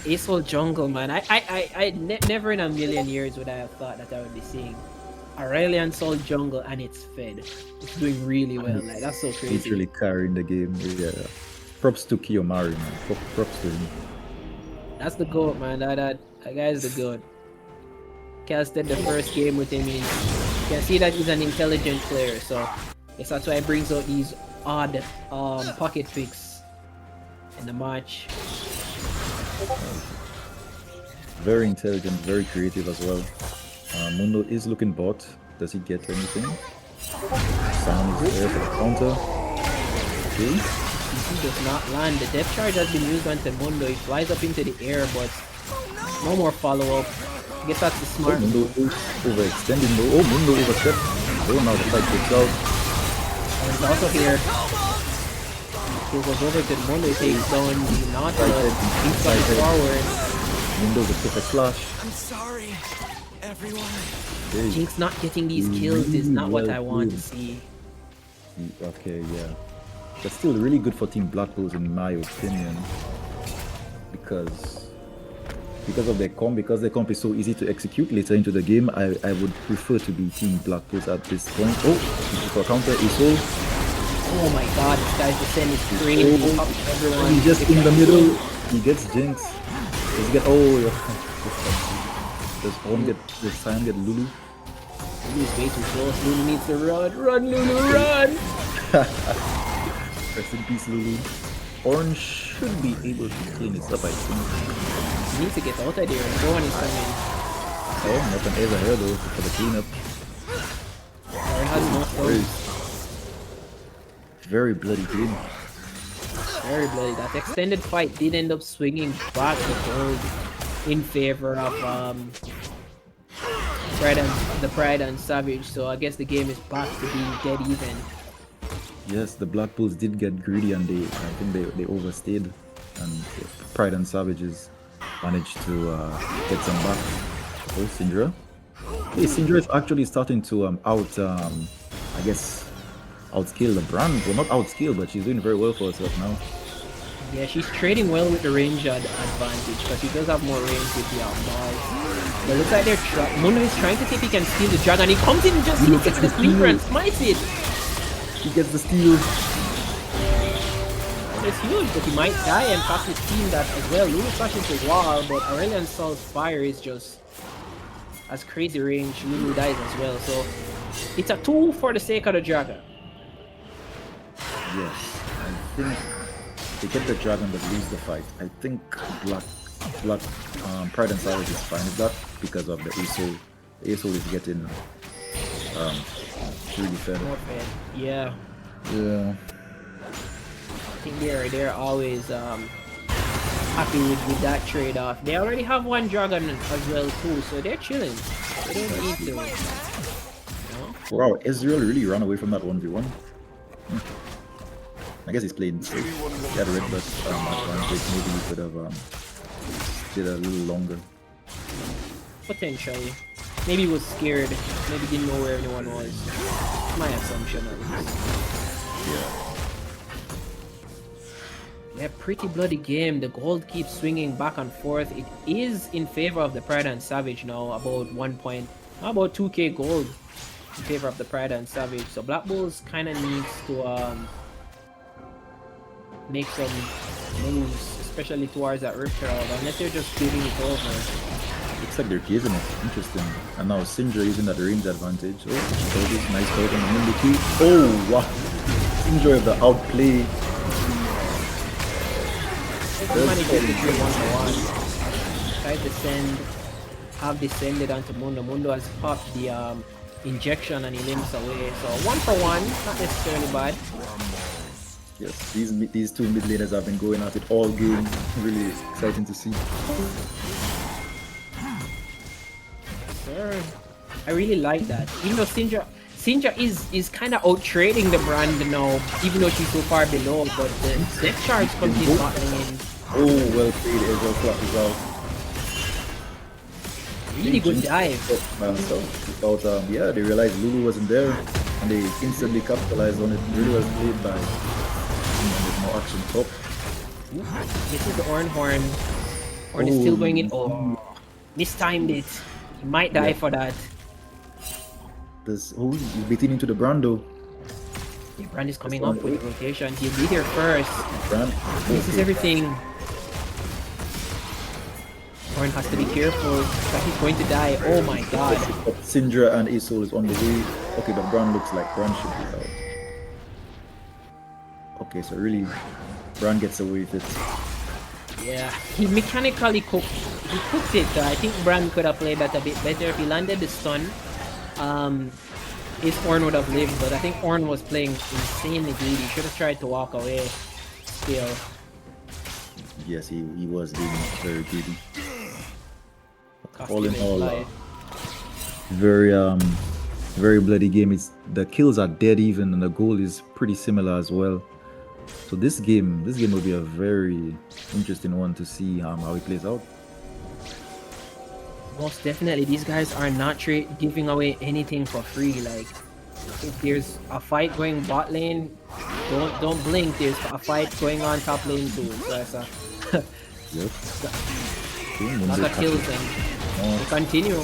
Aesol jungle, man. I never in a million years would I have thought that I would be seeing Aurelion Sol jungle and it's fed. It's doing really well. Like that's so crazy. Literally carrying the game. Yeah. Props to Kiyomari, man. Props to him. That's the GOAT, man. That guy's the GOAT. Casted the first game with him. You can see that he's an intelligent player, so yes, that's why he brings out these odd pocket picks in the match. Very intelligent, very creative as well. Mundo is looking bot. Does he get anything? Sound is there for the counter. Okay. He does not land. The depth charge has been used onto Mundo. He flies up into the air, but no more follow-up. I guess that's the smart Mundo overextending. Oh, Mundo overstepped. Oh, now the fight gets out. And it's also here. It goes over to the Mundo, it takes down the Nautilus, he's coming forward. Mundo's a perfect slash. I'm sorry, everyone. Okay. Jinx not getting these kills is not what I want to played. see. Okay, yeah. But still really good for Team Black Bulls in my opinion. Because of their comp, because their comp is so easy to execute later into the game, I would prefer to be Team Black Bulls at this point. Oh, for counter Iso. Oh my god, this guy's descent is crazy. Oh, Up everyone. he's just in the middle. He gets Jinx. Let's get yeah. Does Sion get Lulu? Lulu's way too close. Lulu needs to run. Run, Lulu, run! Rest in peace, Lulu. Orange should be able to clean this up, I think. He needs to get out of there. No one is coming. Oh, nothing is ahead though for the cleanup. Aaron has no Very, stone. very bloody game. Very bloody. That extended fight did end up swinging back the gold in favor of Pride and Savage. So I guess the game is back to being dead even. Yes, the Black Bulls did get greedy and I think they overstayed, and Pride and Savages managed to get some back. Oh, Syndra. Hey, Syndra is actually starting to I guess outscale the brand. Well, not outscale, but she's doing very well for herself now. Yeah, she's trading well with the range advantage because she does have more range with the balls. But it looks like Mundo is trying to see if he can steal the dragon. He comes in and just hits it with the sleeper and smites it. He gets the steal. It's huge, but he might die and possibly steal that as well. Lulu flashes the wall, but Aurelion Sol's fire is just as crazy range. Lulu dies as well, so it's a 2 for the sake of the dragon. Yes, I think they get the dragon but lose the fight. I think Black Pride and Savage is fine with that because of the ASO. The ASO is getting really fed. More fed. Yeah, Yeah. I think they're always happy with that trade-off. They already have one dragon as well too, so they're chilling. They don't need to. You know? Wow, Ezreal really ran away from that 1v1. I guess he's playing safe. He had a red butt advantage. Maybe he could have stayed a little longer. Potentially. Maybe he was scared. Maybe didn't know where anyone was. My assumption at least. Yeah, pretty bloody game. The gold keeps swinging back and forth. It is in favor of the Pride and Savage now. About 2k gold in favor of the Pride and Savage. So Black Bulls kind of needs to make some moves, especially towards that Rift Herald, unless they're just giving it over. Looks like they're casing it. Interesting. And now Syndra using that range advantage. Oh, this nice fight on the Mundo key. Oh, wow. Syndra with the outplay. Managed to do 1-1. Try to have descended onto Mundo. Mundo has popped the injection and he limps away. So 1-for-1, not necessarily bad. Yes, these two mid laners have been going at it all game. Really exciting to see. Sure. I really like that. Even though Syndra is kind of out trading the brand now, even though she's so far below, but the death charge comes in bottling in. Oh, well played. Ezreal flashes out. Really good dive. Yeah, they realized Lulu wasn't there and they instantly capitalized on it. Really well played by him, and there's no action top. This is the Ornn Horn. Ornn is still going in. Oh, mistimed it. He might die for that. He's beating into the Brando. The brand is coming up with the rotation. He'll be there first. Brand. This is everything. Ornn has to be careful that he's going to die. Oh my god. But Syndra and Isol is on the way. Okay, but Brand looks like Brand should be out. Okay, so really, Brand gets away with it. Yeah, he mechanically cooked. He cooked it. I think Brand could have played that a bit better. If he landed the stun, his Ornn would have lived. But I think Ornn was playing insanely greedy. He should have tried to walk away. Still. Yes, he was being very greedy. Cost All him in his all, life. very bloody game. The kills are dead even, and the goal is pretty similar as well. So this game will be a very interesting one to see how it plays out. Most definitely, these guys are not giving away anything for free. Like, if there's a fight going bot lane, don't blink. There's a fight going on top lane too. So it's a Yep. not a kill thing. Oh, We continue.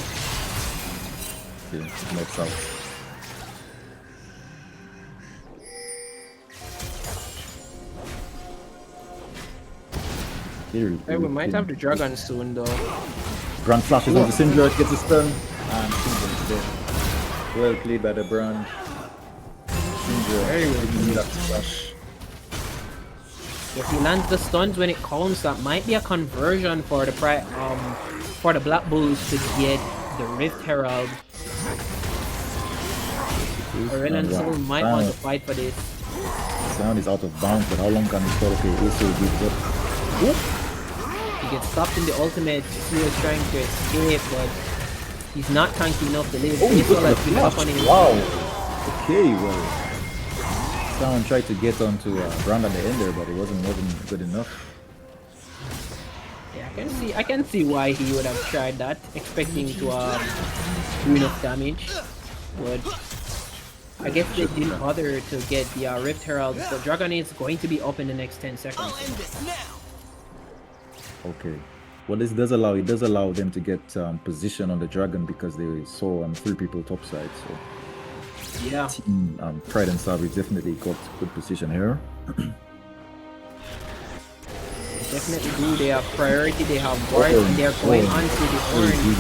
okay, next out. Here, Hey, we might have the dragon soon though. Brand flashes on the Syndra, gets a stun, and Syndra's dead. Well played by the Brand. Syndra Very well didn't need that flash. If he lands the stuns when it counts, that might be a conversion for the Black Bulls to get the Rift Herald. Aurelion Soul might want to fight for this. Sound is out of bounds, but how long can he stall? Okay, Aso gives up. He gets stopped in the ultimate. He was trying to escape, but he's not tanky enough to live. Oh, he Aso got has the given up flash. on him. Wow. Okay, well. Sound tried to get onto Brand at the end there, but it wasn't good enough. Yeah, I can see why he would have tried that, expecting to do enough damage. But I guess they didn't bother to get the Rift Herald. The Dragon is going to be up in the next 10 seconds. Okay. Well, this does allow them to get position on the Dragon because they saw 3 people topside. So Yeah. team Pride and Savage definitely got good position here. Definitely do. They have priority. They have guard, and they're going on to the orange.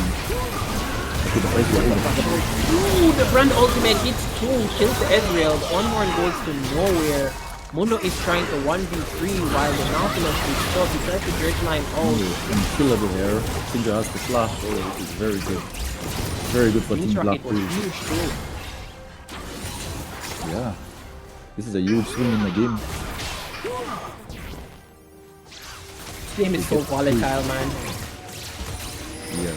Ooh, the Brand ultimate hits 2, kills the Ezreal. The Unborn goes to nowhere. Mundo is trying to 1v3 while the Nautilus is stuck. He tries to direct line out. Unkillable here. Syndra has the flash. Oh, it is very good. Very good for Beast Team Black Rocket was Bulls. huge too. Yeah. This is a huge swing in the game. This game is so volatile, man. Yeah.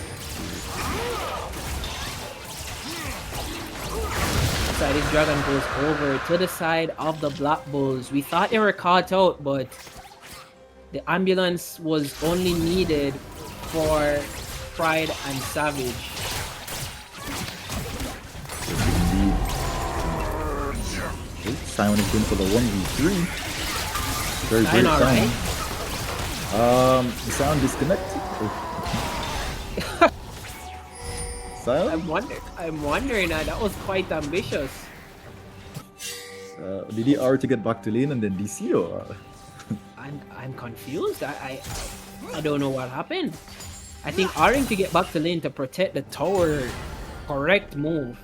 So this Dragon goes over to the side of the Black Bulls. We thought they were caught out, but the ambulance was only needed for Pride and Savage. Indeed. Okay, Simon is going for the 1v3. Very great Sion, Simon. alright? The sound disconnected. Sion? I'm wondering, that was quite ambitious. Did he R to get back to lane and then DC or? I'm confused. I don't know what happened. I think R'ing to get back to lane to protect the tower, correct move.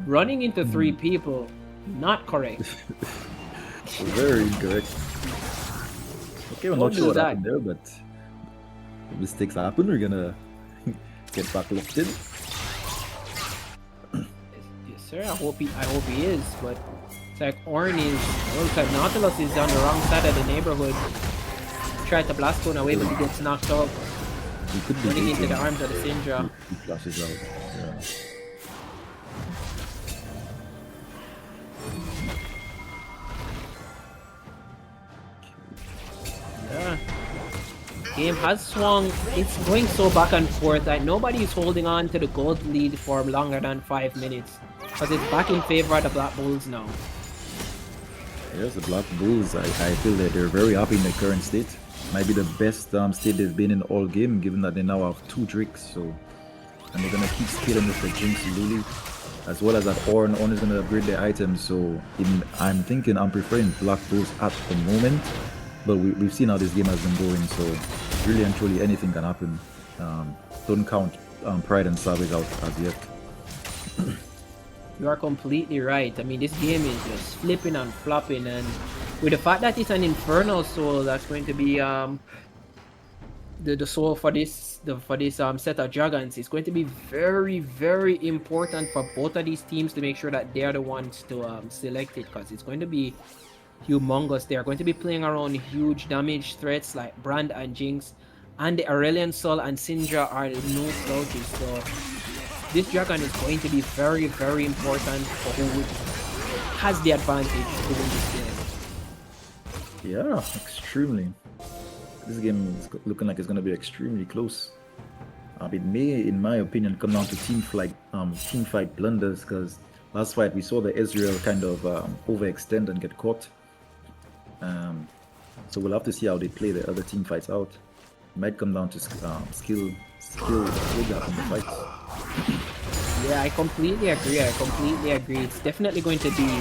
Running into 3 people, not correct. Very incorrect. Okay, we're Don't not do sure what that. happened there, but mistakes happen. We're gonna get back locked in. Yes, sir. I hope he is, but it's like Ornn is. Well, it's like Nautilus is on the wrong side of the neighborhood. Tried to blast one away, but he gets knocked out. We could be Running into the dating. arms of the Syndra. He flashes out. Yeah. Yeah. Game has swung. It's going so back and forth that nobody is holding on to the gold lead for longer than 5 minutes. Because it's back in favor of the Black Bulls now. Yes, the Black Bulls, I feel that they're very happy in their current state. Might be the best state they've been in all game, given that they now have 2 Drakes. So, and they're gonna keep scaling with the Jinx Lily, as well as that Ornn. Ornn is gonna upgrade their items. So, I'm preferring Black Bulls at the moment. But we've seen how this game has been going. So, really and truly, anything can happen. Don't count Pride and Savage out as yet. You are completely right. I mean, this game is just flipping and flopping, and with the fact that it's an Infernal Soul, that's going to be the soul for this set of dragons. It's going to be very, very important for both of these teams to make sure that they are the ones to select it, because it's going to be humongous. They are going to be playing around huge damage threats like Brand and Jinx, and the Aurelion Sol and Syndra are no slouches. So this dragon is going to be very, very important for who has the advantage to win this game. Yeah, extremely. This game is looking like it's going to be extremely close. It may, in my opinion, come down to team fight blunders, because last fight we saw the Ezreal kind of overextend and get caught. So we'll have to see how they play the other team fights out. It might come down to skill gap in the fights. Yeah, I completely agree. It's definitely going to be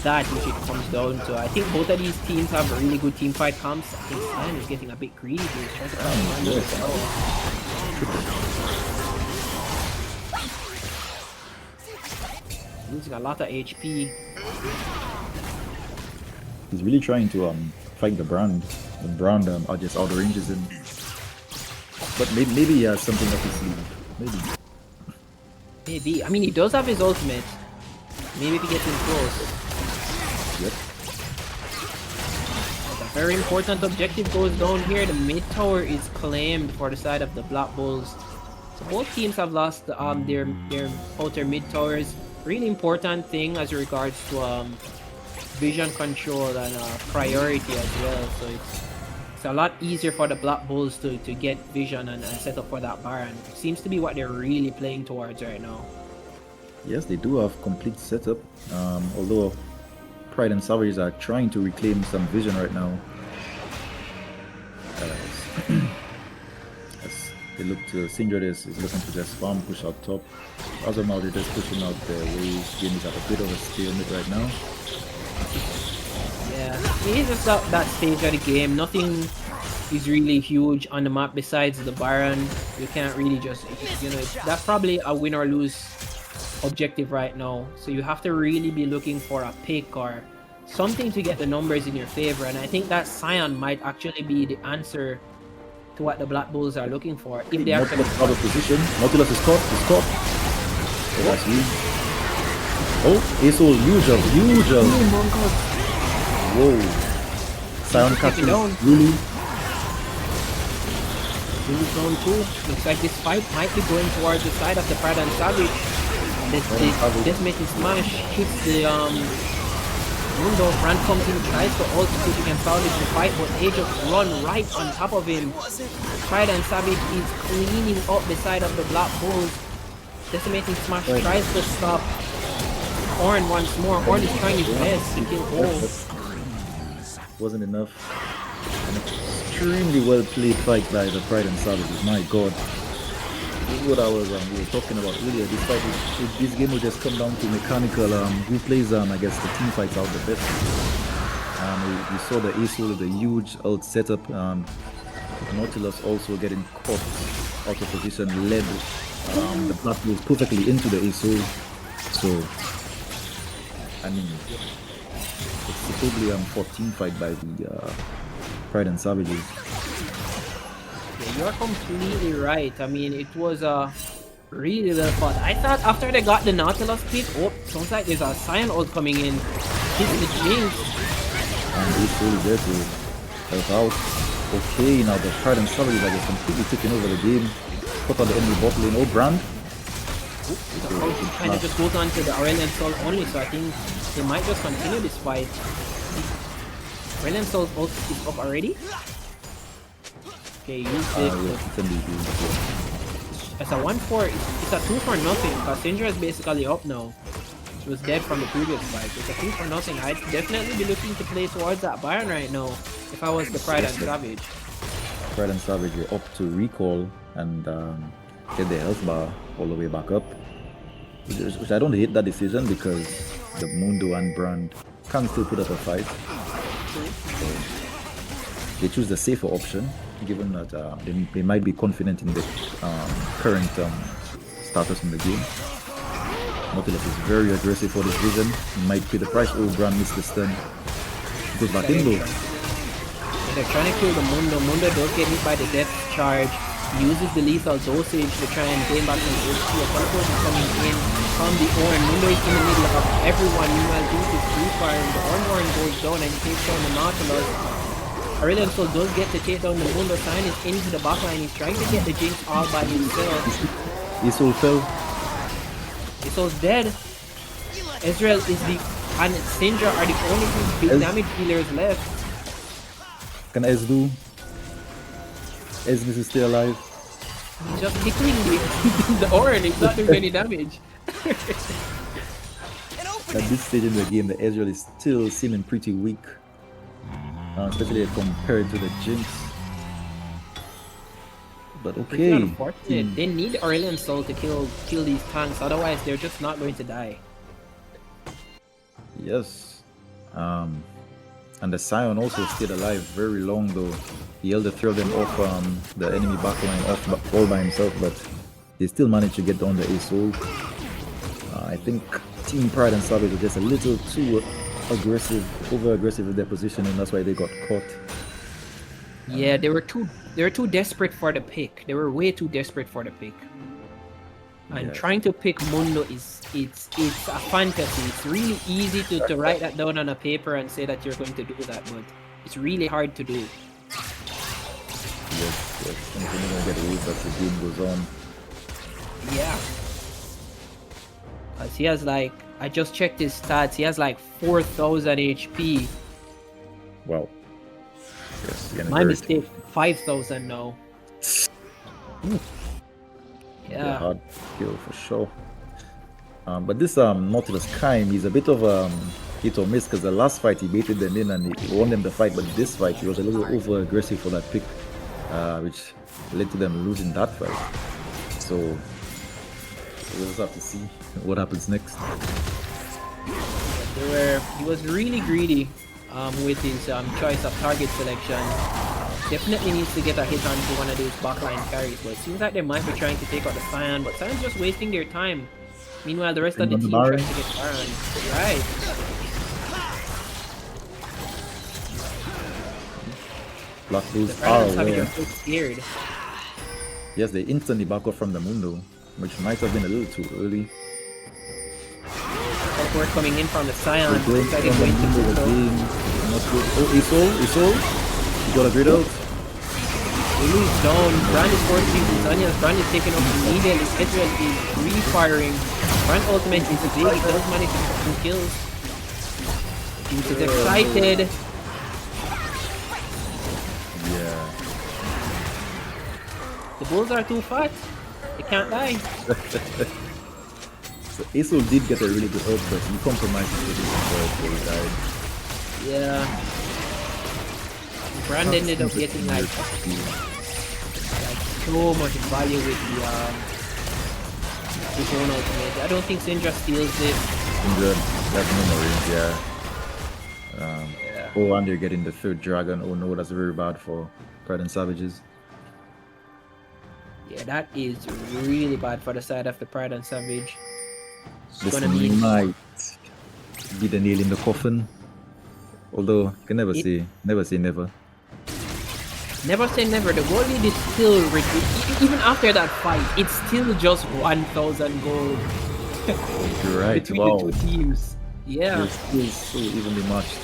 that which it comes down to. I think both of these teams have really good team fight comps. I think Simon is getting a bit greedy here. He's trying to find one as well. Losing a lot of HP. He's really trying to fight the brand. The brand just outranges him. But maybe he has something up his sleeve. Maybe. I mean, he does have his ultimate. Maybe if he gets in close. Yep. A very important objective goes down here. The mid tower is claimed for the side of the Black Bulls. So both teams have lost their outer mid towers. Really important thing as regards to vision control and priority as well. So it's a lot easier for the Black Bulls to get vision and set up for that Baron. Seems to be what they're really playing towards right now. Yes, they do have complete setup. Although Pride and Savages are trying to reclaim some vision right now. As they look to Syndra is looking to just farm push out top. As of now, they're just pushing out the waves. Game is at a bit of a stalemate right now. Yeah, it is just that stage of the game. Nothing is really huge on the map besides the Baron. You can't really just, that's probably a win or lose objective right now. So you have to really be looking for a pick or something to get the numbers in your favor. And I think that Sion might actually be the answer to what the Black Bulls are looking for. If they actually out of position, Nautilus is caught. So that's huge. Oh, Aesol, huge. Whoa. Sion catching really. Zone 2. Looks like this fight might be going towards the side of the Pride and Savage. This making smash hits the Mundo. Brand comes in, tries to ult to see if he can salvage the fight, but they just run right on top of him. Pride and Savage is cleaning up the side of the Black Bulls. Decimating Smash tries to stop Ornn once more. Ornn is trying his best to kill Ult. Wasn't enough. An extremely well played fight by the Pride and Savages. My god. This is what we were talking about earlier. This game will just come down to mechanical who plays I guess the team fights out the best. We saw the Aesol, the huge ult setup. Nautilus also getting caught out of position, led the Black Bulls perfectly into the Aesol. So I mean, it's totally 14 fight by the Pride and Savages. Yeah, you're completely right. I mean, it was really well fought. I thought after they got the Nautilus pick, sounds like there's a Sion ult coming in. Hit the Jinx. And Aesol there to help out. Okay, now the Pride and Savages are just completely taking over the game. Put on the enemy bot lane. Oh, Brand. The kind of just goes on to the Aurelion Sol only, so I think they might just continue this fight. Aurelion Sol ult is up already. Okay, use it. It's a 1-4. It's a 2 for nothing because Syndra is basically up now. She was dead from the previous fight. It's a 2 for nothing. I'd definitely be looking to play towards that Baron right now if I was the Pride and Savage. Pride and Savage were up to recall and get their health bar all the way back up. Which I don't hate that decision because the Mundo and Brand can still put up a fight. So they choose the safer option, given that they might be confident in the current status in the game. Nautilus is very aggressive for this vision. He might pay the price. Oh, Brand missed the stun. Goes back in though. They're trying to kill the Mundo. Mundo does get hit by the death charge. He uses the lethal dosage to try and gain back some HP. A Conqueror is coming in from the Ornn. Mundo is in the middle of everyone. Meanwhile, Jinx is free firing. The Ornn goes down and he takes down the Nautilus. Aurelion Sol does get to take down the Mundo. Sion is into the backline. He's trying to get the Jinx all by himself. Aesol fell. Aesol's dead. Ezreal is and Syndra are the only two big damage dealers left. can Ez do? Eznis is still alive. He's just tickling the aura and it's not doing any damage. At this stage in the game, the Ezreal is still seeming pretty weak, especially compared to the Jinx. But Pretty okay, unfortunate. They need Aurelion Soul to kill these tanks, otherwise they're just not going to die. yes. And the Scion also stayed alive very long though. He held the three of them off the enemy backline off all by himself, but they still managed to get on the ASOL. I think Team Pride and Savage were just a little too aggressive, over aggressive with their position, and that's why they got caught. Yeah, they were too desperate for the pick. They were way too desperate for the pick. And Yes. trying to pick Mundo it's a fantasy. It's really easy to write that down on a paper and say that you're going to do that, but it's really hard to do. Yes, yes. And you're gonna get worse as the game goes on. Yeah. Cause he has like, I just checked his stats. He has like 4,000 HP. Wow. Yes, getting My hurt. mistake. 5,000 now. Yeah. Hard kill for sure. But this Nautilus Kaim, he's a bit of hit or miss because the last fight he baited them in and he won them the fight, but this fight he was a little over aggressive for that pick, which led to them losing that fight. So we'll just have to see what happens next. He was really greedy with his choice of target selection. Definitely needs to get a hit onto one of those backline carries, but it seems like they might be trying to take out the Scion, but Sion's just wasting their time. Meanwhile, the rest of the team trying to get Baron. Right. Black The Bulls are Baron's having aware. them so scared. Yes, they instantly back off from the Mundo, which might have been a little too early. Support coming in from the Scion. They're going Looks like from it's the going to Mundo Mundo. again. Not good. Oh, Isol? You got a grid out? Lulu's down. Brand is forcing Zanya's. Brand is taking off immediately. Ezreal is re-firing. Brand ultimate is big. He does manage to get some kills. Jinx is excited. Yeah. The bulls are too fat. They can't die. So Isol did get a really good ult, but he compromised his position before he died. Yeah. Brand ended up getting like so much value with his own ultimate. I don't think Syndra steals this. That's memories, yeah. Oh, and they're getting the third dragon. Oh no, that's very bad for Pride and Savages. Yeah, that is really bad for the side of the Pride and Savage. It's This gonna be might be the nail in the coffin. Although, you can never say never. never say never. The gold lead is still even after that fight. It's still just 1,000 gold You're right, between wow. the two teams. Yeah. They're still so evenly matched.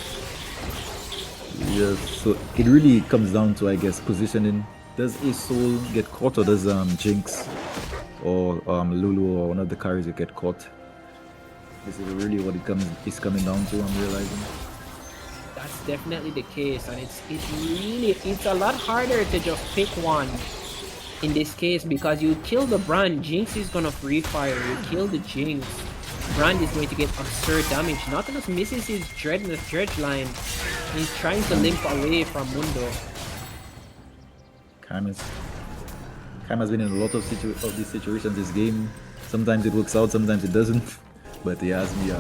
Yes, so it really comes down to, I guess, positioning. Does a soul get caught, or does Jinx or Lulu or one of the carries get caught? This is really what it's coming down to, I'm realizing. That's definitely the case, and it's a lot harder to just pick one in this case, because you kill the Brand, Jinx is gonna free fire. You kill the Jinx, Brand is going to get absurd damage. Nautilus misses his dredge line. He's trying to limp away from Mundo. Kaim has been in a lot of these situations this game. Sometimes it works out, sometimes it doesn't. But he has me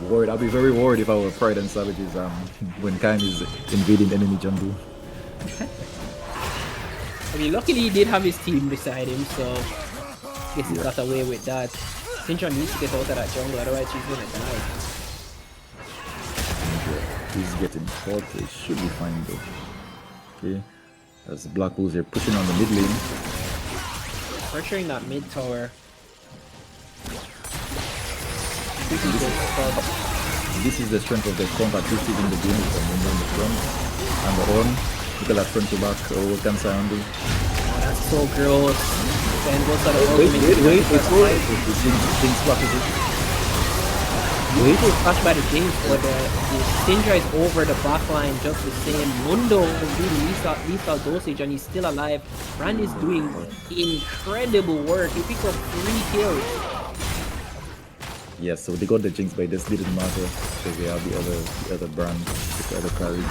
worried. I'll be very worried if our Pride and Savages when Kaim is invading enemy jungle. I mean, luckily he did have his team beside him, so I guess he got away with that. Syndra needs to get out of that jungle, otherwise she's gonna die. He's getting caught. It should be fine though. Okay. As the Black Bulls are pushing on the mid lane. Pressuring that mid tower. This is the strength of the combat twisted in the game with the Mundo in the front and the on. Look at that front to back. Oh, what can Sion do? Oh, that's so gross. Then goes to the Wait, ultimate. it's Jinx block is it? Beautiful touch by the Jinx, but the Syndra is over the bot line just the same. Mundo really lethal dosage and he's still alive. Brand is doing incredible work. He picked up 3 kills. Yes, so they got the Jinx, but this didn't matter because they have the other brand, the other carry.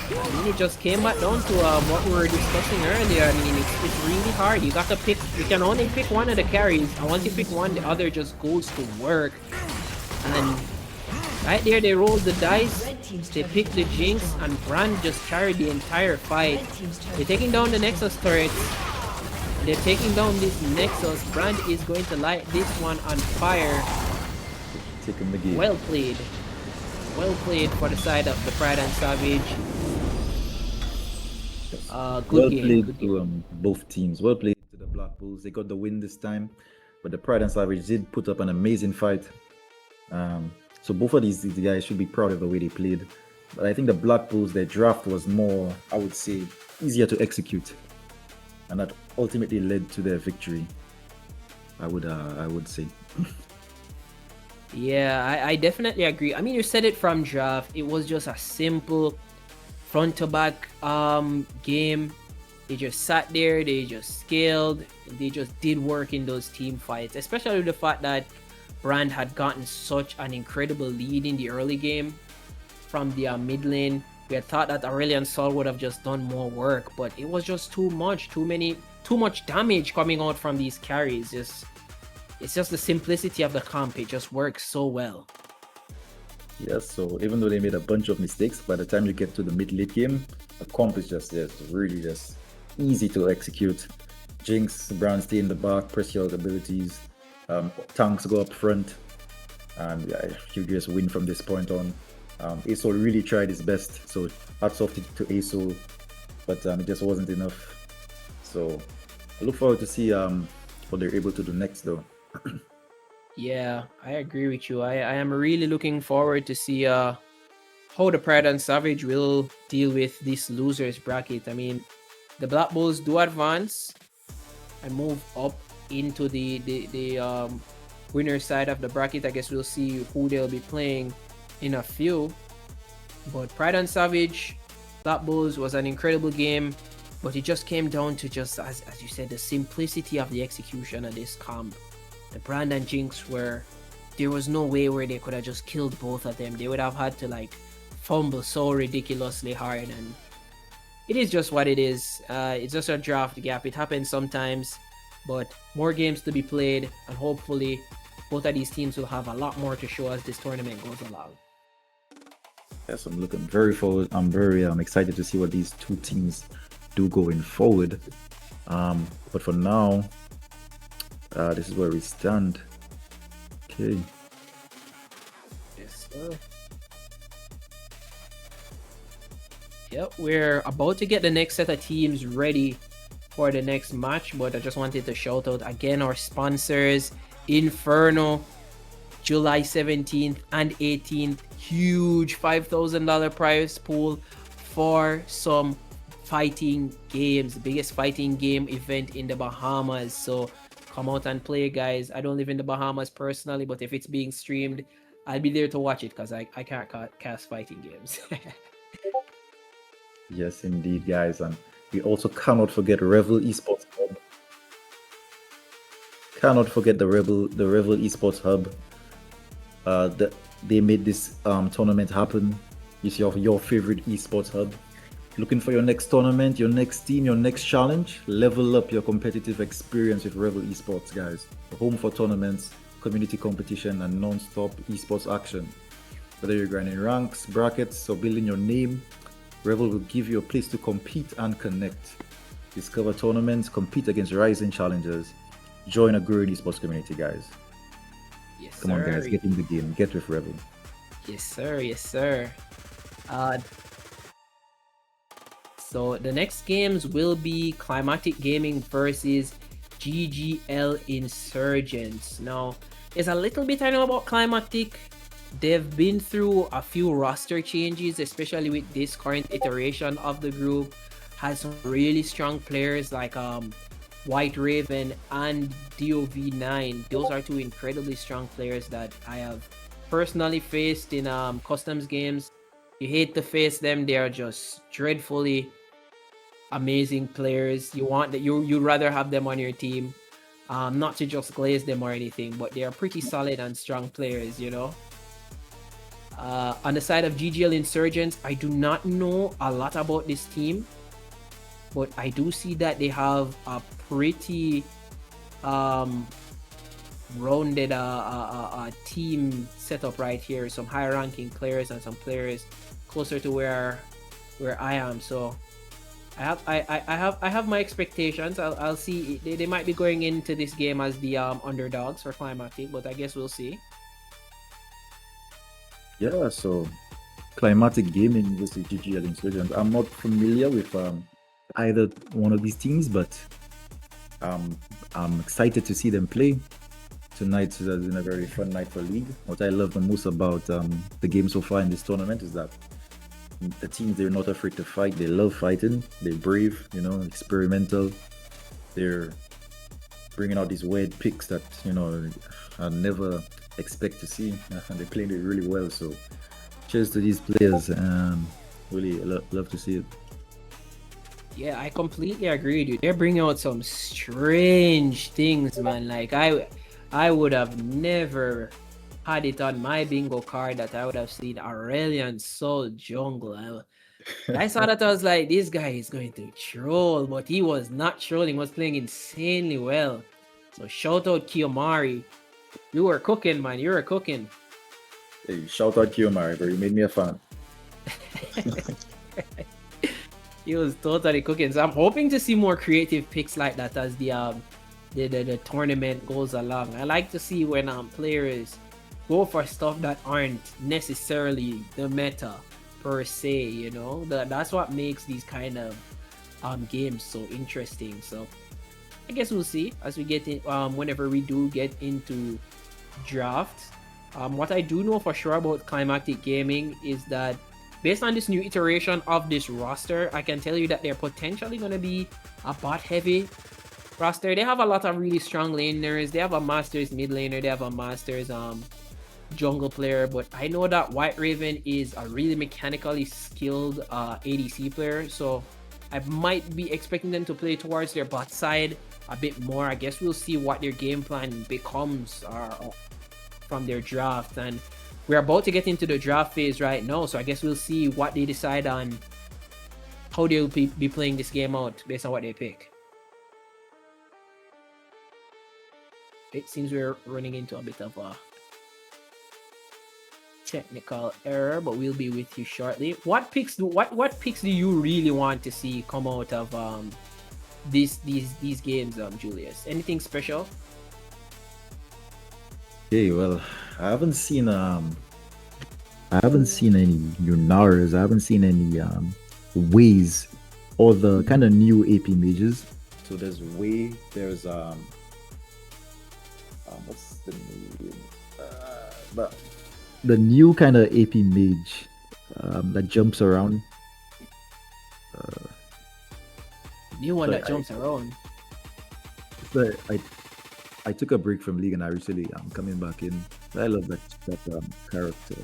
I mean, it just came back down to what we were discussing earlier. I mean, it's really hard. You got to pick. You can only pick one of the carries, and once you pick one, the other just goes to work. And right there, they rolled the dice. They picked the Jinx, and Brand just carried the entire fight. They're taking down the Nexus turrets. They're taking down this Nexus. Brand is going to light this one on fire. Taking the game. Well played. Well played for the side of the Pride and Savage. Good Well game. played Good to game. both teams. Well played to the Black Bulls. They got the win this time, but the Pride and Savage did put up an amazing fight. So both of these guys should be proud of the way they played. But I think the Black Bulls, their draft was more, I would say, easier to execute, and that ultimately led to their victory. I would say. Yeah, I definitely agree. I mean, you said it from draft. It was just a simple front to back game. They just sat there, they just scaled, they just did work in those team fights, especially the fact that Brand had gotten such an incredible lead in the early game from the mid lane. We had thought that Aurelion Sol would have just done more work, but it was just too much damage coming out from these carries. It's just the simplicity of the comp. It just works so well. Yes, so even though they made a bunch of mistakes, by the time you get to the mid-late game, the comp is just really just easy to execute. Jinx, Brown stay in the back, press your abilities, tanks go up front, and yeah, you just win from this point on. ASO really tried his best, so hats off to ASO, but it just wasn't enough. So I look forward to see what they're able to do next though. Yeah, I agree with you. I am really looking forward to see how the Pride and Savage will deal with this losers bracket. I mean, the Black Bulls do advance and move up into the winner side of the bracket. I guess we'll see who they'll be playing in a few. But Pride and Savage, Black Bulls was an incredible game, but it just came down to just, as you said, the simplicity of the execution of this comp. The Brand and Jinx there was no way where they could have just killed both of them. They would have had to like fumble so ridiculously hard, and it is just what it is. It's just a draft gap. It happens sometimes, but more games to be played, and hopefully both of these teams will have a lot more to show as this tournament goes along. Yes, I'm looking very forward. I'm very excited to see what these two teams do going forward. But for now, this is where we stand. Okay. Yes, sir. Yep, we're about to get the next set of teams ready for the next match, but I just wanted to shout out again our sponsors, Inferno, July 17th and 18th, huge $5,000 prize pool for some fighting games, biggest fighting game event in the Bahamas. So come out and play, guys. I don't live in the Bahamas personally, but if it's being streamed, I'll be there to watch it because I can't cast fighting games. Yes, indeed, guys, and we also cannot forget Revel Esports Hub. Cannot forget the Revel Esports Hub. They made this tournament happen. You see your favorite esports hub. Looking for your next tournament, your next team, your next challenge? Level up your competitive experience with Revel Esports, guys. Home for tournaments, community competition, and non-stop esports action. Whether you're grinding ranks, brackets, or building your name, Revel will give you a place to compete and connect. Discover tournaments, compete against rising challengers. Join a growing esports community, guys. Yes, Come on, guys, get in the game. Get with Revel. Yes, sir. Yes, sir. So the next games will be Climatic Gaming versus GGL Insurgents. Now, there's a little bit I know about Climatic. They've been through a few roster changes, especially with this current iteration of the group. Has some really strong players like White Raven and DOV9. Those are two incredibly strong players that I have personally faced in customs games. You hate to face them; they are just dreadfully amazing players. You want that you'd rather have them on your team, not to just glaze them or anything, but they are pretty solid and strong players. On the side of GGL Insurgents, I do not know a lot about this team, but I do see that they have a pretty rounded team setup right here. Some high ranking players and some players closer to where I am. So I have my expectations. I'll see. They might be going into this game as the underdogs for Climatic, but I guess we'll see. Yeah, so Climatic Gaming versus GGL Insurgents. I'm not familiar with either one of these teams, but I'm excited to see them play. Tonight has been a very fun night for League. What I love the most about the game so far in this tournament is that the teams, they're not afraid to fight. They love fighting. They're brave, experimental. They're bringing out these weird picks that I never expect to see. And they're playing it really well. So cheers to these players. Really love to see it. Yeah, I completely agree with you. They're bringing out some strange things, man. Like I would have never had it on my bingo card that I would have seen Aurelian Soul Jungle. I saw that, I was like, this guy is going to troll, but he was not trolling. He was playing insanely well. So shout out Kiyomari. You were cooking, man. You were cooking. Hey, shout out Kiyomari, bro. You made me a fan. He was totally cooking. So I'm hoping to see more creative picks like that as the tournament goes along. I like to see when players go for stuff that aren't necessarily the meta per se. That's what makes these kind of games so interesting. So I guess we'll see as we get in whenever we do get into drafts. What I do know for sure about Climactic Gaming is that based on this new iteration of this roster, I can tell you that they're potentially going to be a bot heavy roster. They have a lot of really strong laners. They have a Masters mid laner. They have a Masters jungle player. But I know that White Raven is a really mechanically skilled ADC player. So I might be expecting them to play towards their bot side a bit more. I guess we'll see what their game plan becomes from their draft. And we're about to get into the draft phase right now. So I guess we'll see what they decide on how they'll be playing this game out based on what they pick. It seems we're running into a bit of a technical error, but we'll be with you shortly. What picks do you really want to see come out of these games, Julius? Anything special? Okay, well, I haven't seen any Yunaras. I haven't seen any Ways or the kind of new AP mages. So there's Way. There's what's the name? The new kind of AP mage that jumps around. New one that jumps around. But I took a break from League and I recently I'm coming back in. I love that character.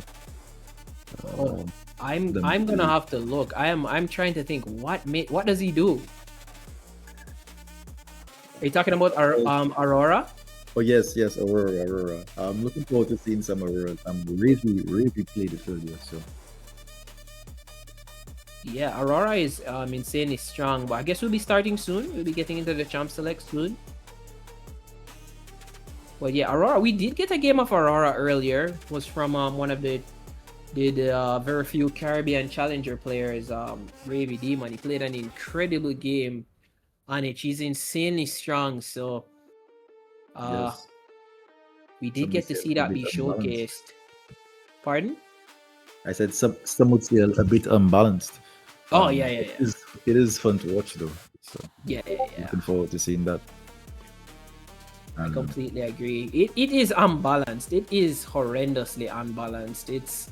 I'm gonna have to look. I'm trying to think what does he do? Are you talking about Aurora? Oh yes, Aurora. I'm looking forward to seeing some Aurora. I'm really played it earlier, so. Yeah, Aurora is insanely strong, but I guess we'll be starting soon. We'll be getting into the champ select soon. But yeah, Aurora, we did get a game of Aurora earlier. It was from one of the very few Caribbean Challenger players, Ravy Demon. He played an incredible game on it. She's insanely strong, so Yes. we did get to see that be showcased. Pardon? I said some would say a bit unbalanced. Oh yeah. It is fun to watch though. So Yeah. looking forward to seeing that. I completely agree. It is unbalanced. It is horrendously unbalanced. It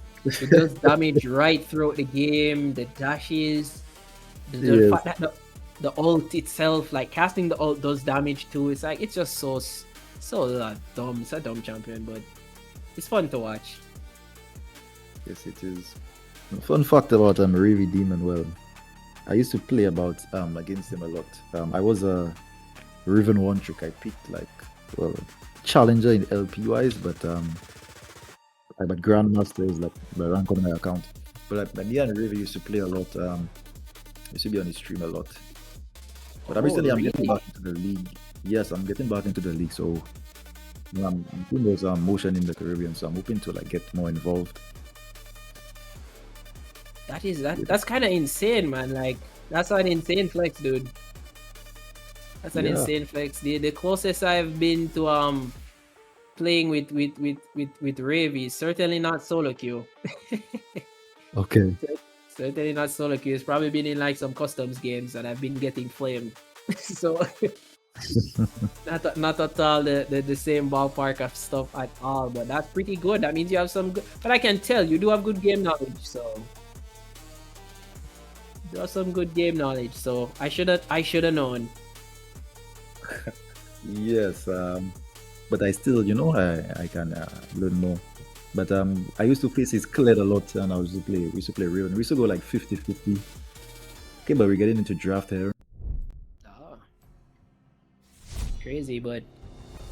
does damage right throughout the game. The dashes, the fact that the ult itself, like casting the ult does damage too. It's like it's just so dumb. It's a dumb champion, but it's fun to watch. Yes, it is. Fun fact about Reavy Demon. Well, I used to play about against him a lot. I was a Riven one trick. I picked like well challenger in LP wise, but Grandmaster is like the rank on my account. But like me and Reavy used to play a lot. Used to be on his stream a lot. But recently I'm getting back into the league. Yes, I'm getting back into the league. So I'm doing those motion in the Caribbean. So I'm hoping to like get more involved. That's kind of insane, man. Like that's an insane flex, dude. That's an insane flex. The closest I've been to playing with Ravy is certainly not solo queue. Okay. Certainly not solo queue. It's probably been in like some customs games and I've been getting flamed. So not at all the same ballpark of stuff at all. But that's pretty good. That means you have some good. But I can tell you do have good game knowledge. So. You have some good game knowledge, so I should have known. Yes, but I still, I can learn more. But I used to face his Kled a lot, and we used to play Riven. We used to go like 50-50. Okay, but we're getting into draft here. Oh. Crazy, but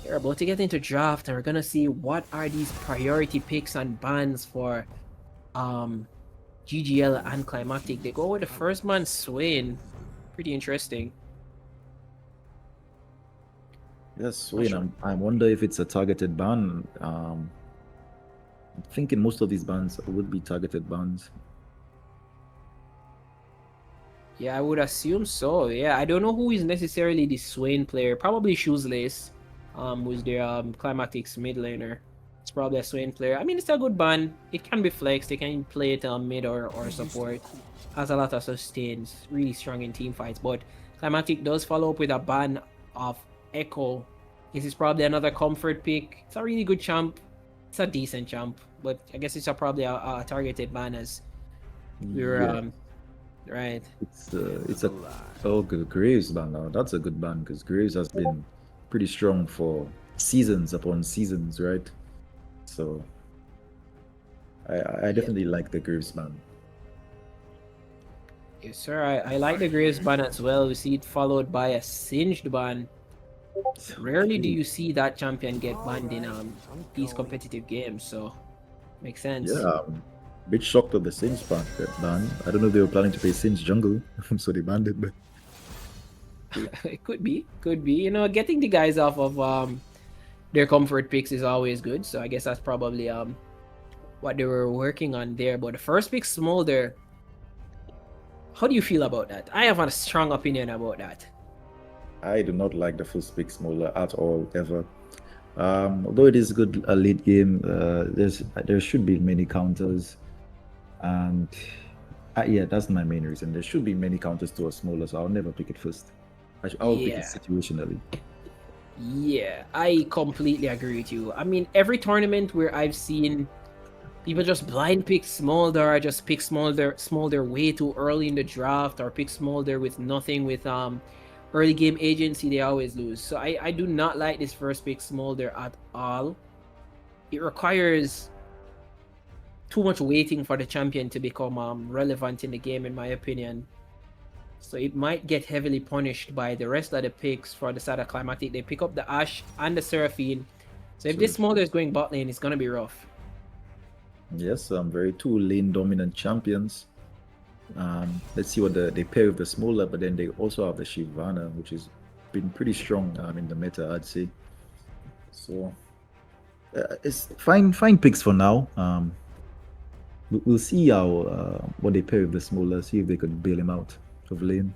we're about to get into draft, and we're gonna see what are these priority picks and bans for GGL and Climactic. They go with the first man Swain. Pretty interesting. Yes, Swain. I wonder if it's a targeted ban. I'm thinking most of these bans would be targeted bans. Yeah, I would assume so. Yeah, I don't know who is necessarily the Swain player. Probably Shoeslace, who's their Climactic's mid laner. It's probably a Swain player. I mean, it's a good ban. It can be flexed. They can play it mid or support. Has a lot of sustains. Really strong in team fights. But Climactic does follow up with a ban of Echo. This is probably another comfort pick. It's a really good champ. It's a decent champ. But I guess it's probably a targeted ban as we were... right. It's a good Graves ban now. That's a good ban because Graves has been pretty strong for seasons upon seasons, right? So I definitely like the Graves ban. Yes, sir. I like the Graves ban as well. We see it followed by a Singed ban. Rarely do you see that champion get banned in these competitive games, so makes sense. Yeah, bit shocked of the Singe ban. I don't know if they were planning to play Singe jungle, so they banned it. But it could be. You know, getting the guys off of their comfort picks is always good. So I guess that's probably what they were working on there. But the first pick, Smolder. How do you feel about that? I have a strong opinion about that. I do not like the first pick Smolder at all, ever. Although it is good a late game, there should be many counters, and yeah, that's my main reason. There should be many counters to a Smolder, so I'll never pick it first. I'll pick it situationally. Yeah, I completely agree with you. I mean, every tournament where I've seen people just blind pick Smolder, or just pick Smolder way too early in the draft, or pick Smolder with nothing with early game agency, they always lose. So I do not like this first pick Smolder at all. It requires too much waiting for the champion to become relevant in the game, in my opinion. So it might get heavily punished by the rest of the picks for the side of Climactic. They pick up the Ashe and the Seraphine. So if this Smolder is going bot lane, it's going to be rough. Yes, very two lane dominant champions. Let's see what they pair with the Smolder, but then they also have the Shyvana, which has been pretty strong in the meta, I'd say. So it's fine picks for now. We'll see how what they pair with the Smolder, see if they could bail him out of lane.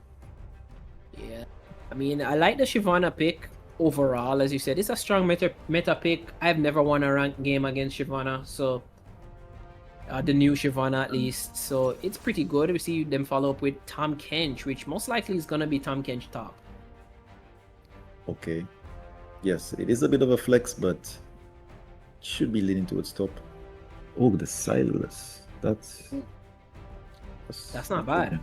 Yeah, I mean, I like the Shyvana pick overall. As you said, it's a strong meta pick. I've never won a ranked game against Shyvana, so the new Shyvana at least. So it's pretty good. We see them follow up with Tahm Kench, which most likely is gonna be Tahm Kench top. Okay. Yes, it is a bit of a flex, but should be leaning towards top. Oh, the Silas. That's not bad.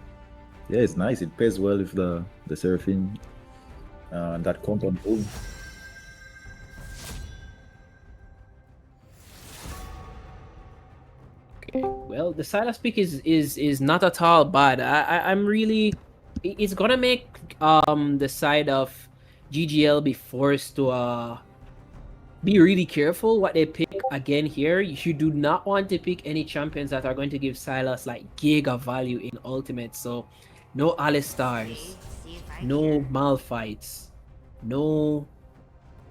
Yeah, it's nice. It pairs well with the Seraphine that comp on board. Okay. Well, the Silas pick is not at all bad. I'm really, it's gonna make the side of GGL be forced to be really careful what they pick again here. You do not want to pick any champions that are going to give Silas like giga value in ultimate. So no Alistars, no Malphites, no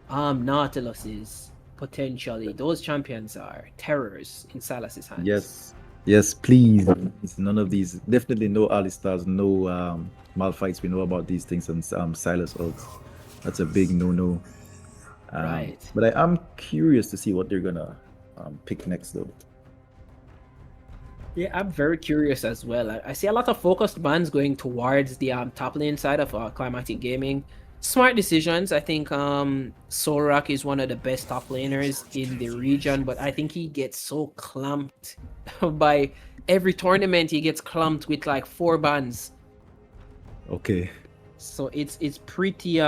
Nautiluses potentially. Those champions are terrors in Silas's hands. Yes, yes, please. It's none of these. Definitely no Alistars, no Malphites. We know about these things and Silas ults. That's a big no-no. Right. But I am curious to see what they're gonna pick next, though. Yeah, I'm very curious as well. I see a lot of focused bans going towards the top lane side of Climatic Gaming. Smart decisions. I think Solrak is one of the best top laners in the region, but I think he gets so clumped by every tournament. He gets clumped with like 4 bans. Okay. So it's pretty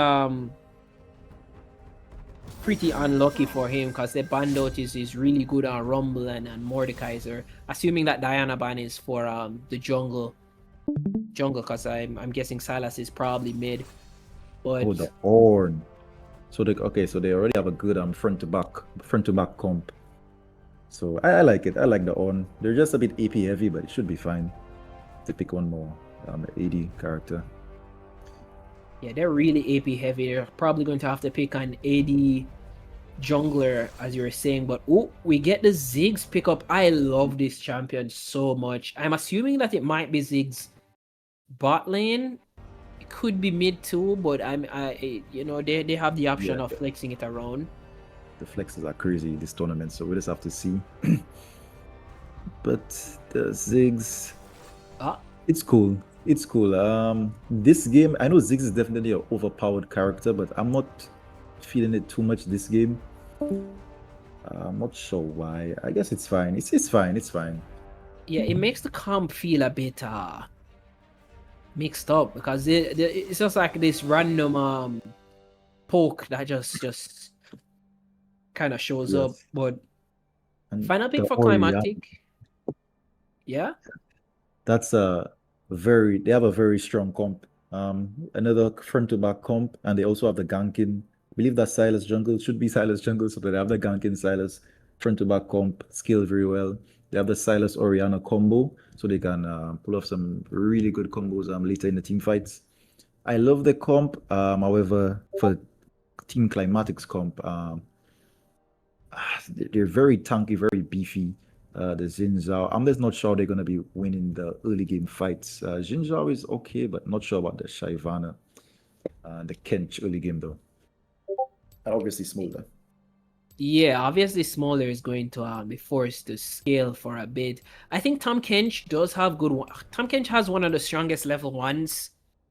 unlucky for him because the ban out is really good on Rumble and Mordekaiser. Assuming that Diana ban is for the jungle because I'm guessing Silas is probably mid. But Oh, the Orn. So they already have a good front to back comp. So I like it. I like the Orn. They're just a bit AP heavy, but it should be fine. To pick one more AD character. yeah, they're really AP heavy. They're probably going to have to pick an AD jungler, as you were saying. But oh, we get the Ziggs pickup. I love this champion so much. I'm assuming that it might be Ziggs bot lane. It could be mid too, but they have the option of flexing it around. The flexes are crazy this tournament, so we just have to see. But the Ziggs, it's cool. It's cool. This game, I know Ziggs is definitely an overpowered character, but I'm not feeling it too much this game. I'm not sure why. I guess it's fine. It's fine. It's fine. Yeah, it makes the comp feel a bit mixed up because it's just like this random poke that just kind of shows up. But And final pick the for Orianna, Climatic. Yeah. that's they have a very strong comp. Another front to back comp, and they also have the ganking. I believe that Silas jungle should be Silas jungle, so they have the ganking Silas front to back comp skill very well. They have the Silas Orianna combo, so they can pull off some really good combos later in the team fights. I love the comp. However, for Team Climatics comp, they're very tanky, very beefy. The Xin Zhao, I'm just not sure they're going to be winning the early game fights. Xin Zhao is okay, but not sure about the Shyvana. The Kench early game, though. And obviously, Smolder. Yeah, obviously Smaller is going to be forced to scale for a bit. I think Tom Kench does have Tom Kench has one of the strongest level 1s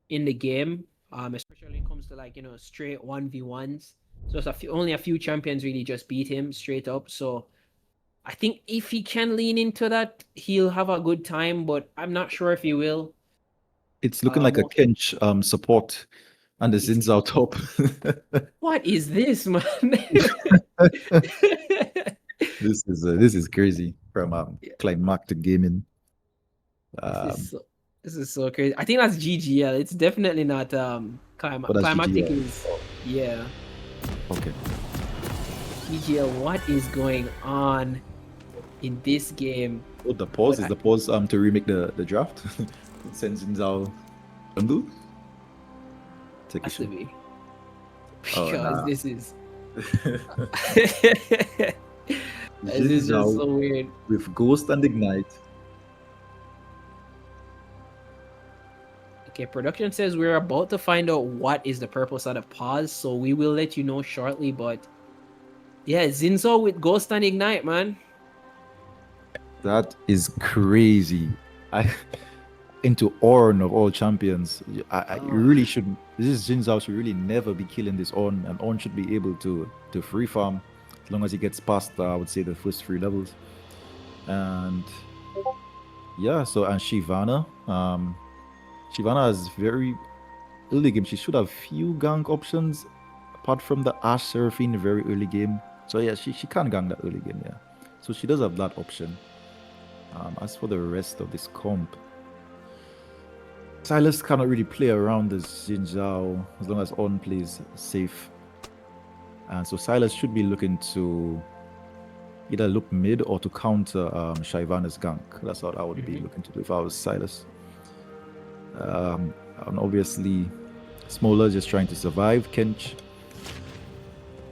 in the game, especially when it comes to like straight 1v1s. So only a few champions really just beat him straight up. So I think if he can lean into that, he'll have a good time. But I'm not sure if he will. It's looking like a Kench support and the Xin Zhao top. What is this, man? This is crazy from Climactic Gaming. This is so crazy. I think that's GGL. It's definitely not Climactic GGL. is yeah. Okay. GGL, what is going on in this game? Oh, the pause is the pause to remake the draft. Send Xin Zhao jungle. Take Has a to be. Oh, Because nah. this is Xin this is just Zhao so weird. with Ghost and Ignite. Okay, production says we're about to find out what is the purpose of the pause, so we will let you know shortly. But yeah, Zinzo with Ghost and Ignite, man. That is crazy. Into Orn of all champions. I really should. This Xin Zhao should really never be killing this Orn, and Orn should be able to free farm as long as he gets past, I would say, the first 3 levels. And yeah, so and Shyvana, Shyvana has very early game. She should have few gank options apart from the Ash Seraphine very early game. So yeah, she can gank that early game, yeah. So she does have that option. As for the rest of this comp, Silas cannot really play around the Xin Zhao as long as On plays safe. And so Silas should be looking to either look mid or to counter Shyvana's gank. That's what I would be looking to do if I was Silas. And obviously, Smola just trying to survive. Kench,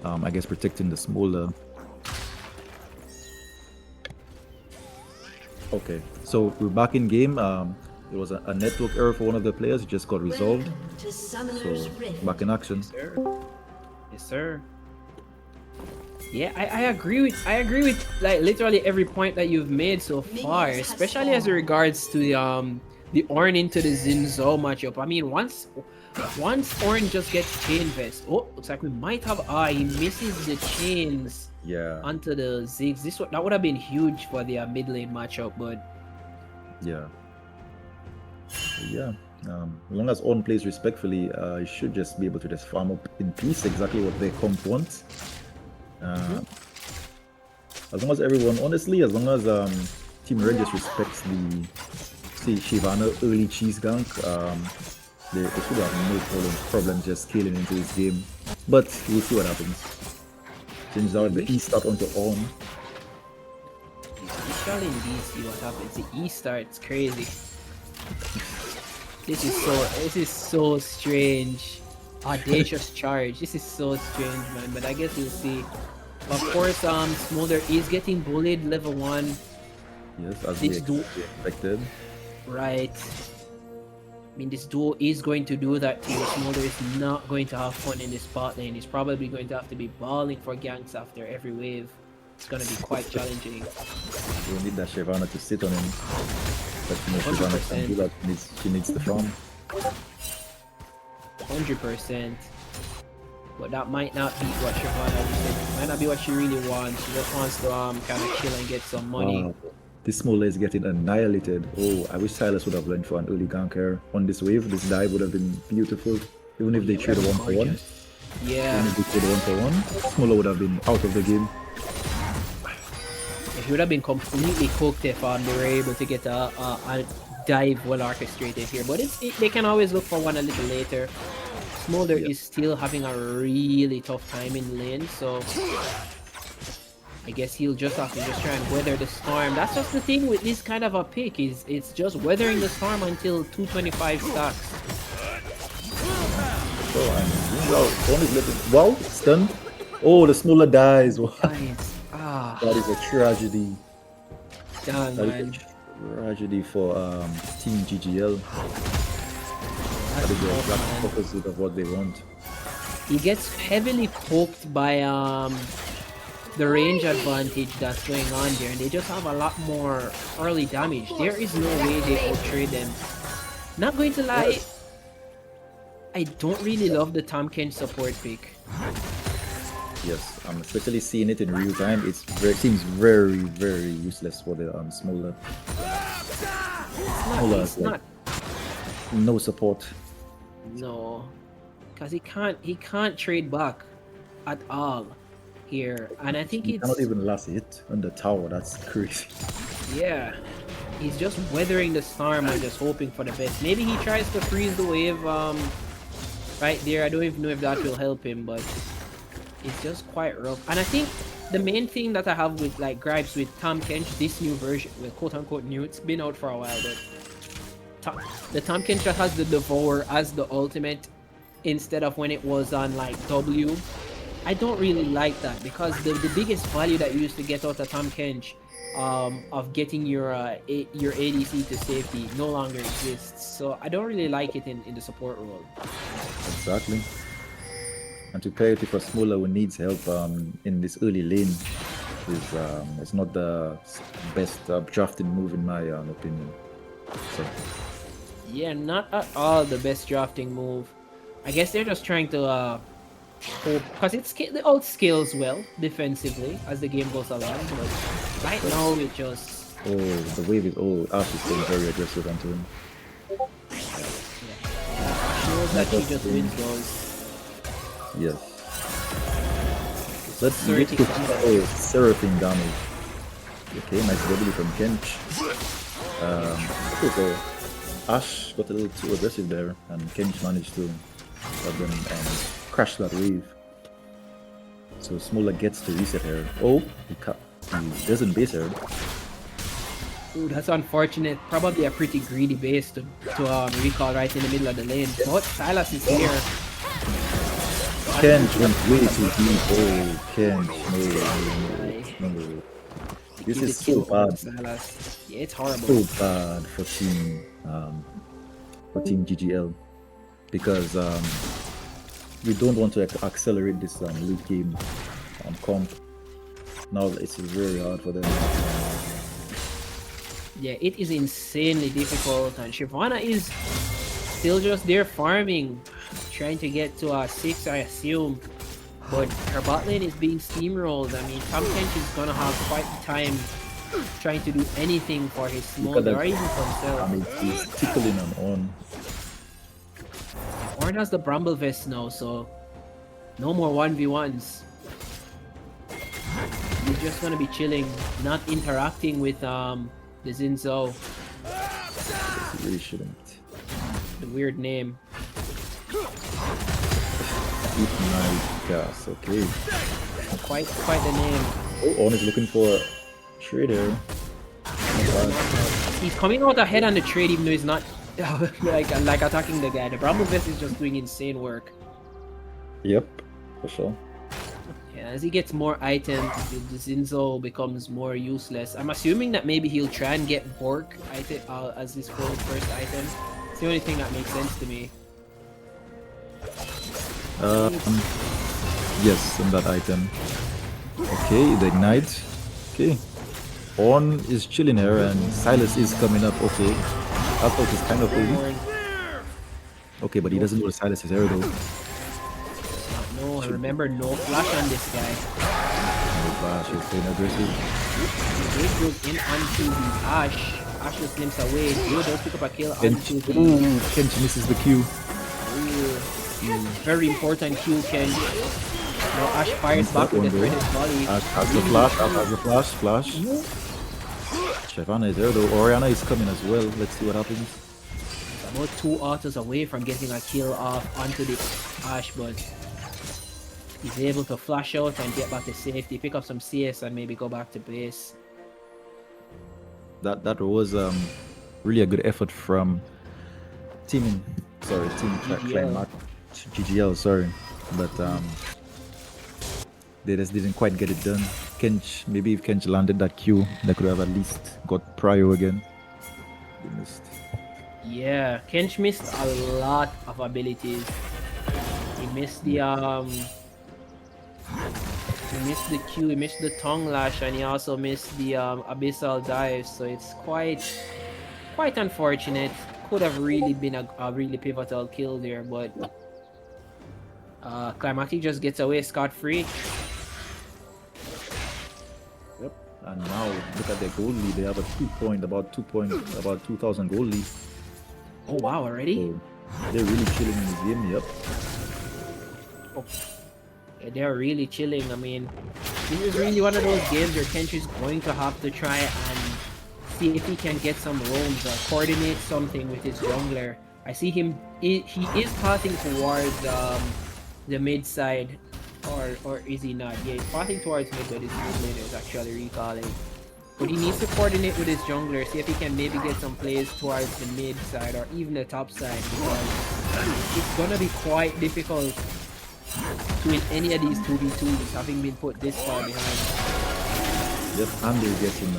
I guess, protecting the Smola. Okay, so we're back in game. There was a network error for one of the players. It just got resolved. To So Summoner's Rift. back in action. Yes, sir. Yeah, I agree with like literally every point that you've made so far, Minions has especially as it spawned. regards to the Ornn into the Zinzo matchup. I mean, once Ornn just gets chain vest, oh, looks like we might have he misses the chains Yeah, onto the Ziggs. That would have been huge for the mid lane matchup, but yeah. Yeah. As long as On plays respectfully, you should just be able to just farm up in peace exactly what their comp wants. As long as everyone, honestly, as long as Team Red just respects the Shyvana early cheese gank, they should have no problem just scaling into this game. But we'll see what happens. Changes out the E start onto On. especially in DC, what happens? The E starts crazy. This is so strange. Audacious charge. This is so strange, man. But I guess we'll see. Of course, Smolder is getting bullied level 1. Yes, as This we duo, expected. right? I mean, this duo is going to do that to you. Smolder is not going to have fun in this bot lane. He's probably going to have to be balling for ganks after every wave. It's gonna be quite challenging. We need that Shyvana to sit on him. But you know, Shyvana can do that. She needs the farm. 100%. But that might not be what Shyvana might not be what she really wants. She just wants to kind of chill and get some money. Wow. This Smola is getting annihilated. Oh, I wish Silas would have learned for an early ganker on this wave. This dive would have been beautiful. Even if they trade a 1-for-1. Even Yeah, if they trade a 1-for-1, Smola would have been out of the game. he would have been completely cooked if they were able to get a dive well orchestrated here. But they can always look for one a little later. Smolder is still having a really tough time in lane, so I guess he'll just have to just try and weather the storm. That's just the thing with this kind of a pick, is it's just weathering the storm until 225 stacks. So one is letting. Wow, stunned. Oh, the Smola dies. Wow. Guys, That is a tragedy. damn, That man. is a tragedy for Team GGL. That is the exact opposite of what they want. He gets heavily poked by the range advantage that's going on there, and they just have a lot more early damage. There is no way they outtrade them. Not going to lie, I don't really love the Tom Kench support pick. Yes, especially seeing it in real time, seems very, very useless for the Smola. Smola It's has like not. no support. No, because he can't trade back at all here, and I think He it's cannot even last hit on the tower. That's crazy. yeah. He's just weathering the storm and just hoping for the best. Maybe he tries to freeze the wave right there. I don't even know if that will help him, but it's just quite rough. And I think the main thing that I have with like gripes with Tom Kench, this new version, well, quote unquote new, it's been out for a while, but the Tom Kench that has the Devour as the ultimate instead of when it was on like W, I don't really like that, because the biggest value that you used to get out of Tom Kench of getting your ADC to safety no longer exists. So I don't really like it in the support role. Exactly. And to pair it for Smola who needs help in this early lane is not the best drafting move in my opinion. So Yeah, not at all the best drafting move. I guess they're just trying to hope, because the ult scales well defensively as the game goes along, but right now it just the wave is Ash is staying very aggressive onto him. knows that she just wins those. Yes. Let's Surge get to damage. Seraphim damage. Okay, nice W from Kench. Okay, so Ash got a little too aggressive there, and Kench managed to let them crash that wave. So Smola gets to reset her. Oh, he doesn't base her. Ooh, that's unfortunate. Probably a pretty greedy base to recall right in the middle of the lane. But Silas is here. Kench went way too deep. Oh, Kench, no. This is so bad. Silas. Yeah, it's horrible. So bad for team GGL, because we don't want to accelerate this late game comp. Now it's very hard for them. Yeah, it is insanely difficult, and Shyvana is still just there farming, trying to get to a 6, I assume. But her bot lane is being steamrolled. I mean, Tom Kench is gonna have quite the time trying to do anything for his smolder or even for himself. I mean, he's tickling on. Ornn has the Bramble Vest now, so no more 1v1s. He's just gonna be chilling, not interacting with the Zinzo. He really shouldn't. The weird name. Eat my gas, okay. Quite the name. Oh, Ornn is looking for a trader. He's coming out ahead on the trade, even though he's not like attacking the guy. The Bramble Vest is just doing insane work. Yep, for sure. Yeah, as he gets more items, the Zinzo becomes more useless. I'm assuming that maybe he'll try and get Bork as his first item. It's the only thing that makes sense to me. Yes, on that item. Okay, the ignite. Okay. Ornn is chilling here and Silas is coming up. Okay. Alpha is kind of early. Okay, but he doesn't know the Silas is here though. No, remember, no flash on this guy. No flash, he's playing aggressive. He goes in onto the Ash. Ash just limps away. Dio does pick up a kill Kench, onto the... ooh, Kench misses the Q. Very important Q, Kench. Now Ash fires back with a threaded volley. Ash has the flash, Ash has the flash. Shyvana is there though. Orianna is coming as well. Let's see what happens. About 2 autos away from getting a kill off onto the Ash, but he's able to flash out and get back to safety, pick up some CS and maybe go back to base. That was really a good effort from Team GGL. GGL, sorry, but they just didn't quite get it done. Kench, maybe if Kench landed that Q, they could have at least got Prio again. They missed. Yeah, Kench missed a lot of abilities. He missed the Q, he missed the tongue lash, and he also missed the abyssal dive. So it's quite unfortunate. Could have really been a really pivotal kill there, but Climactic just gets away scot-free. Yep. And now look at their gold lead. They have a about 2,000 gold lead. Oh wow, already? So they're really chilling in the game. Yep. Oh. Yeah, they're really chilling. I mean, this is really one of those games where Kench is going to have to try and see if he can get some roams or coordinate something with his jungler. I see him, he is passing towards the mid side, or is he not? Yeah, he's passing towards mid, but his mid laner is actually recalling. But he needs to coordinate with his jungler, see if he can maybe get some plays towards the mid side or even the top side, because it's gonna be quite difficult to win any of these 2v2s having been put this far behind. Yep, and they're getting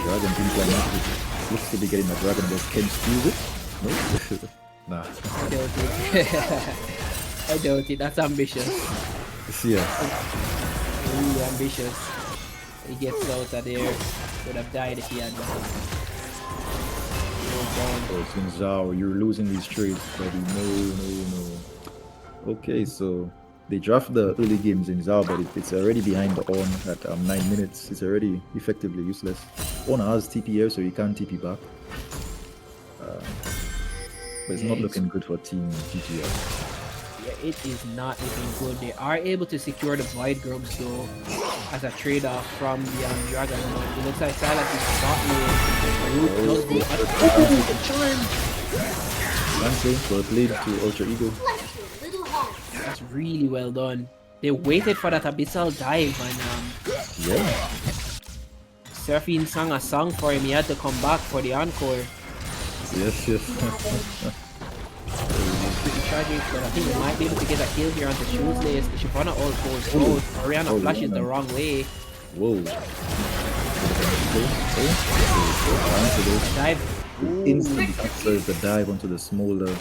dragon. Team Climactic looks to be getting a dragon. Does Kench steal it? No? Nah. I doubt it. I doubt it. That's ambitious. Yeah. Really ambitious. He gets out of there. Would have died if he had gone. Oh, Zhao, you're losing these trades, buddy. No. Okay, so they draft the early games in Zhao, but it's already behind the on at 9 minutes. It's already effectively useless. On has TP here, so you can't TP back. but it's Yeah, not it's- looking good for Team GGL. Yeah, it is not looking good. They are able to secure the Void Grubs though as a trade-off from the Dragon Lord. It looks like Silas is not lane. Root does go oh, the charm! Fancy, well played to Ultra Ego. That's really well done. They waited for that Abyssal dive and Yeah. Seraphine sang a song for him. He had to come back for the encore. Yes, yes. Pretty tragic, but I think we might be able to get a kill here onto Shoeslace. Shyvana all goes out. Oriana flashes the wrong way. Whoa. Dive. Instantly answers the dive onto the smolder,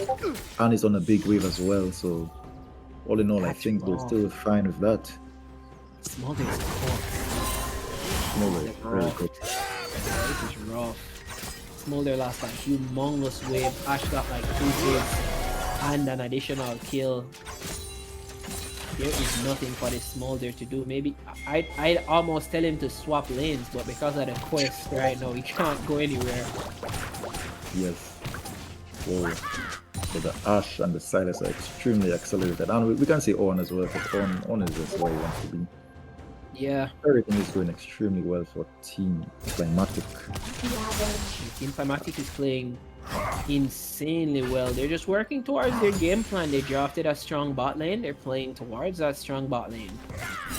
and it's on a big wave as well. So, all in all, I Catch think him we're off. still fine with that. Smolder is tough. Smolder, very good. This is rough. Smolder lost a humongous wave. Ash got like 2 hits and an additional kill. There is nothing for this Smolder to do. Maybe I'd almost tell him to swap lanes, but because of the quest right now, he can't go anywhere. Yes. Whoa. So the Ash and the Silas are extremely accelerated, and we can say On as well, because On is just where he wants to be. Yeah, Everything is going extremely well for Team Climatic. Team Climatic is playing insanely well. They're just working towards their game plan. They drafted a strong bot lane. They're playing towards that strong bot lane.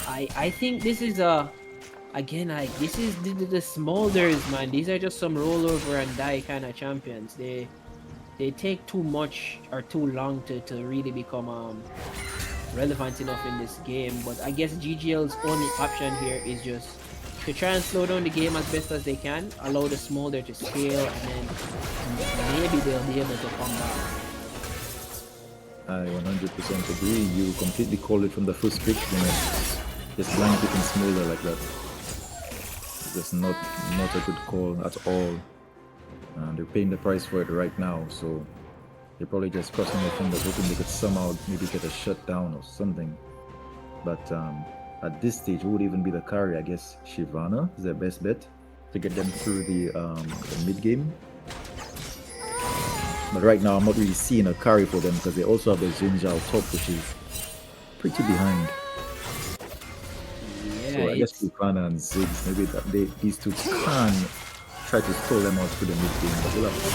I think this is this is the Smolders, man. These are just some rollover and die kind of champions. They take too much or too long to really become relevant enough in this game. But I guess GGL's only option here is just to try and slow down the game as best as they can, allow the Smolder to scale, and then maybe they'll be able to come back. I 100% agree. You completely called it from the first pick, you know. Just blind picking Smolder like that. It's just not a good call at all. They're paying the price for it right now, so they're probably just crossing their fingers, hoping they could somehow maybe get a shutdown or something. But at this stage, who would even be the carry? I guess Shyvana is their best bet to get them through the mid game. But right now, I'm not really seeing a carry for them because they also have the Zinja top, which is pretty behind. Yeah, So I guess Shyvana and Ziggs, maybe these two can try to stall them out through the mid game, but we'll have to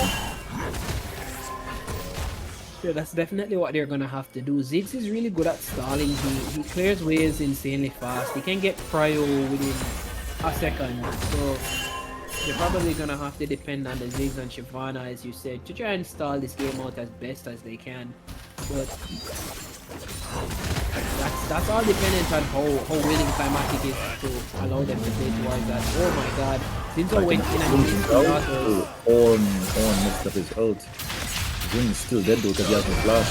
see. yeah, that's definitely what they're gonna have to do. Ziggs is really good at stalling. He clears waves insanely fast. He can get prio within a second. So they're probably gonna have to depend on the Ziggs and Shyvana, as you said, to try and stall this game out as best as they can. But that's all dependent on how willing Climatic is to allow them to play towards that. Oh my god. Zinzo went in and killed the autos. On messed up his ult. Zin is still dead though because he has no flash.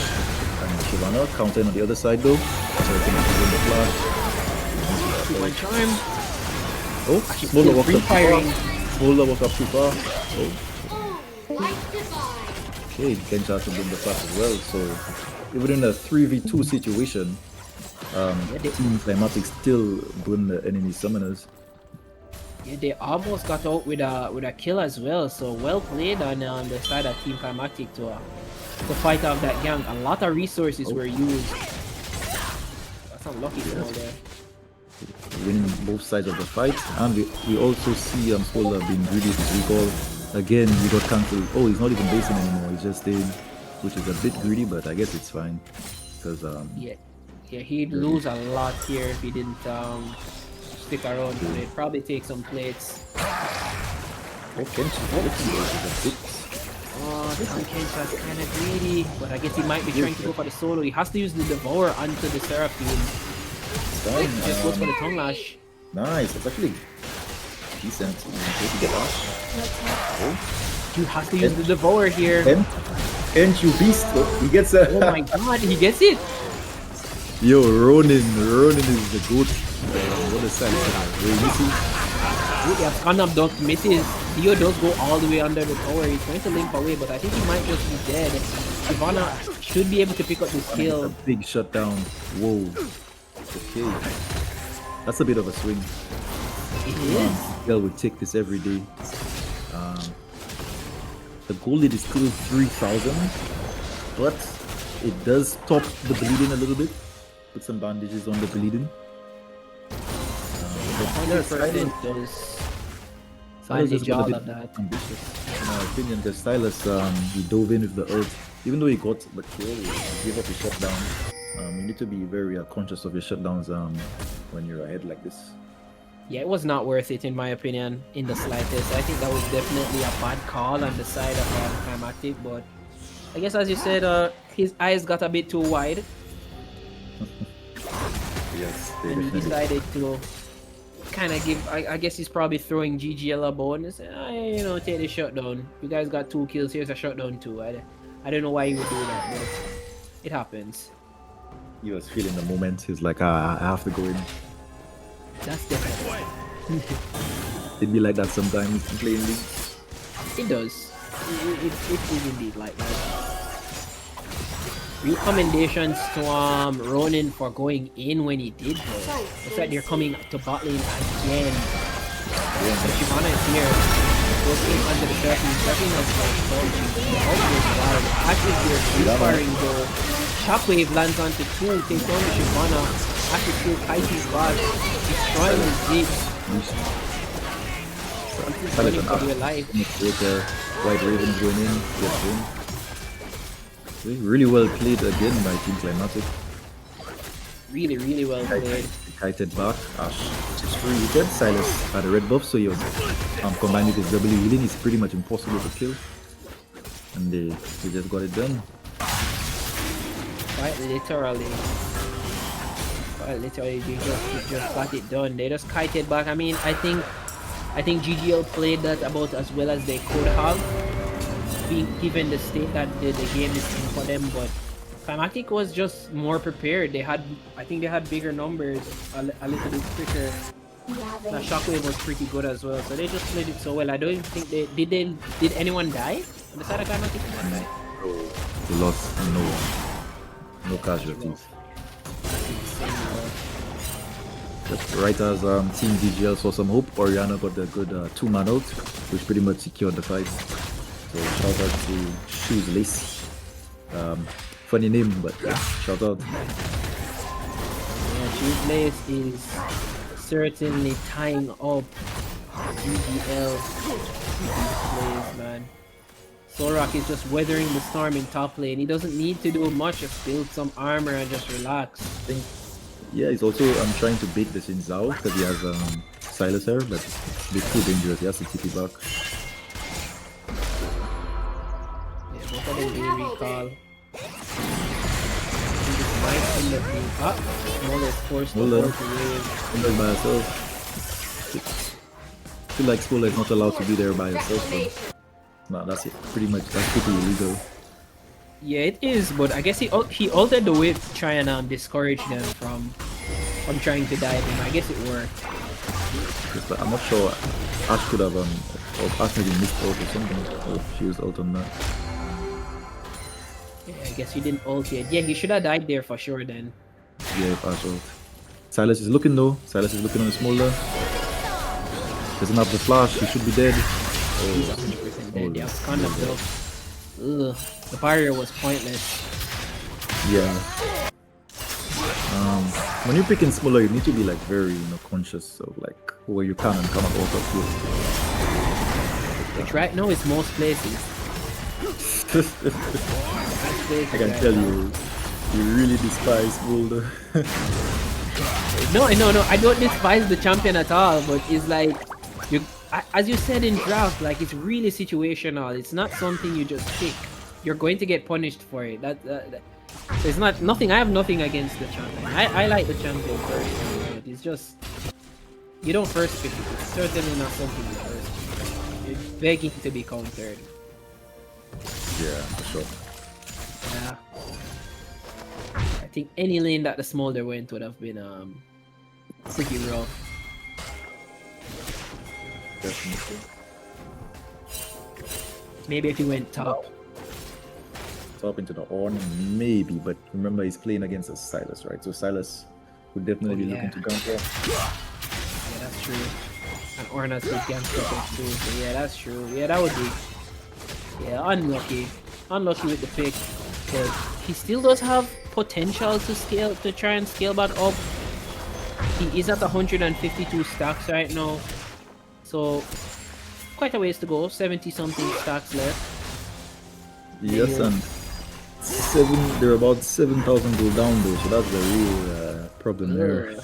And Shyvana counting on the other side though. So he can win the flash. One charm. Oh, Actually, Smolder still walked up too far. free-firing. Smolder walked up too far. Oh, Light divine. okay, Kench has to win the flash as well. So even in a 3v2 situation, Team Climatic still doing the enemy summoners. Yeah, they almost got out with a kill as well. So well played on the side of Team Climatic to fight off that gang. A lot of resources were used. That's unlucky Smolder there. Winning both sides of the fight, and we also see Smolder being greedy with his recall. Again, he got cancelled. Oh, he's not even basing anymore. He just stayed, which is a bit greedy, but I guess it's fine because Yeah, he'd lose a lot here if he didn't stick around. So they'd probably take some plates. oh, Kench is a bit. This Kench that's kind of greedy, but I guess he might be trying to go for the solo. He has to use the Devour onto the Seraphine. Fine. He just goes for the Tongue Lash. Nice, that's actually decent. To get off. He has to use the Devour here. Kench, you beast! Oh, he gets a. Oh my god, he gets it! Yo, Ronin is the goat. What a sight! Very missy. Yeah, Scanab Duck misses. Dio does go all the way under the tower. He's trying to limp away, but I think he might just be dead. Shyvana should be able to pick up this A kill. big shutdown. Whoa. Okay. That's a bit of a swing. It is. Girl would take this every day. The goal lead is still 3,000. but it does stop the bleeding a little bit. Put some bandages on the bleeding. Yeah, 100% does Silas just bandage got a all bit of that. ambitious, in my opinion, because Silas he dove in with the ult. Even though he got the kill, he gave up his shutdown. You need to be very conscious of your shutdowns when you're ahead like this. Yeah, it was not worth it in my opinion, in the slightest. I think that was definitely a bad call on the side of Climactic, but I guess as you said, his eyes got a bit too wide Yes, they and he definitely. decided to kind of give. I guess he's probably throwing GGL a bone and say, you know, take the shutdown. You guys got 2 kills. Here's a shutdown too. I don't know why he would do that, but it happens. He was feeling the moment. He's like, I have to go in. That's definitely. It'd be like that sometimes playing league. It does. It is indeed like that. Recommendations to Ronin for going in when he did though. Looks like they're coming to bot lane again. So Shyvana is here. Goes in under the surface. Surfing has like dodging. The ult goes wild. Ash is here. He's firing though. Shockwave lands onto 2. Takes down the Shyvana. Ash is still Kai's bot. Destroying his digs. Running for their life. With the White Raven going in. Yes, in. Really well played again by Team Climatic. Really, really well played. Kited back. Ash is free wicked. Silas had a red buff, so he was combined with his W healing. It's pretty much impossible to kill. And they just got it done. Quite literally. They just got it done. They just kited back. I mean, I think GGL played that about as well as they could have, being given the state that the game is in for them. But Climatic was just more prepared. I think they had bigger numbers, a little bit quicker. The Shockwave was pretty good as well, so they just played it so well. I don't even think did anyone die on the side of Climatic? They lost no casualties. But right as Team DGL saw some hope, Oriana got the good 2-man ult, which pretty much secured the fight. So shout out to Shoes Lace. Funny name, but yeah, shout out. Yeah, Shoes Lace is certainly tying up DGL plays, man. Solrock is just weathering the storm in top lane. He doesn't need to do much, just build some armor and just relax. I think, yeah, he's also trying to bait the Xin Zhao because he has Silas here, but it's a bit too dangerous. He has to TP back. Yeah, both of them do recall. This might end up being up. Smolder's forced to Smolder. work away. Smolder by herself. I feel like Smolder is not allowed to be there by herself. So. No, that's it. Pretty much, that's pretty illegal. Yeah, it is, but I guess he altered the whip to try and discourage them from trying to dive him. I guess it worked. Yes, but I'm not sure. Ash could have or Ash maybe missed ult or something. Or she was ult on that. Yeah, I guess he didn't ult yet. Yeah, he should have died there for sure then. Yeah, if Ash ult. Silas is looking though. Silas is looking on the Smolder. Doesn't have the flash. He should be dead. He's 100% dead. Yeah, kind of though. Ugh, the barrier was pointless. Yeah. When you're picking Smolder, you need to be like very, conscious of like where you can and cannot ult up with. Which right now is most places. I can tell you really despise Smolder. No, I don't despise the champion at all, but it's like as you said in draft, like it's really situational. It's not something you just pick. You're going to get punished for it. There's nothing. I have nothing against the champion. I like the champion personally, but it's just you don't first pick it. It's certainly not something you first pick. It's begging to be countered. Yeah, for sure. Yeah. I think any lane that the Smolder went would have been pretty rough. Definitely. Maybe if he went top. Top into the Ornn, maybe, but remember he's playing against a Silas, right? So Silas would definitely be looking to counter. Yeah, that's true. And Orna's good gangster too. So yeah, that's true. Yeah, that would be. Yeah, unlucky. Unlucky with the pick. but he still does have potential to try and scale back up. He is at 152 stacks right now, so quite a ways to go. 70 something stacks left. Yes, and they're about 7,000 gold down though, so that's the real problem there.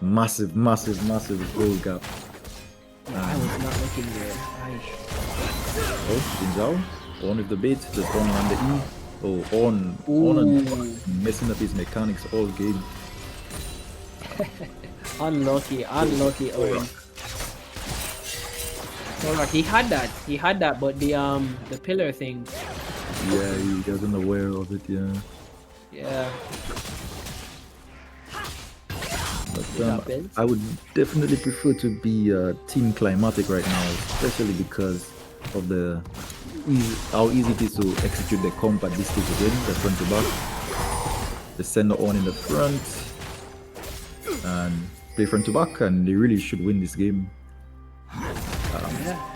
Massive gold gap. I was not looking there. Oh, Jinzhao, on with the bait, just on the E. Oh, on and messing up his mechanics all game. Unlucky, Owen. Alright, he had that, but the pillar thing. Yeah, he wasn't aware of it, yeah. Yeah. But I would definitely prefer to be Team Climatic right now, especially because of how easy it is to execute the comp at this stage again, the front to back. The sender on in the front and play front to back, and they really should win this game.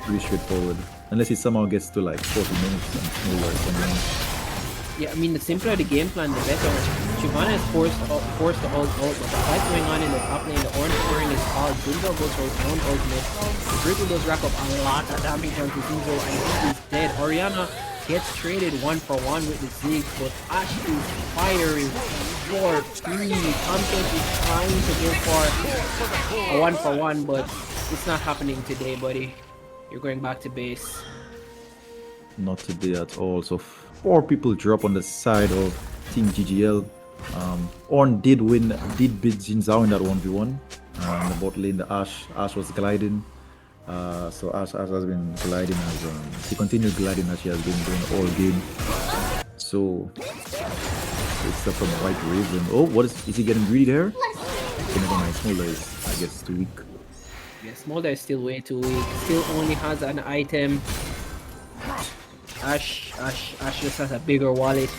Pretty straightforward. Unless he somehow gets to like 40 minutes and smaller or something. Yeah, I mean, the simpler the game plan, the better. Shyvana is forced to ult, but the fight going on in the top lane, the orange scoring is called. Zinzo goes for his own ultimate. The Brutal does rack up a lot of damage onto Zinzo, and he's dead. Orianna gets traded 1-for-1 with the Ziggs, but Ash is firing for 3. Content is trying to go for a 1-for-1, but it's not happening today, buddy. You're going back to base. Not today at all. So 4 people drop on the side of Team GGL. Ornn did beat Jinzhao in that 1v1. In the bot lane, the Ash was gliding. So Ash has been gliding as she continued gliding as she has been doing all game. So except from White Raven. Oh, is he getting greedy there? Okay, never mind. Smolder is, I guess, too weak. Yeah, Smolder is still way too weak. Still only has an item. Ash just has a bigger wallet.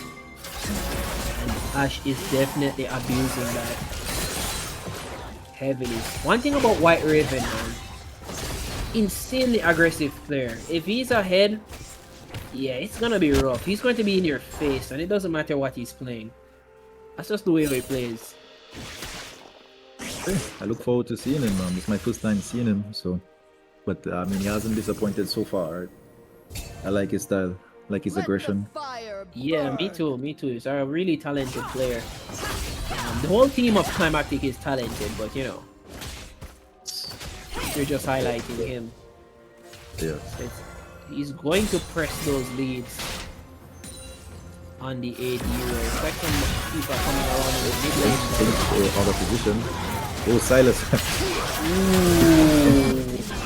And Ash is definitely abusing that heavily. One thing about White Raven, man, insanely aggressive player. If he's ahead, yeah, it's gonna be rough. He's going to be in your face, and it doesn't matter what he's playing. That's just the way he plays. I look forward to seeing him. It's my first time seeing him, so. But I mean, he hasn't disappointed so far. I like his style, like his aggression. Yeah, me too. He's a really talented player. The whole team of Climactic is talented, but you know, you're just highlighting him. Yeah. He's going to press those leads on the AD. Expect some people coming around in the mid lane. Out of position. Oh, Silas.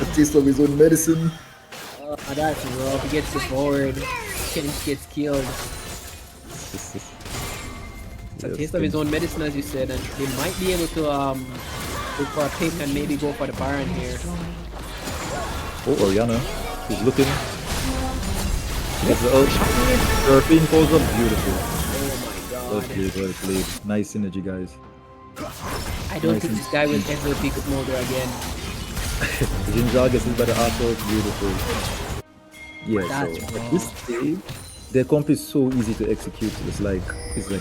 A taste of his own medicine. That's rough. He gets devoured. Kench gets killed. It's a taste of his own medicine, as you said, and they might be able to look for a pick and maybe go for the Baron here. Oh, Orianna. She's looking. Gets the ult. Surfing pulls up. Beautiful. Oh my god. Well played. Nice synergy, guys. I don't think this guy will ever pick Smolder again. Jinzhao gets hit by the assault. Beautiful. Yeah, That's so wrong. at this stage, their comp is so easy to execute. It's like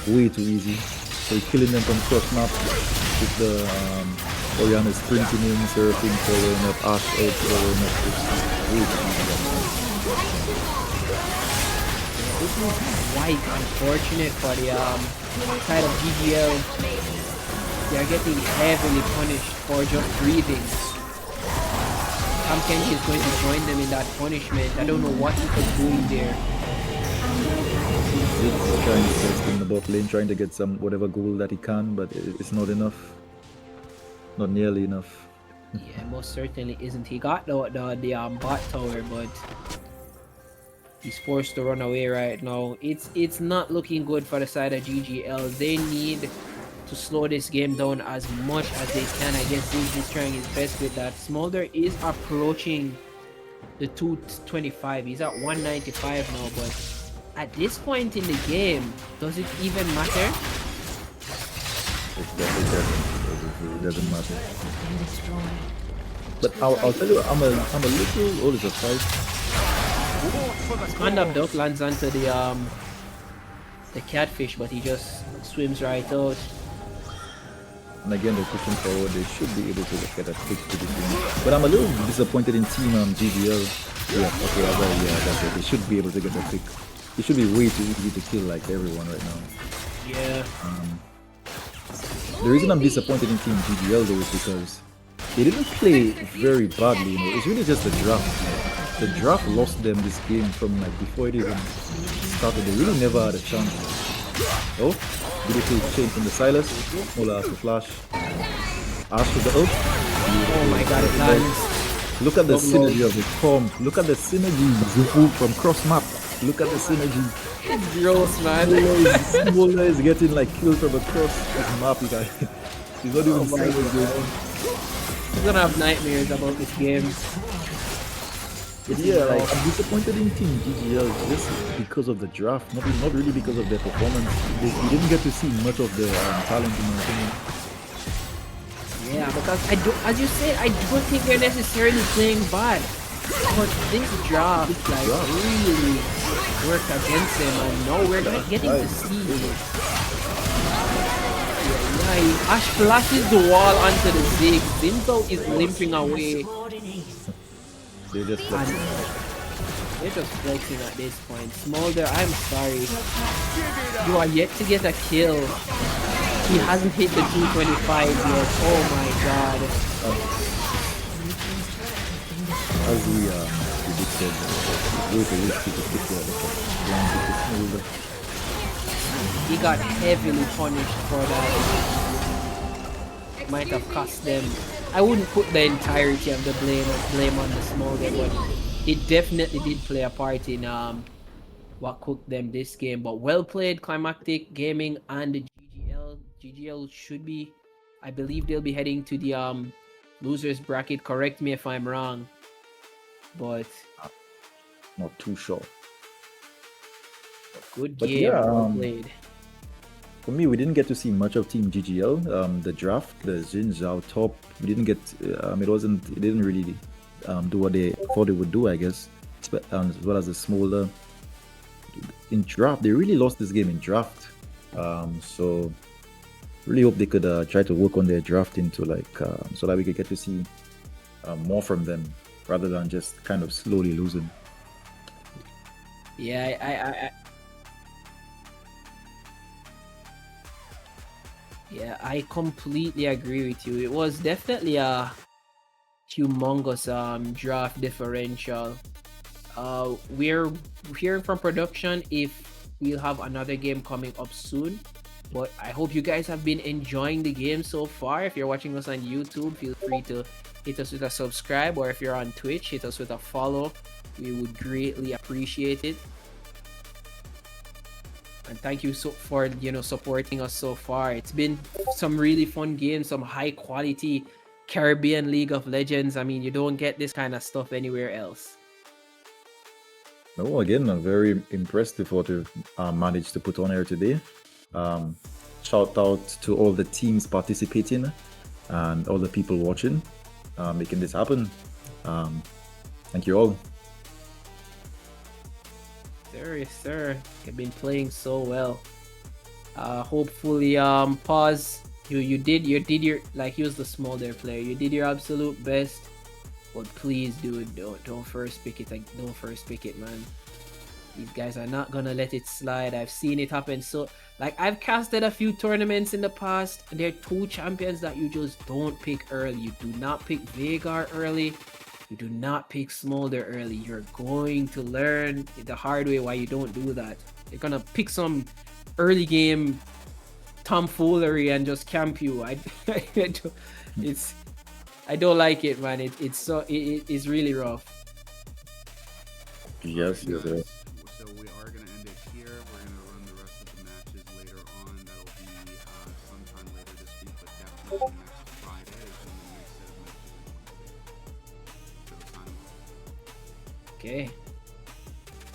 way too easy. So you're killing them from cross map with the Orianna sprinting in, surfing, following up, Ash out, following up. It's way too easy. This is quite unfortunate for the side of GGL. They are getting heavily punished for just breathing. Kench is going to join them in that punishment. I don't know what he was doing there. He's trying to test in the bot lane, trying to get some whatever goal that he can, but it's not enough. Not nearly enough. Yeah, most certainly isn't. He got the bot tower, but he's forced to run away right now. It's not looking good for the side of GGL. They need to slow this game down as much as they can. I guess he's trying his best with that. Smolder is approaching the 225. He's at 195 now, but at this point in the game, does it even matter? It doesn't matter. But I'll tell you, I'm a little older surprised. Stand up duck lands onto the the catfish, but he just swims right out. And again, they're pushing forward. They should be able to get a pick to this one. But I'm a little disappointed in team GDL. Yeah, okay, that's it. They should be able to get a pick. It should be way too easy to kill like everyone right now. Yeah. The reason I'm disappointed in team GDL though is because they didn't play very badly. It's really just the draft. The draft lost them this game from like before it even started. They really never had a chance. Oh, beautiful change from the Silas. Mola has the flash. Ash with the ult. Oh my god, it lands. Look at the synergy of the form. Look at the synergy. Zufu from cross map. Look at the synergy. It's gross, man. Mola is getting like killed from across this map, you guys. He's not even seeing what's going on. He's gonna have nightmares about this game. But yeah, like, I'm disappointed in Team GGL just because of the draft, not really because of their performance. We didn't get to see much of the talent in my opinion. Yeah, because as you said, I don't think they're necessarily playing bad. But this draft like really worked against them, and now we're not getting to see it. Yeah, Ash flashes the wall onto the Zig. Zinzo is limping away. They're just flexing. They're just flexing at this point. Smolder, I'm sorry. You are yet to get a kill. He hasn't hit the 225 yet. Oh my god. As we predicted, way to risk to pick the He got heavily punished for that. It might have cost them. I wouldn't put the entirety of the blame on the Smolder, but it definitely did play a part in what cooked them this game. But well played, Climactic Gaming and the GGL. GGL should be, I believe they'll be heading to the losers bracket. Correct me if I'm wrong, but not too sure. Good but game, yeah, well played. For me, we didn't get to see much of Team GGL. The draft, the Jin Zhao top, we didn't get. It didn't really do what they thought it would do, I guess. As well as the Smolder. In draft, they really lost this game in draft. So really hope they could try to work on their drafting to so that we could get to see more from them rather than just kind of slowly losing. Yeah, I completely agree with you. It was definitely a humongous draft differential. We're hearing from production if we'll have another game coming up soon. But I hope you guys have been enjoying the game so far. If you're watching us on YouTube, feel free to hit us with a subscribe, or if you're on Twitch, hit us with a follow. We would greatly appreciate it. And thank you for supporting us so far. It's been some really fun games, some high quality Caribbean League of Legends. I mean, you don't get this kind of stuff anywhere else. No, again, I'm very impressed with what we've managed to put on here today. Shout out to all the teams participating and all the people watching, making this happen. Thank you all. Yes, sir. You've been playing so well. Hopefully, pause. You did your like he was the Smolder player. You did your absolute best, but please, dude, don't first pick it. Don't first pick it, man. These guys are not gonna let it slide. I've seen it happen. So, like, I've casted a few tournaments in the past. There are two champions that you just don't pick early. You do not pick Veigar early. You do not pick Smolder early. You're going to learn the hard way why you don't do that. You're gonna pick some early game tomfoolery and just camp you. I don't like it, man. It's really rough. Yes. So we are gonna end it here. We're gonna run the rest of the matches later on. That'll be sometime later this week, but definitely next Friday is when the next set of matches are going to be. Okay.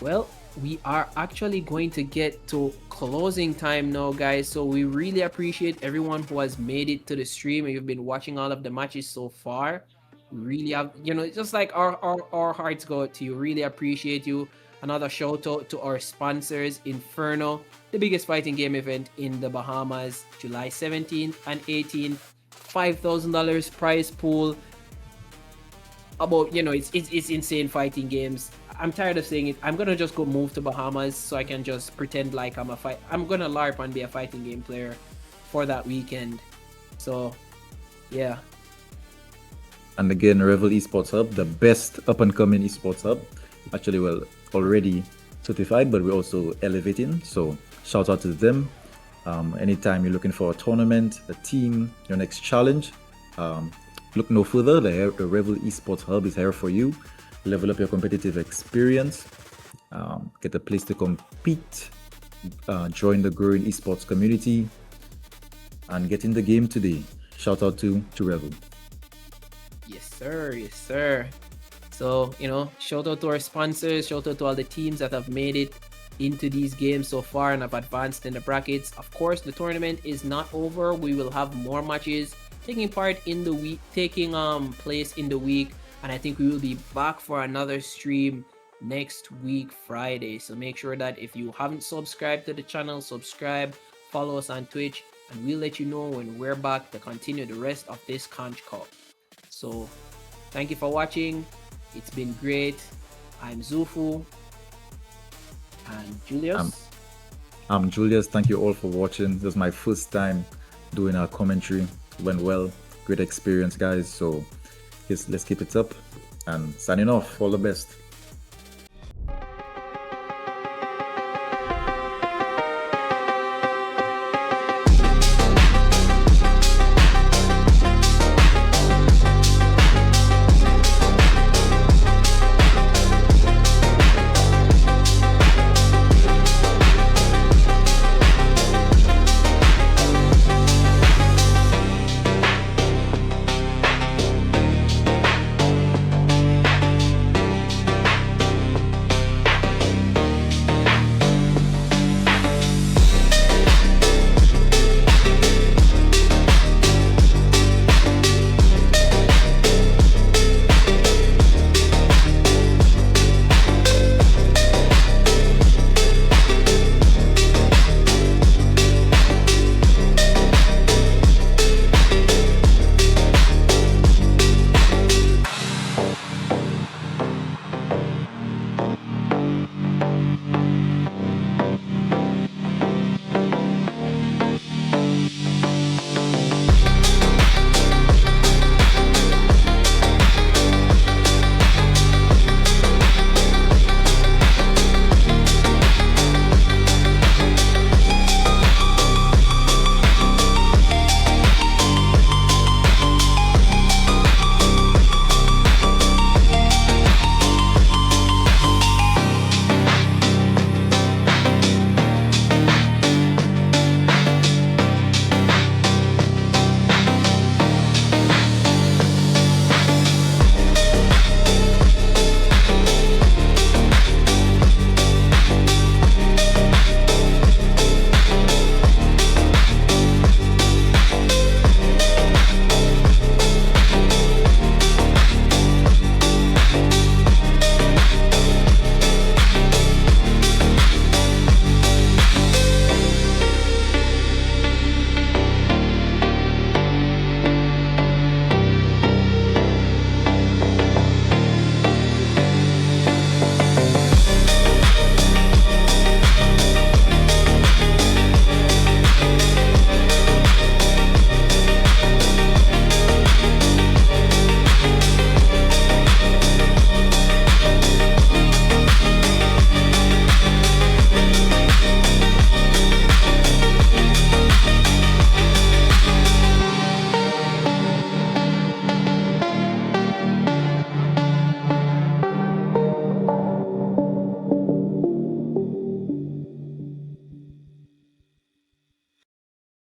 Well, we are actually going to get to closing time now, guys. So we really appreciate everyone who has made it to the stream and you've been watching all of the matches so far. We really have, it's just like our hearts go out to you. Really appreciate you. Another shout out to our sponsors, Inferno, the biggest fighting game event in the Bahamas, July 17th and 18th. $5,000 prize pool. About, it's insane fighting games. I'm tired of saying it. I'm gonna just go move to Bahamas so I can just pretend like I'm gonna LARP and be a fighting game player for that weekend. So yeah. And again, Revel Esports Hub, the best up and coming esports hub. Actually, well, already certified, but we're also elevating. So shout out to them. Anytime you're looking for a tournament, a team, your next challenge, look no further. The Revel Esports Hub is here for you. Level up your competitive experience, get a place to compete, join the growing esports community, and get in the game today. Shout out to Revel. Yes, sir. Yes, sir. So, shout out to our sponsors, shout out to all the teams that have made it into these games so far and have advanced in the brackets. Of course, the tournament is not over. We will have more matches taking place in the week, and I think we will be back for another stream next week, Friday. So make sure that if you haven't subscribed to the channel, subscribe, follow us on Twitch, and we'll let you know when we're back to continue the rest of this Conch Cup. So thank you for watching. It's been great. I'm Zufu. And Julius. I'm Julius. Thank you all for watching. This is my first time doing our commentary. Went well. Great experience, guys. So let's keep it up. And signing off. All the best.